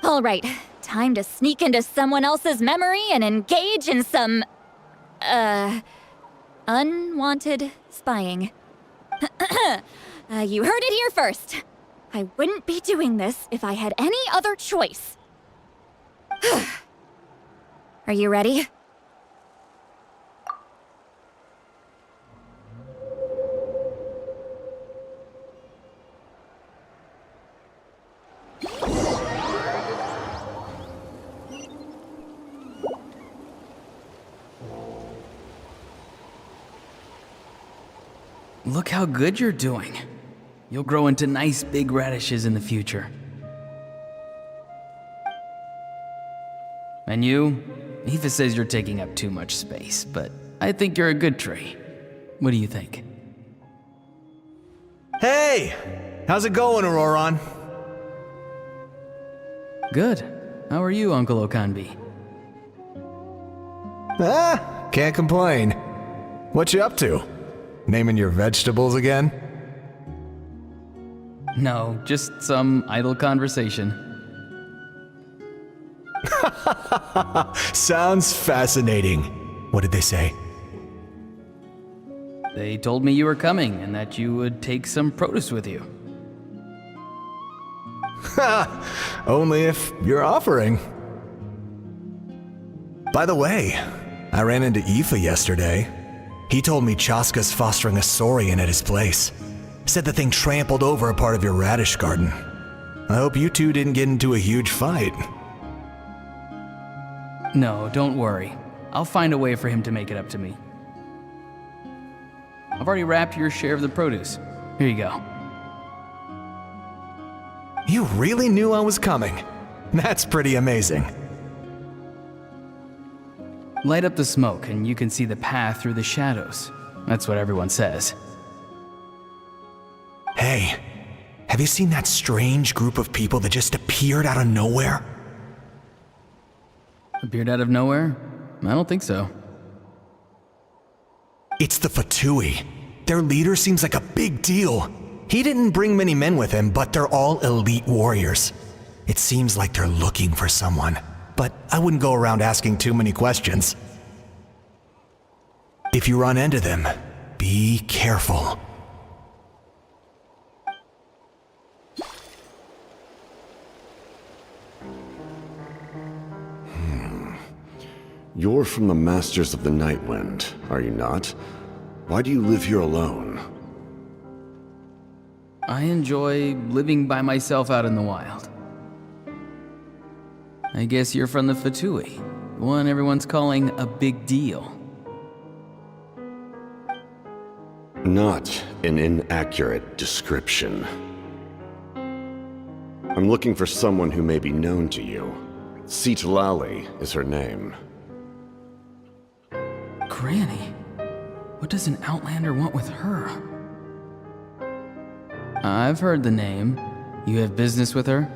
All right, time to sneak into someone else's memory and engage in some, unwanted spying. You heard it here first. I wouldn't be doing this if I had any other choice. Are you ready? Look how good you're doing. You'll grow into nice big radishes in the future. And you? Aoife says you're taking up too much space, but I think you're a good tree. What do you think? Hey! How's it going, Auroron? Good. How are you, Uncle Okanbi? Can't complain. What you up to? Naming your vegetables again? No, just some idle conversation. Sounds fascinating. What did they say? They told me you were coming and that you would take some produce with you. Only if you're offering. By the way, I ran into Aoife yesterday. He told me Chaska's fostering a saurian at his place. Said the thing trampled over a part of your radish garden. I hope you two didn't get into a huge fight. No, don't worry. I'll find a way for him to make it up to me. I've already wrapped your share of the produce. Here you go. You really knew I was coming. That's pretty amazing. Light up the smoke and you can see the path through the shadows. That's what everyone says. Hey, have you seen that strange group of people that just appeared out of nowhere? Appeared out of nowhere? I don't think so. It's the Fatui. Their leader seems like a big deal. He didn't bring many men with him, but they're all elite warriors. It seems like they're looking for someone, but I wouldn't go around asking too many questions. If you run into them, be careful. You're from the Masters of the Nightwind, are you not? Why do you live here alone? I enjoy living by myself out in the wild. I guess you're from the Fatui, the one everyone's calling a big deal. Not an inaccurate description. I'm looking for someone who may be known to you. Citlali is her name. Granny? What does an Outlander want with her? I've heard the name. You have business with her?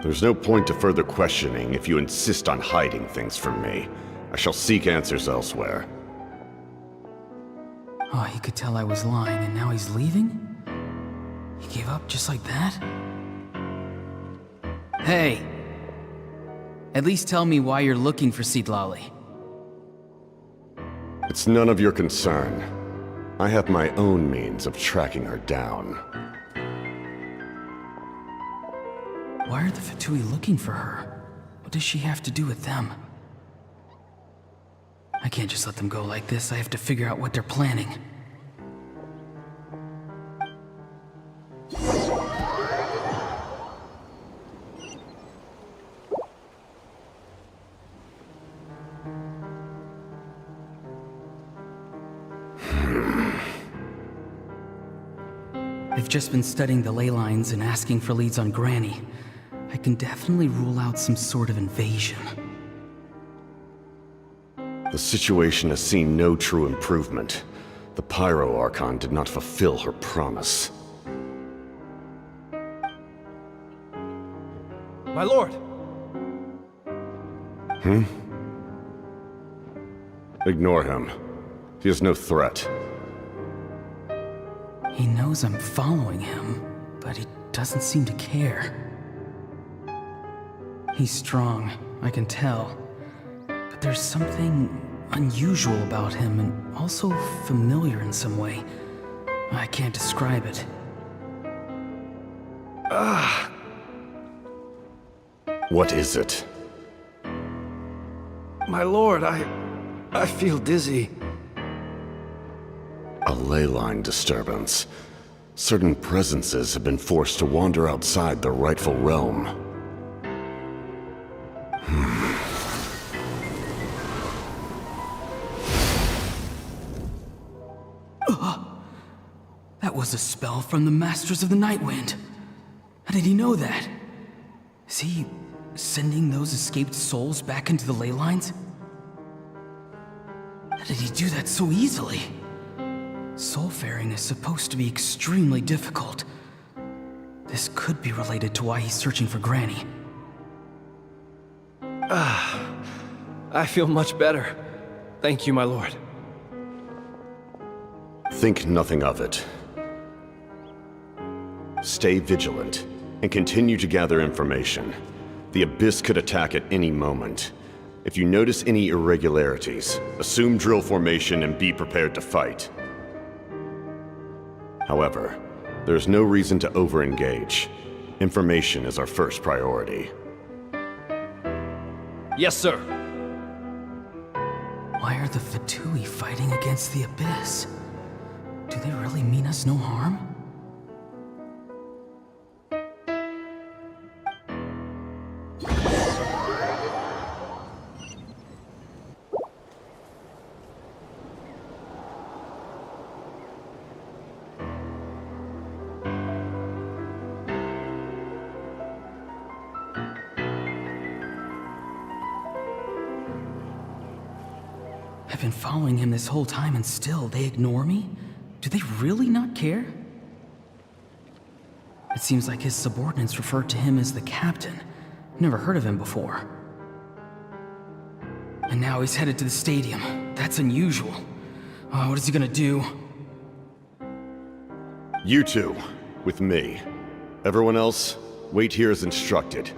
There's no point to further questioning if you insist on hiding things from me. I shall seek answers elsewhere. Oh, he could tell I was lying and now he's leaving? He gave up just like that? Hey! At least tell me why you're looking for Citlali. It's none of your concern. I have my own means of tracking her down. Why are the Fatui looking for her? What does she have to do with them? I can't just let them go like this. I have to figure out what they're planning. I've just been studying the ley lines and asking for leads on Granny. I can definitely rule out some sort of invasion. The situation has seen no true improvement. The Pyro Archon did not fulfill her promise. My lord! Ignore him. He is no threat. He knows I'm following him, but he doesn't seem to care. He's strong, I can tell. But there's something unusual about him and also familiar in some way. I can't describe it. What is it? My lord, I feel dizzy. A ley line disturbance. Certain presences have been forced to wander outside their rightful realm. That was a spell from the Masters of the Night Wind. How did he know that? Is he sending those escaped souls back into the ley lines? How did he do that so easily? Soulfaring is supposed to be extremely difficult. This could be related to why he's searching for Granny. I feel much better. Thank you, my lord. Think nothing of it. Stay vigilant and continue to gather information. The Abyss could attack at any moment. If you notice any irregularities, assume drill formation and be prepared to fight. However, there's no reason to over-engage. Information is our first priority. Yes, sir. Why are the Fatui fighting against the Abyss? Do they really mean us no harm? I've been following him this whole time and still they ignore me? Do they really not care? It seems like his subordinates refer to him as the captain. Never heard of him before. And now he's headed to the stadium. That's unusual. Oh, what is he gonna do? You two, with me. Everyone else, wait here as instructed.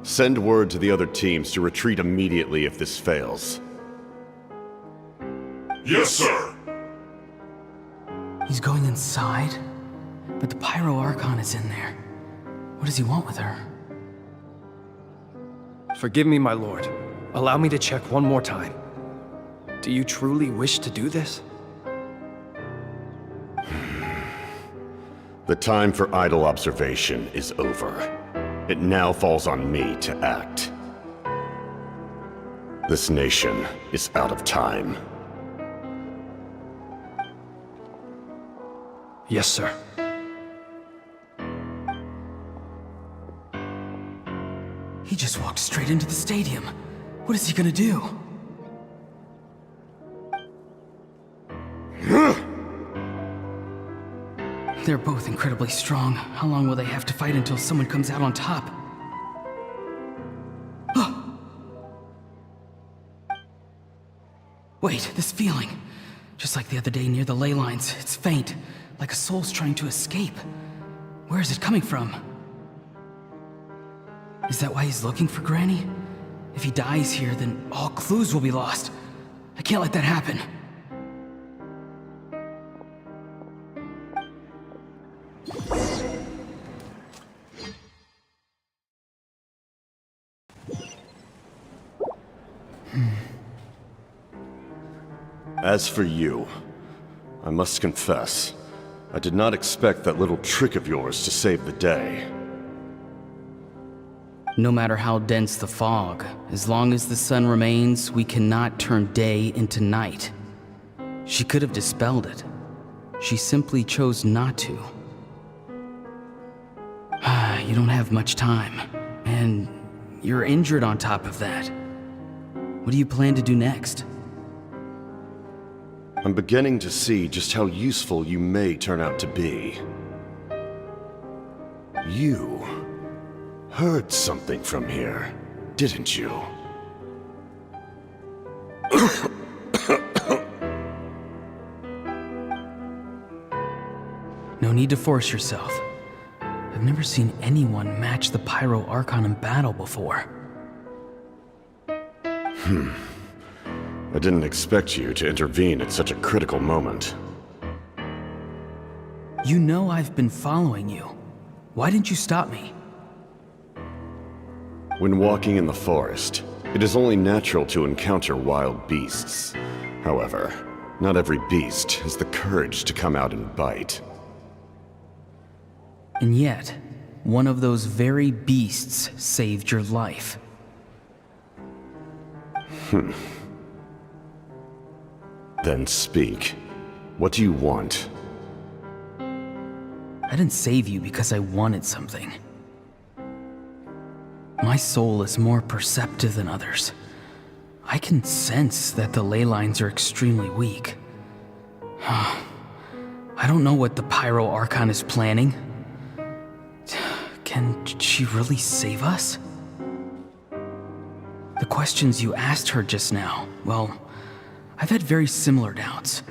Send word to the other teams to retreat immediately if this fails. Yes, sir. He's going inside? But the Pyro Archon is in there. What does he want with her? Forgive me, my lord. Allow me to check one more time. Do you truly wish to do this? The time for idle observation is over. It now falls on me to act. This nation is out of time. Yes, sir. He just walked straight into the stadium. What is he gonna do? They're both incredibly strong. How long will they have to fight until someone comes out on top? Wait, this feeling. Just like the other day near the ley lines, it's faint, like a soul's trying to escape. Where is it coming from? Is that why he's looking for Granny? If he dies here, then all clues will be lost. I can't let that happen. As for you, I must confess, I did not expect that little trick of yours to save the day. No matter how dense the fog, as long as the sun remains, we cannot turn day into night. She could have dispelled it. She simply chose not to. You don't have much time, and you're injured on top of that. What do you plan to do next? I'm beginning to see just how useful you may turn out to be. You heard something from here, didn't you? No need to force yourself. I've never seen anyone match the Pyro Archon in battle before. I didn't expect you to intervene at such a critical moment. You know I've been following you. Why didn't you stop me? When walking in the forest, it is only natural to encounter wild beasts. However, not every beast has the courage to come out and bite. And yet, one of those very beasts saved your life. Then speak. What do you want? I didn't save you because I wanted something. My soul is more perceptive than others. I can sense that the ley lines are extremely weak. I don't know what the Pyro Archon is planning. Can she really save us? The questions you asked her just now, well, I've had very similar doubts.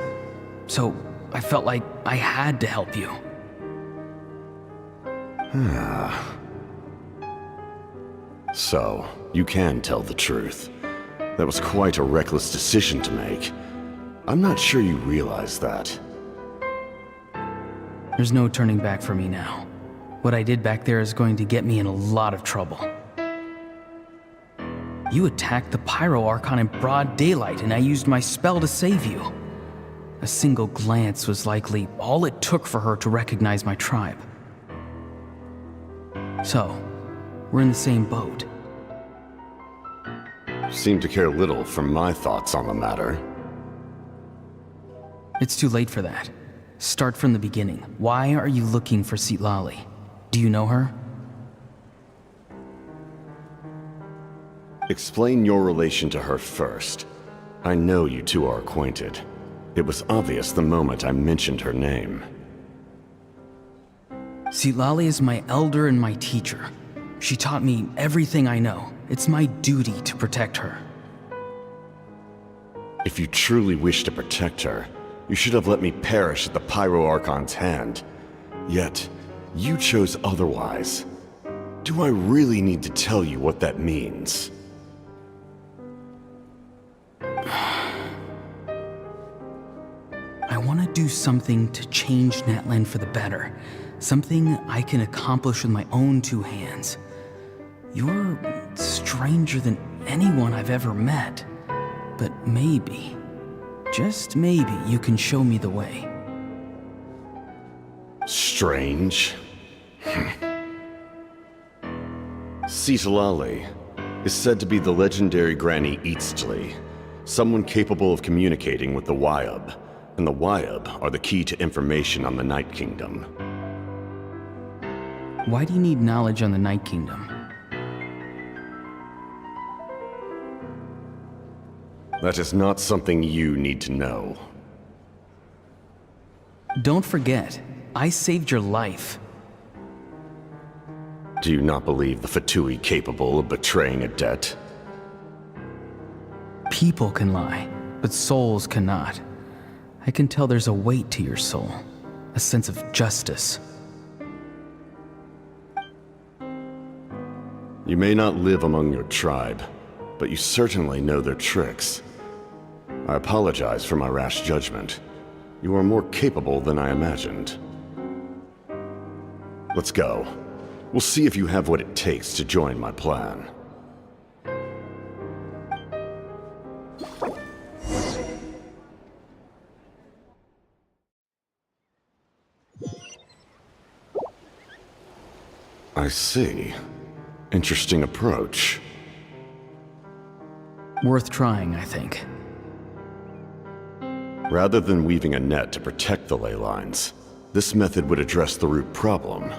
So I felt like I had to help you. So, you can tell the truth. That was quite a reckless decision to make. I'm not sure you realize that. There's no turning back for me now. What I did back there is going to get me in a lot of trouble. You attacked the Pyro Archon in broad daylight, and I used my spell to save you. A single glance was likely all it took for her to recognize my tribe. So, we're in the same boat. You seem to care little for my thoughts on the matter. It's too late for that. Start from the beginning. Why are you looking for Citlali? Do you know her? Explain your relation to her first. I know you two are acquainted. It was obvious the moment I mentioned her name. Citlali is my elder and my teacher. She taught me everything I know. It's my duty to protect her. If you truly wish to protect her, you should have let me perish at the Pyro Archon's hand. Yet, you chose otherwise. Do I really need to tell you what that means? I want to do something to change Natlan for the better. Something I can accomplish with my own two hands. You're stranger than anyone I've ever met. But maybe, just maybe, you can show me the way. Strange? Citlali is said to be the legendary Granny Eastli, someone capable of communicating with the Wyub, and the Wyub are the key to information on the Night Kingdom. Why do you need knowledge on the Night Kingdom? That is not something you need to know. Don't forget, I saved your life. Do you not believe the Fatui capable of betraying a debt? People can lie, but souls cannot. I can tell there's a weight to your soul, a sense of justice. You may not live among your tribe, but you certainly know their tricks. I apologize for my rash judgment. You are more capable than I imagined. Let's go. We'll see if you have what it takes to join my plan. I see. Interesting approach. Worth trying, I think. Rather than weaving a net to protect the ley lines, this method would address the root problem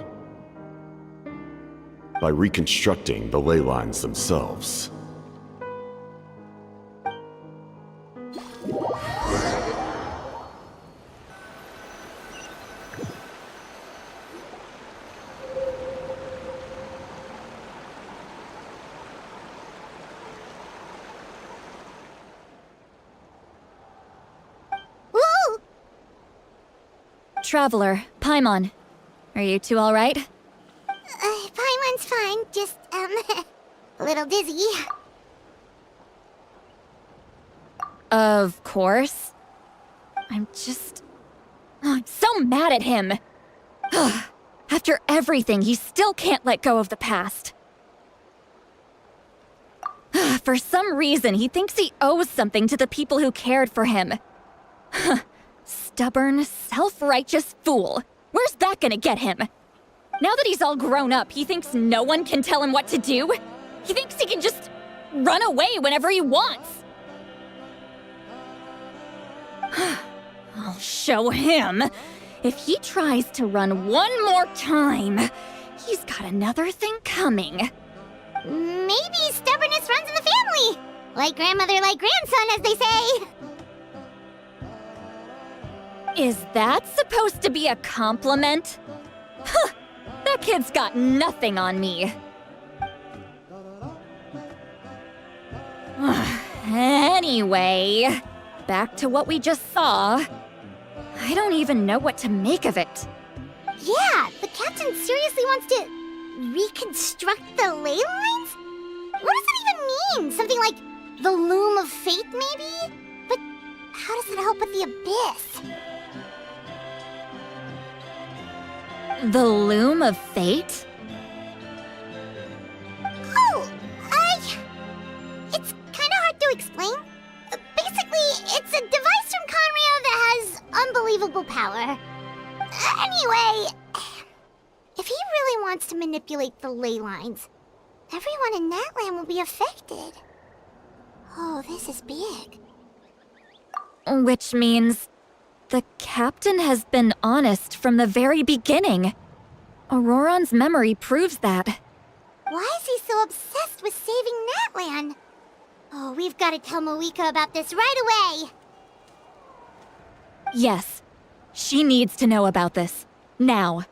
by reconstructing the ley lines themselves. Traveler, Paimon. Are you two alright? Paimon's fine, just, a little dizzy. Of course. I'm so mad at him. After everything, he still can't let go of the past. For some reason, he thinks he owes something to the people who cared for him. Stubborn, self-righteous fool. Where's that gonna get him? Now that he's all grown up, he thinks no one can tell him what to do? He thinks he can just run away whenever he wants. I'll show him. If he tries to run one more time, he's got another thing coming. Maybe stubbornness runs in the family. Like grandmother, like grandson, as they say. Is that supposed to be a compliment? Huh, that kid's got nothing on me. Anyway, back to what we just saw. I don't even know what to make of it. Yeah, the captain seriously wants to reconstruct the ley lines? What does that even mean? Something like the loom of fate, maybe? But how does it help with the abyss? The loom of fate? Oh, it's kind of hard to explain. Basically, it's a device from Conrio that has unbelievable power. Anyway, if he really wants to manipulate the ley lines, everyone in Natlan will be affected. Oh, this is big. Which means the captain has been honest from the very beginning. Auroron's memory proves that. Why is he so obsessed with saving Natlan? Oh, we've got to tell Moeka about this right away. Yes, she needs to know about this. Now.